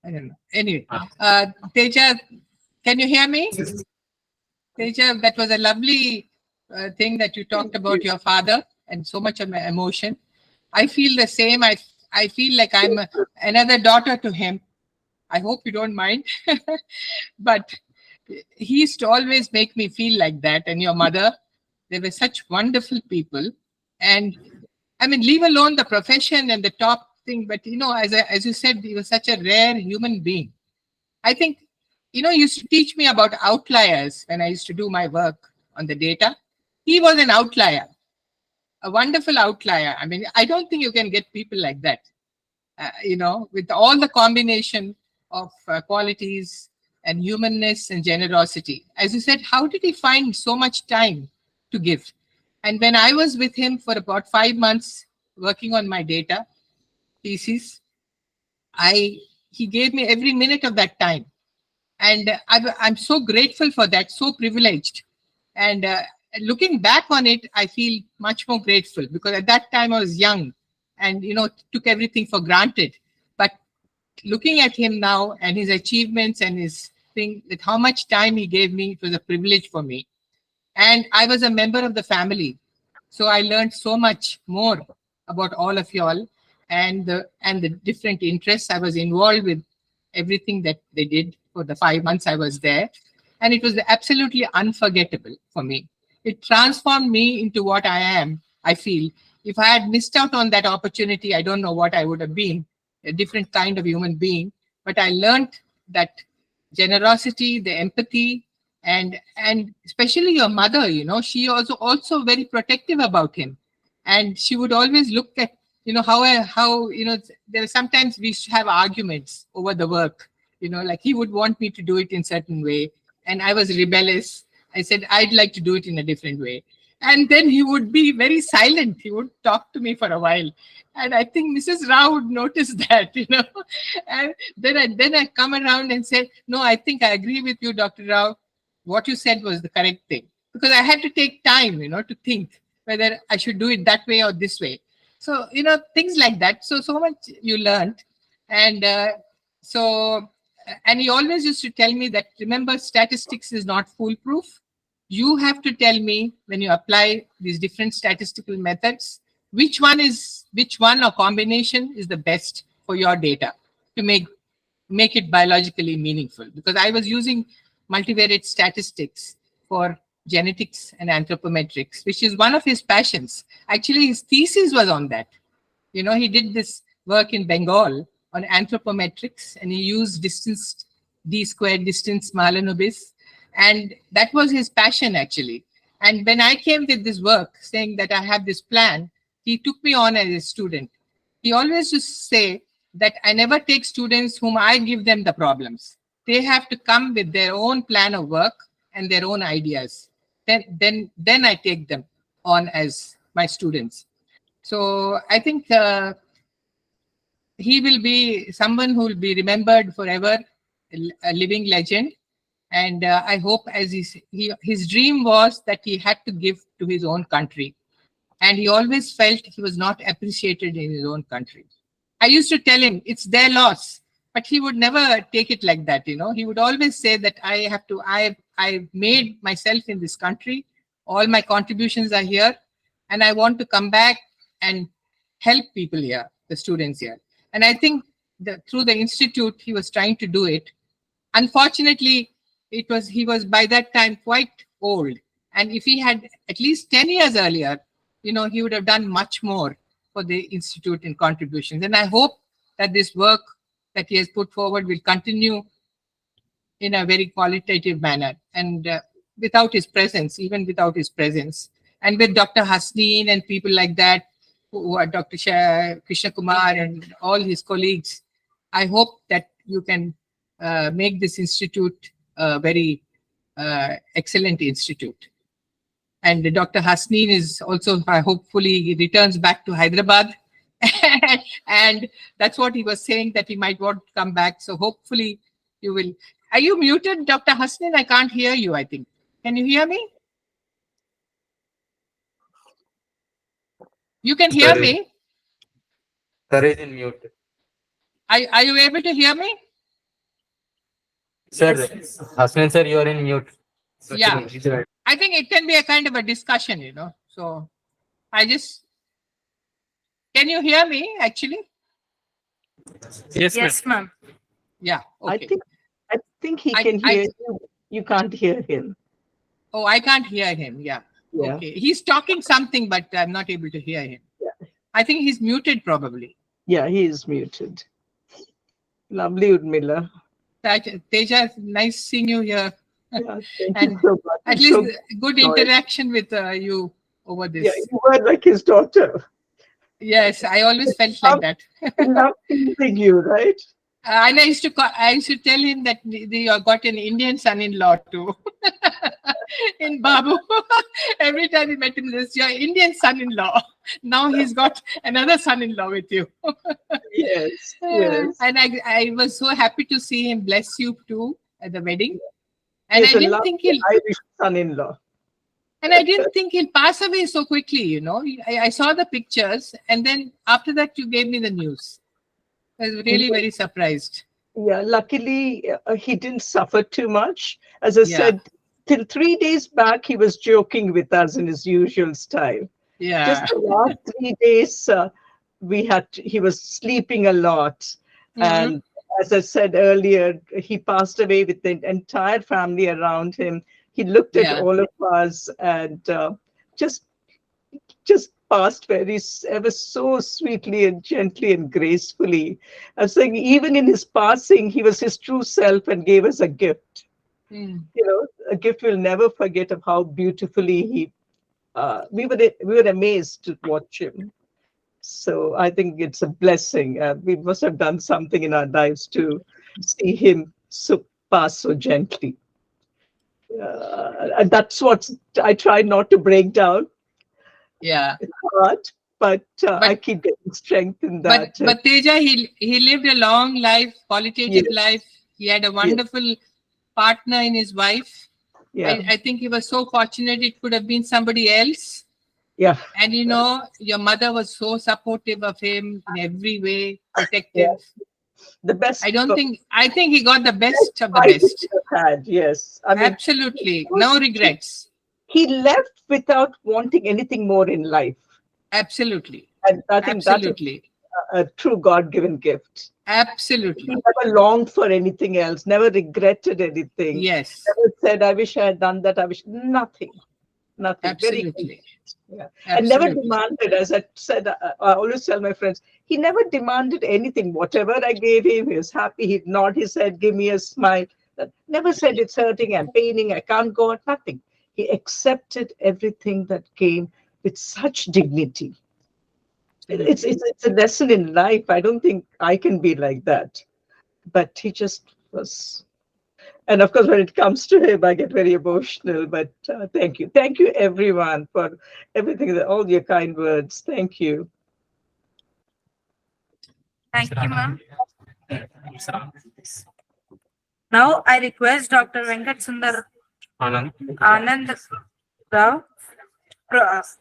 Speaker 17: I don't know. Anyway, Teja, can you hear me? Teja, that was a lovely thing that you talked about your father and so much of my emotion. I feel the same. I feel like I'm another daughter to him. I hope you don't mind. But he used to always make me feel like that. And your mother, they were such wonderful people. And I mean, leave alone the profession and the top thing, but as you said, he was such a rare human being. I think, you used to teach me about outliers when I used to do my work on the data. He was an outlier, a wonderful outlier. I mean, I don't think you can get people like that, with all the combination of qualities and humanness and generosity. As you said, how did he find so much time to give? And when I was with him for about 5 months working on my data thesis, he gave me every minute of that time. And I'm so grateful for that, so privileged. And looking back on it, I feel much more grateful because at that time I was young and, took everything for granted. But looking at him now and his achievements and his thing, that how much time he gave me, it was a privilege for me. And I was a member of the family. So I learned so much more about all of y'all and the different interests. I was involved with everything that they did for the 5 months I was there. And it was absolutely unforgettable for me. It transformed me into what I am, I feel. If I had missed out on that opportunity, I don't know what I would have been, a different kind of human being. But I learned that generosity, the empathy, and especially your mother, she was also very protective about him. And she would always look at, how there sometimes we used to have arguments over the work, like he would want me to do it in certain way. And I was rebellious. I said, I'd like to do it in a different way. And then he would be very silent. He would talk to me for a while. And I think Mrs. Rao would notice that, And then I come around and say, no, I think I agree with you, Dr. Rao. What you said was the correct thing. Because I had to take time, to think whether I should do it that way or this way. So, things like that. So much you learned. And and he always used to tell me that, remember, statistics is not foolproof. You have to tell me when you apply these different statistical methods, which one or combination is the best for your data to make it biologically meaningful. Because I was using multivariate statistics for genetics and anthropometrics, which is one of his passions. Actually, his thesis was on that. He did this work in Bengal on anthropometrics, and he used distance, d-squared distance Mahalanobis, and that was his passion, actually. And when I came with this work, saying that I have this plan, he took me on as a student. He always used to say that I never take students whom I give them the problems. They have to come with their own plan of work and their own ideas. Then I take them on as my students. So I think he will be someone who will be remembered forever, a living legend. And I hope, as his dream was that he had to give to his own country. And he always felt he was not appreciated in his own country. I used to tell him it's their loss, but he would never take it like that. He would always say that I've made myself in this country. All my contributions are here, and I want to come back and help people here, the students here. And I think through the institute, he was trying to do it. Unfortunately, he was by that time quite old. And if he had at least 10 years earlier, he would have done much more for the institute in contributions. And I hope that this work that he has put forward will continue in a very qualitative manner, and without his presence, even without his presence. And with Dr. Hasneen and people like that, who are Dr. Krishna Kumar and all his colleagues, I hope that you can make this institute a very excellent institute. And Dr. Hasneen is also, hopefully, returns back to Hyderabad. And that's what he was saying, that he might want to come back. So hopefully you will. Are you muted, Dr. Hasneen? I can't hear you, I think. Can you hear me? You can hear me?
Speaker 10: Sir is in mute.
Speaker 17: Are you able to hear me?
Speaker 10: Sir, Hasnan sir, you are in mute.
Speaker 17: Yeah. I think it can be a kind of a discussion, So can you hear me actually?
Speaker 9: Yes,
Speaker 1: ma'am.
Speaker 17: Yeah. Okay.
Speaker 16: I think he can hear you. You can't hear him.
Speaker 17: Oh, I can't hear him. Yeah. Okay. He's talking something, but I'm not able to hear him.
Speaker 16: Yeah.
Speaker 17: I think he's muted probably.
Speaker 16: Yeah, he is muted. Lovely, Udmila.
Speaker 17: Teja, nice seeing you here.
Speaker 16: Yeah, thank
Speaker 17: And
Speaker 16: you so much.
Speaker 17: at
Speaker 16: I'm
Speaker 17: least
Speaker 16: so
Speaker 17: good
Speaker 16: joyed.
Speaker 17: interaction with you over
Speaker 16: Yeah,
Speaker 17: this.
Speaker 16: you were like his daughter.
Speaker 17: Yes, I always felt like that.
Speaker 16: He loved teasing you, right?
Speaker 17: And I used to tell him that you got an Indian son-in-law too. In Babu, every time we met him, this your Indian son-in-law. Now he's got another son-in-law with you.
Speaker 16: Yes, yes.
Speaker 17: And I was so happy to see him bless you too at the wedding. And
Speaker 16: He's
Speaker 17: I
Speaker 16: a
Speaker 17: didn't think
Speaker 16: lovely Irish son-in-law.
Speaker 17: and I didn't think he'll pass away so quickly. I saw the pictures, and then after that, you gave me the news. I was really very surprised.
Speaker 16: Yeah, luckily he didn't suffer too much. As I
Speaker 17: Yeah.
Speaker 16: said, till 3 days back, he was joking with us in his usual style.
Speaker 17: Yeah.
Speaker 16: Just the last 3 days, he was sleeping a lot.
Speaker 17: Mhm.
Speaker 16: And as I said earlier, he passed away with the entire family around him. He looked at
Speaker 17: Yeah.
Speaker 16: all of us and just just passed ever so sweetly and gently and gracefully. I was saying, even in his passing, he was his true self and gave us a gift.
Speaker 17: Mm.
Speaker 16: A gift we'll never forget of how beautifully we were amazed to watch him. So I think it's a blessing. We must have done something in our lives to see him pass so gently. And that's what I try not to break down.
Speaker 17: Yeah.
Speaker 16: It's hard, but I keep getting strength in that.
Speaker 17: But Teja, he lived a long life, qualitative
Speaker 16: Yes.
Speaker 17: life. He had a wonderful partner in his wife.
Speaker 16: Yeah.
Speaker 17: I think he was so fortunate. It could have been somebody else.
Speaker 16: Yeah.
Speaker 17: And your mother was so supportive of him in every way, protective.
Speaker 16: The best.
Speaker 17: I think he got the best of the
Speaker 16: I
Speaker 17: best.
Speaker 16: had, yes. I mean,
Speaker 17: Absolutely. No regrets.
Speaker 16: he left without wanting anything more in life.
Speaker 17: Absolutely.
Speaker 16: And I think
Speaker 17: Absolutely.
Speaker 16: that is a true God-given gift.
Speaker 17: Absolutely.
Speaker 16: He never longed for anything else, never regretted anything.
Speaker 17: Yes.
Speaker 16: Never said, I wish I had done that. I wish nothing. Nothing.
Speaker 17: Absolutely.
Speaker 16: Yeah. And never
Speaker 17: Absolutely.
Speaker 16: demanded, as I said, I always tell my friends, he never demanded anything. Whatever I gave him, he was happy. He'd nod his head, give me a smile. Never said it's hurting, I'm paining, I can't go on, nothing. He accepted everything that came with such dignity. It's a lesson in life. I don't think I can be like that. But he just was. And of course, when it comes to him, I get very emotional. But thank you. Thank you, everyone, for everything, all your kind words. Thank you.
Speaker 14: Thank you, ma'am. Now I request Dr. Venkat Sundar Anand Rao,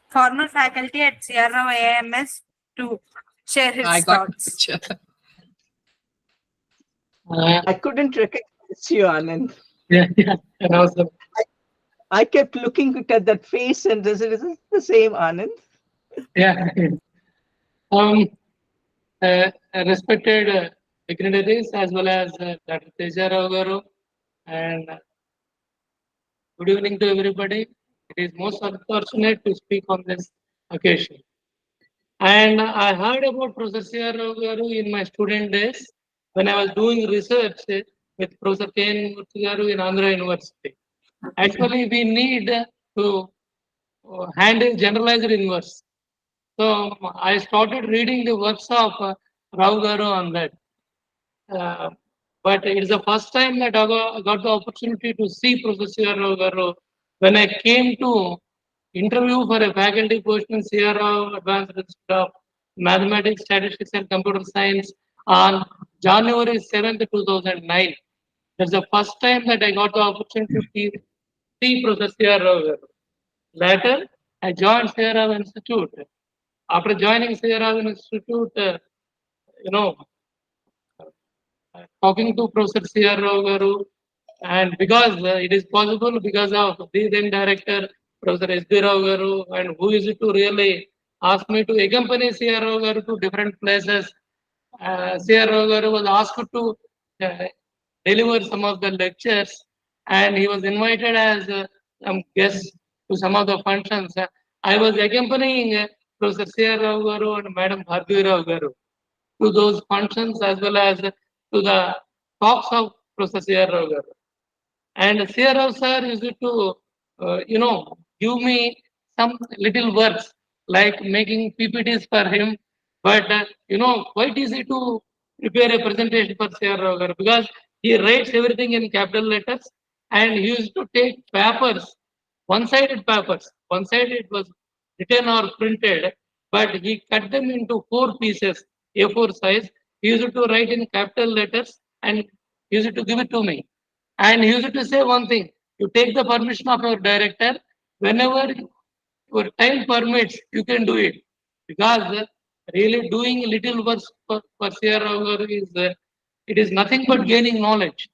Speaker 14: former faculty at Sierra AMS, to share his
Speaker 17: I got
Speaker 14: thoughts.
Speaker 16: I couldn't recognize you, Anand.
Speaker 9: Yeah, and also,
Speaker 16: I kept looking at that face and is this the same Anand?
Speaker 9: yeah. Respected dignitaries as well as Dr. Teja Rao garu, and good evening to everybody. It is most unfortunate to speak on this occasion. And I heard about Professor C.R. Rao garu in my student days when I was doing research with Professor K.N. Murthy garu in Andhra University. Actually, we need to handle generalized inverse. So I started reading the works of Rao garu on that. But it's the first time that I got the opportunity to see Professor C.R. Rao garu when I came to interview for a faculty post in C.R. Rao Advanced Institute of Mathematics, Statistics and Computer Science on January 7th, 2009. That's the first time that I got the opportunity to see Professor C.R. Rao garu. Later, I joined C.R. Rao Institute. After joining C.R. Rao Institute, talking to Professor C.R. Rao garu, and because it is possible because of the then director, Professor S.B. Rao garu, and who is it to really ask me to accompany C.R. Rao garu to different places. C.R. Rao garu was asked to deliver some of the lectures, and he was invited as some guest to some of the functions. I was accompanying Professor C.R. Rao garu and Madam Bhargavi Rao garu to those functions as well as to the talks of Professor C.R. Rao garu. And C.R. Rao sir used to, give me some little works like making PPTs for him. But, quite easy to prepare a presentation for C.R. Rao garu because he writes everything in capital letters and he used to take papers, one-sided papers. One side it was written or printed, but he cut them into 4 pieces, A4 size. He used to write in capital letters and used to give it to me. And he used to say one thing, you take the permission of your director, whenever your time permits, you can do it. Because really doing little works for CR is, it is nothing but gaining knowledge.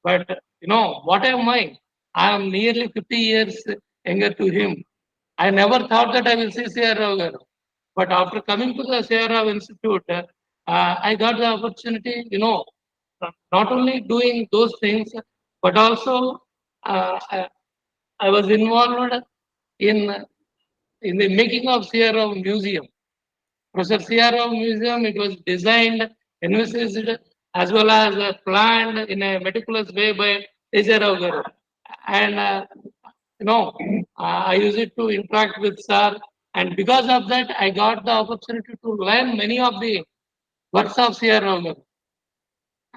Speaker 9: But what am I? I am nearly 50 years younger to him. I never thought that I will see C.R. Rao garu. But after coming to the C.R. Rao Institute, I got the opportunity, not only doing those things, but also I was involved in in the making of C.R. Rao Museum. Professor C.R. Rao Museum, it was designed, envisaged, as well as planned in a meticulous way by Teja Rao garu. And, I use it to interact with sir. And because of that, I got the opportunity to learn many of the works of C.R. Rao garu.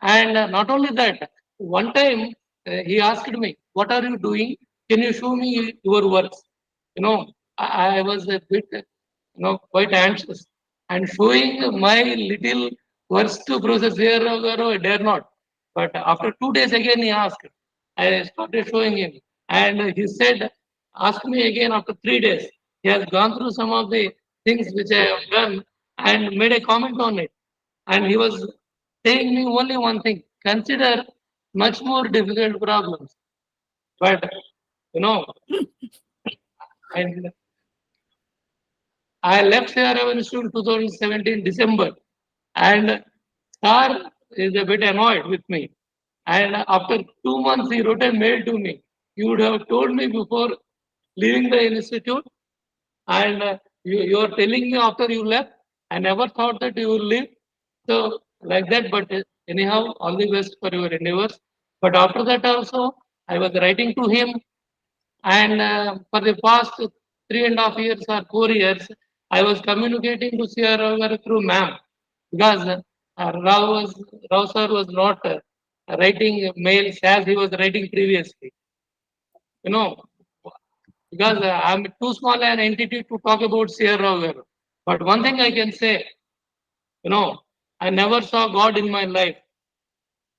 Speaker 9: And not only that, one time he asked me, "What are you doing? Can you show me your works?" I was a bit, quite anxious. And showing my little works to Professor C.R. Rao garu, I dare not. But after 2 days again, he asked. I started showing him. And he said, ask me again after 3 days. He has gone through some of the things which I have done and made a comment on it. And he was saying me only one thing, consider much more difficult problems. But, and I left CRM Institute in 2017 December, and Star is a bit annoyed with me. And after 2 months, he wrote a mail to me. You would have told me before leaving the institute, and you are telling me after you left. I never thought that you will leave. So like that, but anyhow, all the best for your endeavors. But after that also, I was writing to him, and for the past 3.5 years or 4 years, I was communicating to CR Rao through ma'am because Rao sir was not writing mails as he was writing previously. Because I'm too small an entity to talk about CR Rao. But one thing I can say, I never saw God in my life,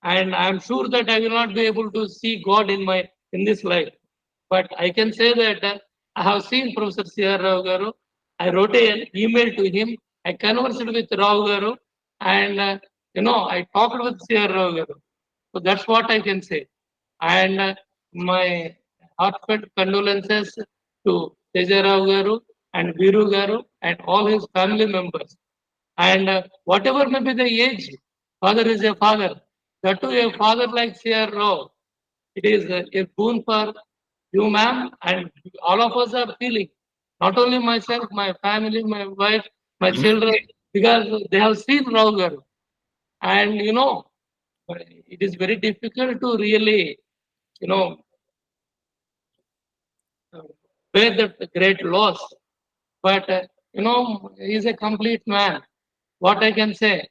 Speaker 9: and I'm sure that I will not be able to see God in this life. But I can say that I have seen Professor C.R. Rao garu. I wrote an email to him. I conversed with Rao garu, and I talked with C.R. Rao garu. So that's what I can say. And my heartfelt condolences to Teja Rao garu and Viru garu and all his family members. And whatever may be the age, father is a father. That too, a father like C.R. Rao. It is a boon for you, ma'am, and all of us are feeling. Not only myself, my family, my wife, my children, because they have seen Rao garu. And it is very difficult to really, you know, bear that great loss. But he's a complete man. What I can say,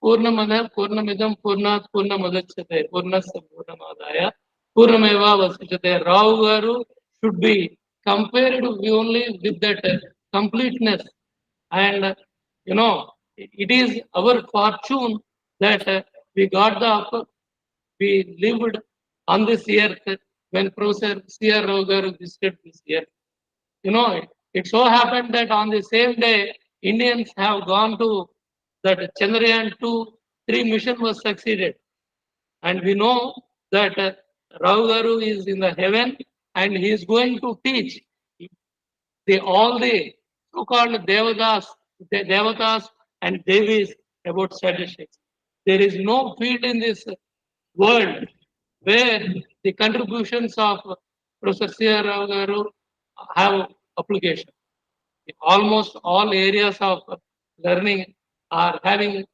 Speaker 9: Purnamada, Purnamidam, Purnat, Purnamudachate, Purnasya Purnamadaya, Purnameva Vasijate. Rao garu should be compared only with that completeness. And it is our fortune that we got we lived on this earth when Professor C.R. Rao garu visited this earth. It so happened that on the same day, Indians have gone to that Chandrayaan 2-3 mission was succeeded. And we know that Rao garu is in the heaven and he is going to teach all the so-called devatas and devis about statistics. There is no field in this world where the contributions of Professor C.R. Rao garu have application. Almost all areas of learning are having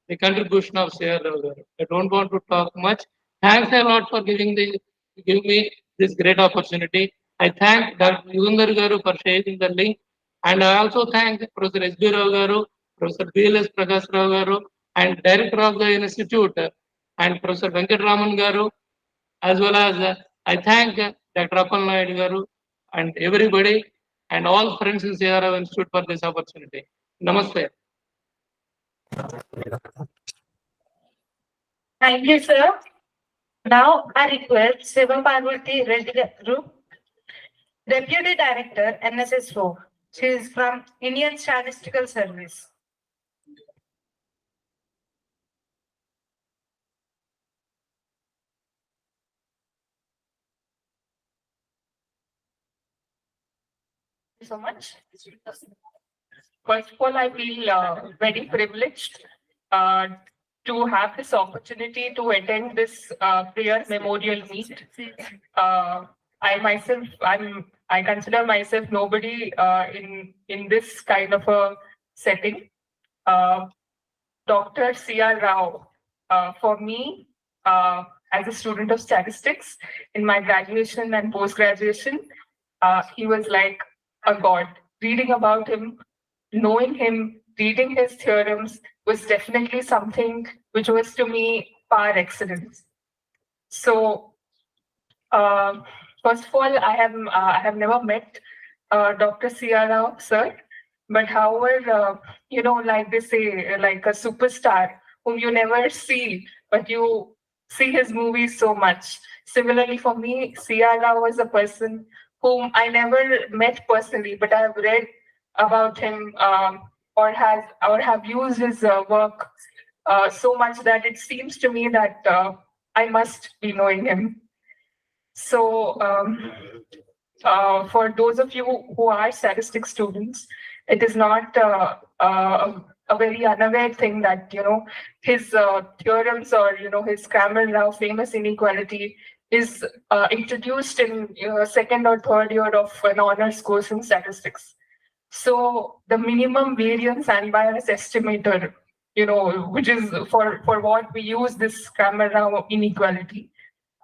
Speaker 9: the contribution of C.R. Rao garu. I don't want to talk much. Thanks a lot for giving me this great opportunity. I thank Dr. Yugandhar garu for sharing the link, and I also thank Professor S.B. Rao garu, Professor B.L.S. Prakash Rao garu, and Director of the Institute, and Professor Venkatraman garu, as well as I thank Dr. Appal Naidu garu and everybody and all friends in C.R. Rao Institute for this opportunity. Namaste.
Speaker 1: Thank you, sir. Now I request Shiva Parvati Reddy Group, Deputy Director, NSS4. She is from Indian Statistical Service. Thank you so much. First of all, I feel very privileged uh, to have this opportunity to attend this prayer memorial meet. I consider myself nobody in this kind of a setting. Dr. C.R. Rao, for me, as a student of statistics in my graduation and post-graduation, he was like a god. Reading about him, knowing him, reading his theorems was definitely something which was to me par excellence. So, first of all, I have never met Dr. C.R. Rao, sir, but however, like they say, like a superstar whom you never see, but you see his movies so much. Similarly, for me, C.R. Rao was a person whom I never met personally, but I have read about him or have used his work so much that it seems to me that I must be knowing him. So, for those of you who are statistics students, it is not a very unaware thing that his theorems or his Cramer-Rao famous inequality is introduced in second or third year of an honors course in statistics. So the minimum variance unbiased estimator, which is for what we use this Cramer-Rao inequality.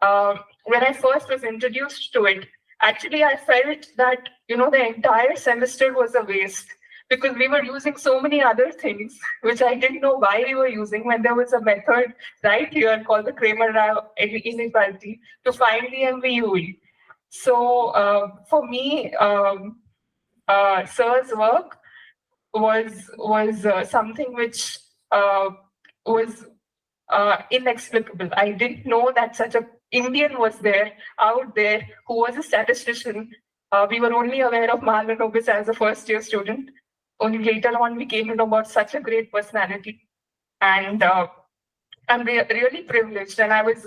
Speaker 1: When I first was introduced to it, actually I felt that the entire semester was a waste because we were using so many other things which I didn't know why we were using when there was a method right here called the Cramer-Rao inequality to find the MVUE. So for me, Sir's work was something which was inexplicable. I didn't know that such a Indian was there out there who was a statistician. We were only aware of Mahalanobis as a first year student. Only later on we came to know about such a great personality. And I'm really privileged, and I was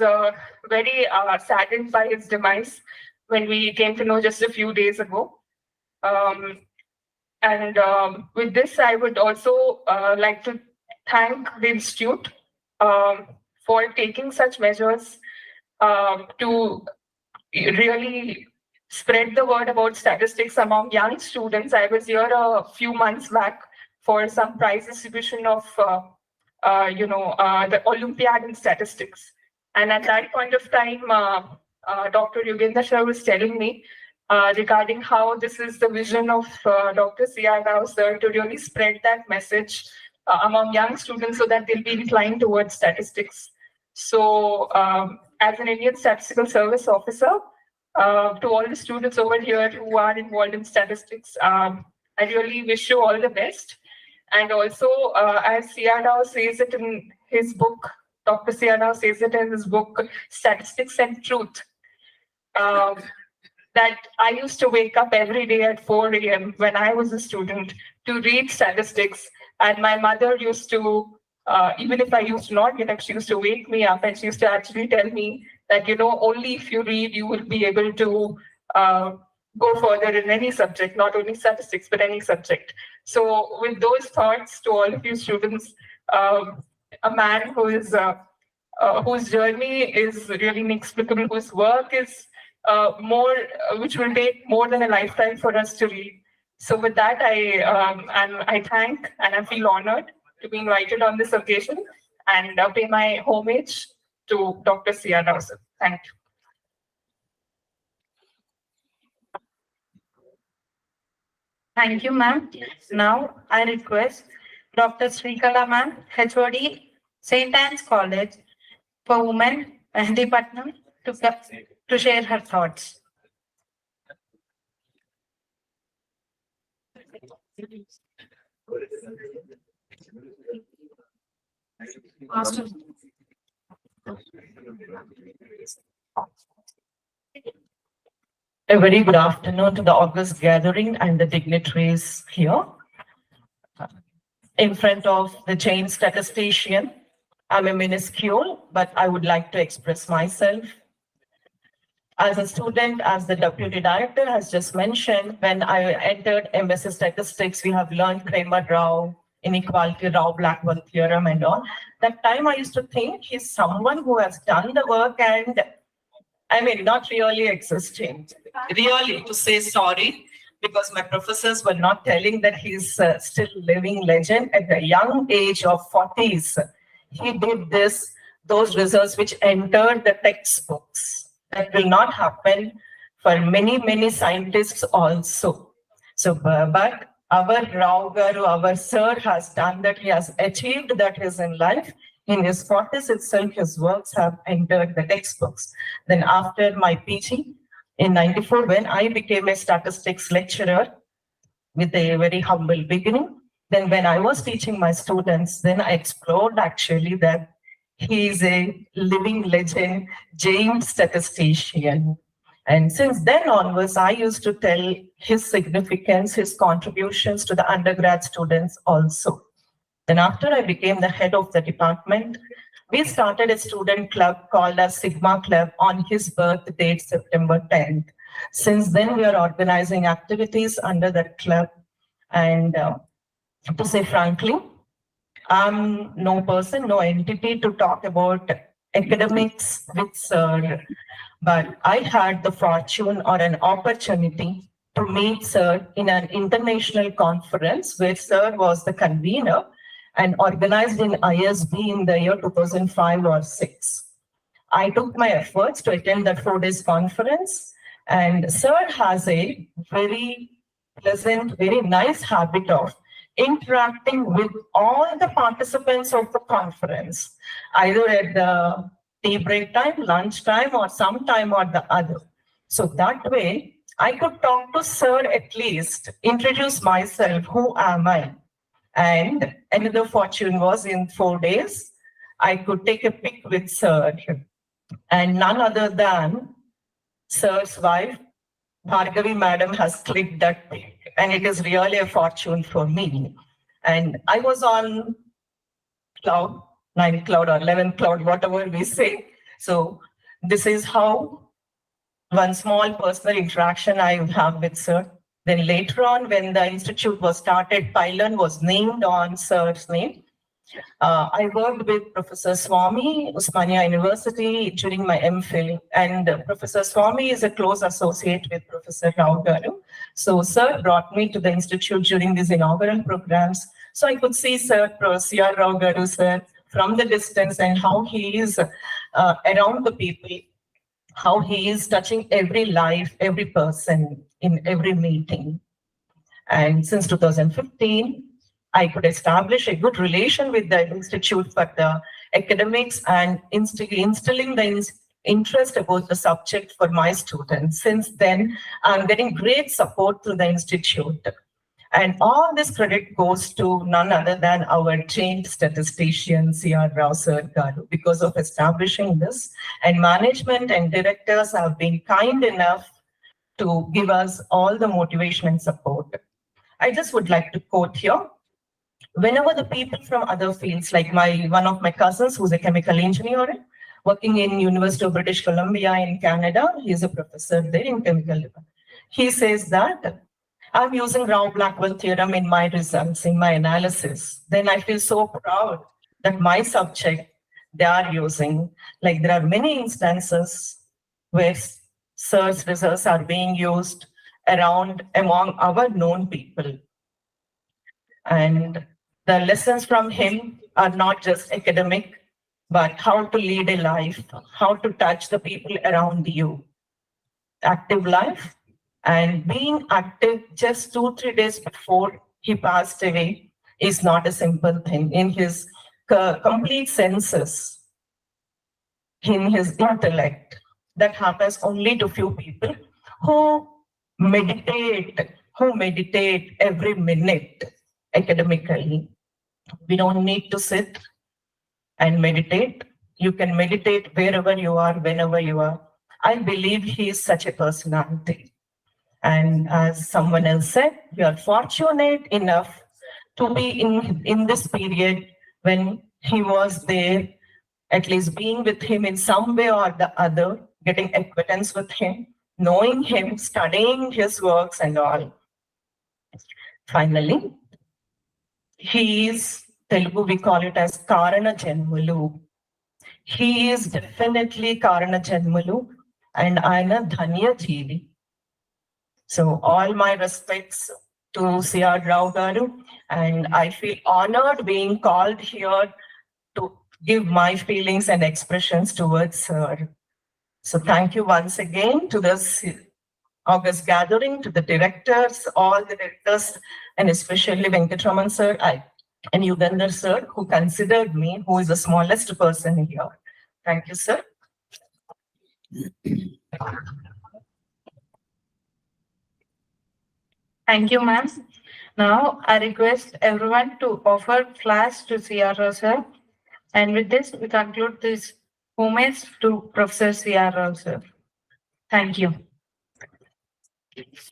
Speaker 1: very saddened by his demise when we came to know just a few days ago. With this, I would also like to thank the Institute for taking such measures to really spread the word about statistics among young students. I was here a few months back for some prize distribution of the Olympiad in statistics. And at that point of time, Dr. Yugandhar sir was telling me regarding how this is the vision of Dr. C.R. Rao sir to really spread that message among young students so that they'll be inclined towards statistics. So as an Indian Statistical Service officer, to all the students over here who are involved in statistics, I really wish you all the best. And also, as C.R. Rao says it in his book, Dr. C.R. Rao says it in his book, Statistics and Truth, that I used to wake up every day at 4 a.m. when I was a student to read statistics. And my mother used to, even if I used to not get up, she used to wake me up and she used to actually tell me that, only if you read, you will be able to go further in any subject, not only statistics, but any subject. So with those thoughts to all of you students, a man who is whose journey is really inexplicable, whose work is which will take more than a lifetime for us to read. So with that, I thank and I feel honored to be invited on this occasion. and pay my homage to Dr. C.R. Rao, sir. Thank you. Thank you, ma'am. Now I request Dr. Srikala ma'am, HOD, St. Anne's College for Women, Mehendipatnam, to share her thoughts. A very good afternoon to the August gathering and the dignitaries here. In front of the chain statistician, I'm a minuscule, but I would like to express myself. As a student, as the deputy director has just mentioned, when I entered MSc Statistics, we have learned Kramer-Rao, inequality, Rao-Blackwell theorem and all. That time I used to think he's someone who has done the work and not really existing. Really, to say sorry, because my professors were not telling that he's still living legend at the young age of 40s. He did those results which entered the textbooks. That will not happen for many, many scientists also. So, but our Rao Garu, our sir has done that. He has achieved that is in life. In his 40s itself, his works have entered the textbooks. Then after my PG in 94, when I became a statistics lecturer with a very humble beginning, then when I was teaching my students, then I explored actually that he is a living legend, James statistician. And since then onwards, I used to tell his significance, his contributions to the undergrad students also. Then after I became the head of the department, we started a student club called as Sigma Club on his birth date, September 10th. Since then, we are organizing activities under that club. And to say frankly, I'm no person, no entity to talk about academics with Sir, but I had the fortune or an opportunity to meet Sir in an international conference where Sir was the convener and organized in ISB in the year 2005 or 6. I took my efforts to attend that 4 days conference, and Sir has a very pleasant, very nice habit of interacting with all the participants of the conference, either at the tea break time, lunch time, or some time or the other. So that way, I could talk to Sir at least, introduce myself, who am I? And another fortune was in 4 days, I could take a pic with Sir, and none other than Sir's wife, Bhargavi madam, has clicked that pic, and it is really a fortune for me. And I was on cloud, 9th cloud or 11th cloud, whatever we say. So this is how one small personal interaction I have with Sir. Then later on, when the institute was started, Pylon was named on Sir's name. I worked with Professor Swami, Usmania University during my MPhil, and Professor Swami is a close associate with Professor Rao Garu. So Sir brought me to the institute during these inaugural programs. So I could see Sir, C.R. Rao Garu, Sir, from the distance and how he is around the people, how he is touching every life, every person in every meeting. And since 2015, I could establish a good relation with the Institute for the academics and instilling the interest about the subject for my students. Since then, I'm getting great support through the Institute. And all this credit goes to none other than our trained statistician, C.R. Rao Sir Garu, because of establishing this. And management and directors have been kind enough to give us all the motivation and support. I just would like to quote here. Whenever the people from other fields, like one of my cousins who's a chemical engineer, working in University of British Columbia in Canada, he's a professor there in chemical. He says that I'm using Rao-Blackwell theorem in my results, in my analysis. Then I feel so proud that my subject they are using. Like there are many instances where Sir's results are being used around among our known people. And the lessons from him are not just academic, but how to lead a life, how to touch the people around you. Active life and being active just 2-3 days before he passed away is not a simple thing in his complete senses, in his intellect. That happens only to few people who meditate every minute academically. We don't need to sit and meditate. You can meditate wherever you are, whenever you are. I believe he is such a personality. And as someone else said, we are fortunate enough to be in this period when he was there, at least being with him in some way or the other, getting acquaintance with him, knowing him, studying his works and all. Finally, he is, Telugu we call it as Karana Janmulu. He is definitely Karana Janmulu and Aina Dhanya Jeevi. So all my respects to C.R. Rao Garu, and I feel honored being called here to give my feelings and expressions towards her. So thank you once again to this August gathering, to the directors, all the directors, and especially Venkatraman sir and Yugandhar sir, who considered me, who is the smallest person here. Thank you, sir.
Speaker 14: Thank you, ma'am. Now, I request everyone to offer flash to C.R. sir. And with this, we conclude this homage to Professor C.R. sir. Thank you.
Speaker 7: It's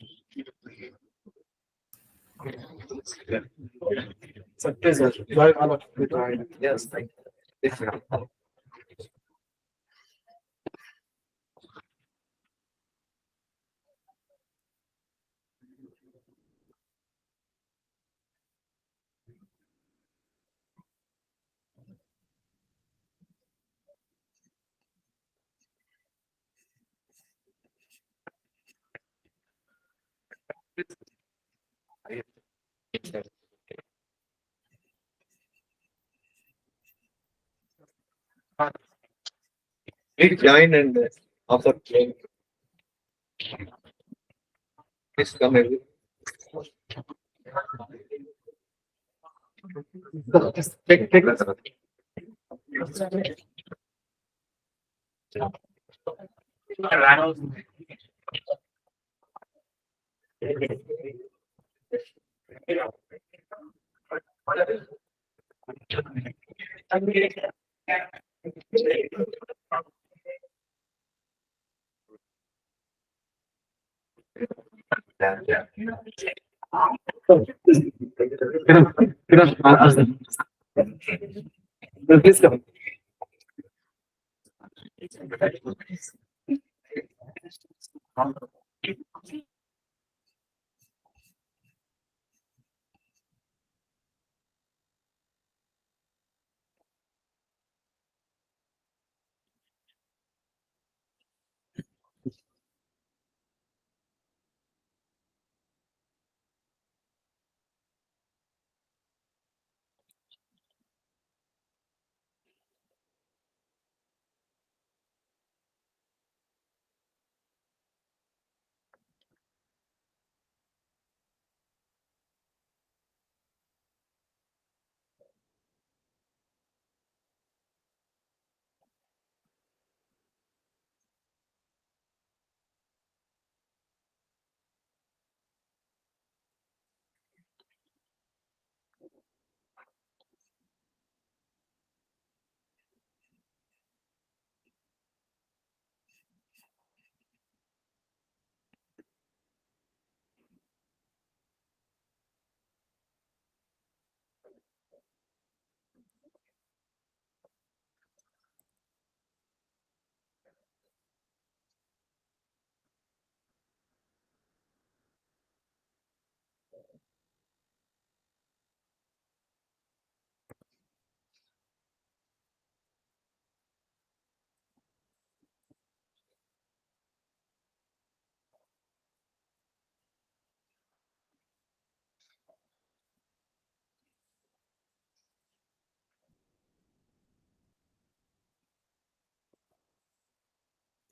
Speaker 7: a pleasure. Yes, thank you. Please join and offer drink. Please come everyone. Just take that. Please come.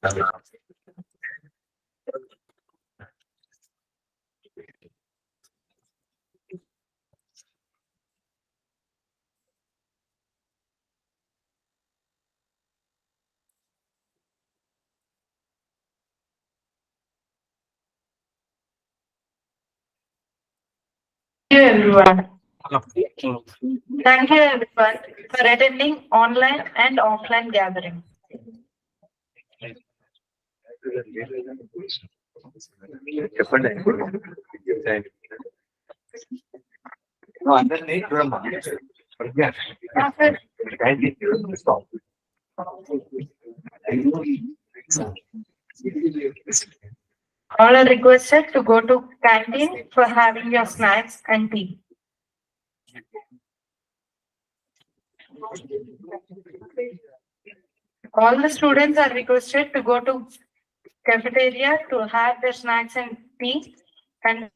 Speaker 14: Thank you, everyone. Thank you, everyone, for attending online and offline gathering. All are requested to go to canteen for having your snacks and tea. All the students are requested to go to cafeteria to have their snacks and tea and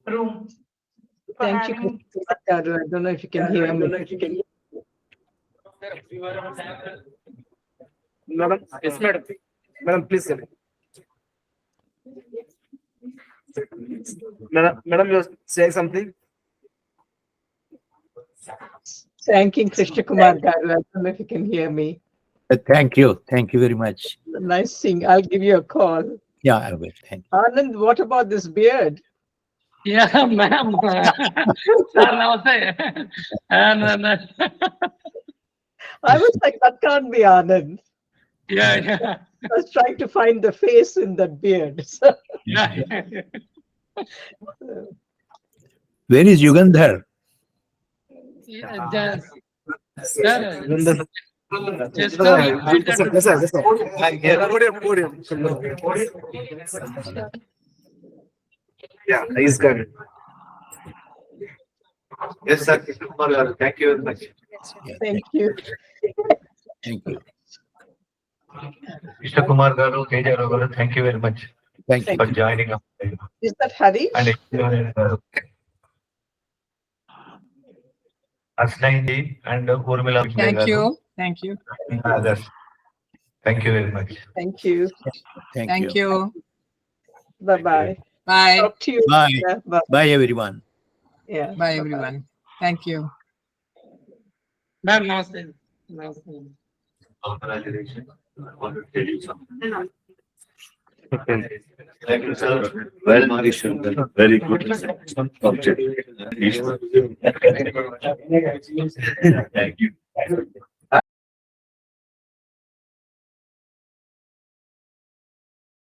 Speaker 14: room. For
Speaker 16: Thank you,
Speaker 14: having
Speaker 16: Karu. I don't know if you can hear me.
Speaker 18: Madam, yes, madam. Madam, please. Madam, you say something?
Speaker 16: Thanking Krishna Kumar Garu. I don't know if you can hear me.
Speaker 11: Thank you. Thank you very much.
Speaker 16: Nice thing. I'll give you a call.
Speaker 11: Yeah, I will. Thank you.
Speaker 16: Anand, what about this beard?
Speaker 9: Yeah, ma'am. Sir, namaste.
Speaker 16: I was like, that can't be Anand.
Speaker 9: Yeah.
Speaker 16: I was trying to find the face in that beard. So,
Speaker 9: Yeah.
Speaker 11: Where is Yugandhar?
Speaker 3: Yeah, he's good. Yes, sir. Thank you very much.
Speaker 16: thank you.
Speaker 11: Thank you.
Speaker 3: Mr. Kumar Garu, Teja Garu, thank you very much
Speaker 11: Thank you.
Speaker 3: for joining us.
Speaker 16: Is that Harish?
Speaker 3: And Asnaindi and Urmila.
Speaker 17: Thank you. Thank you.
Speaker 3: And others. Thank you very much.
Speaker 16: Thank you.
Speaker 17: Thank you.
Speaker 16: Bye-bye.
Speaker 17: Bye.
Speaker 16: Talk to you.
Speaker 11: Bye.
Speaker 16: later. Bye.
Speaker 11: Bye, everyone.
Speaker 16: Yeah.
Speaker 17: Bye, everyone. Thank you.
Speaker 9: Ma'am, namaste. Namaste.
Speaker 3: Congratulations. I want to tell you something. Thank you, sir. Well, Marisha, very good object. Thank you.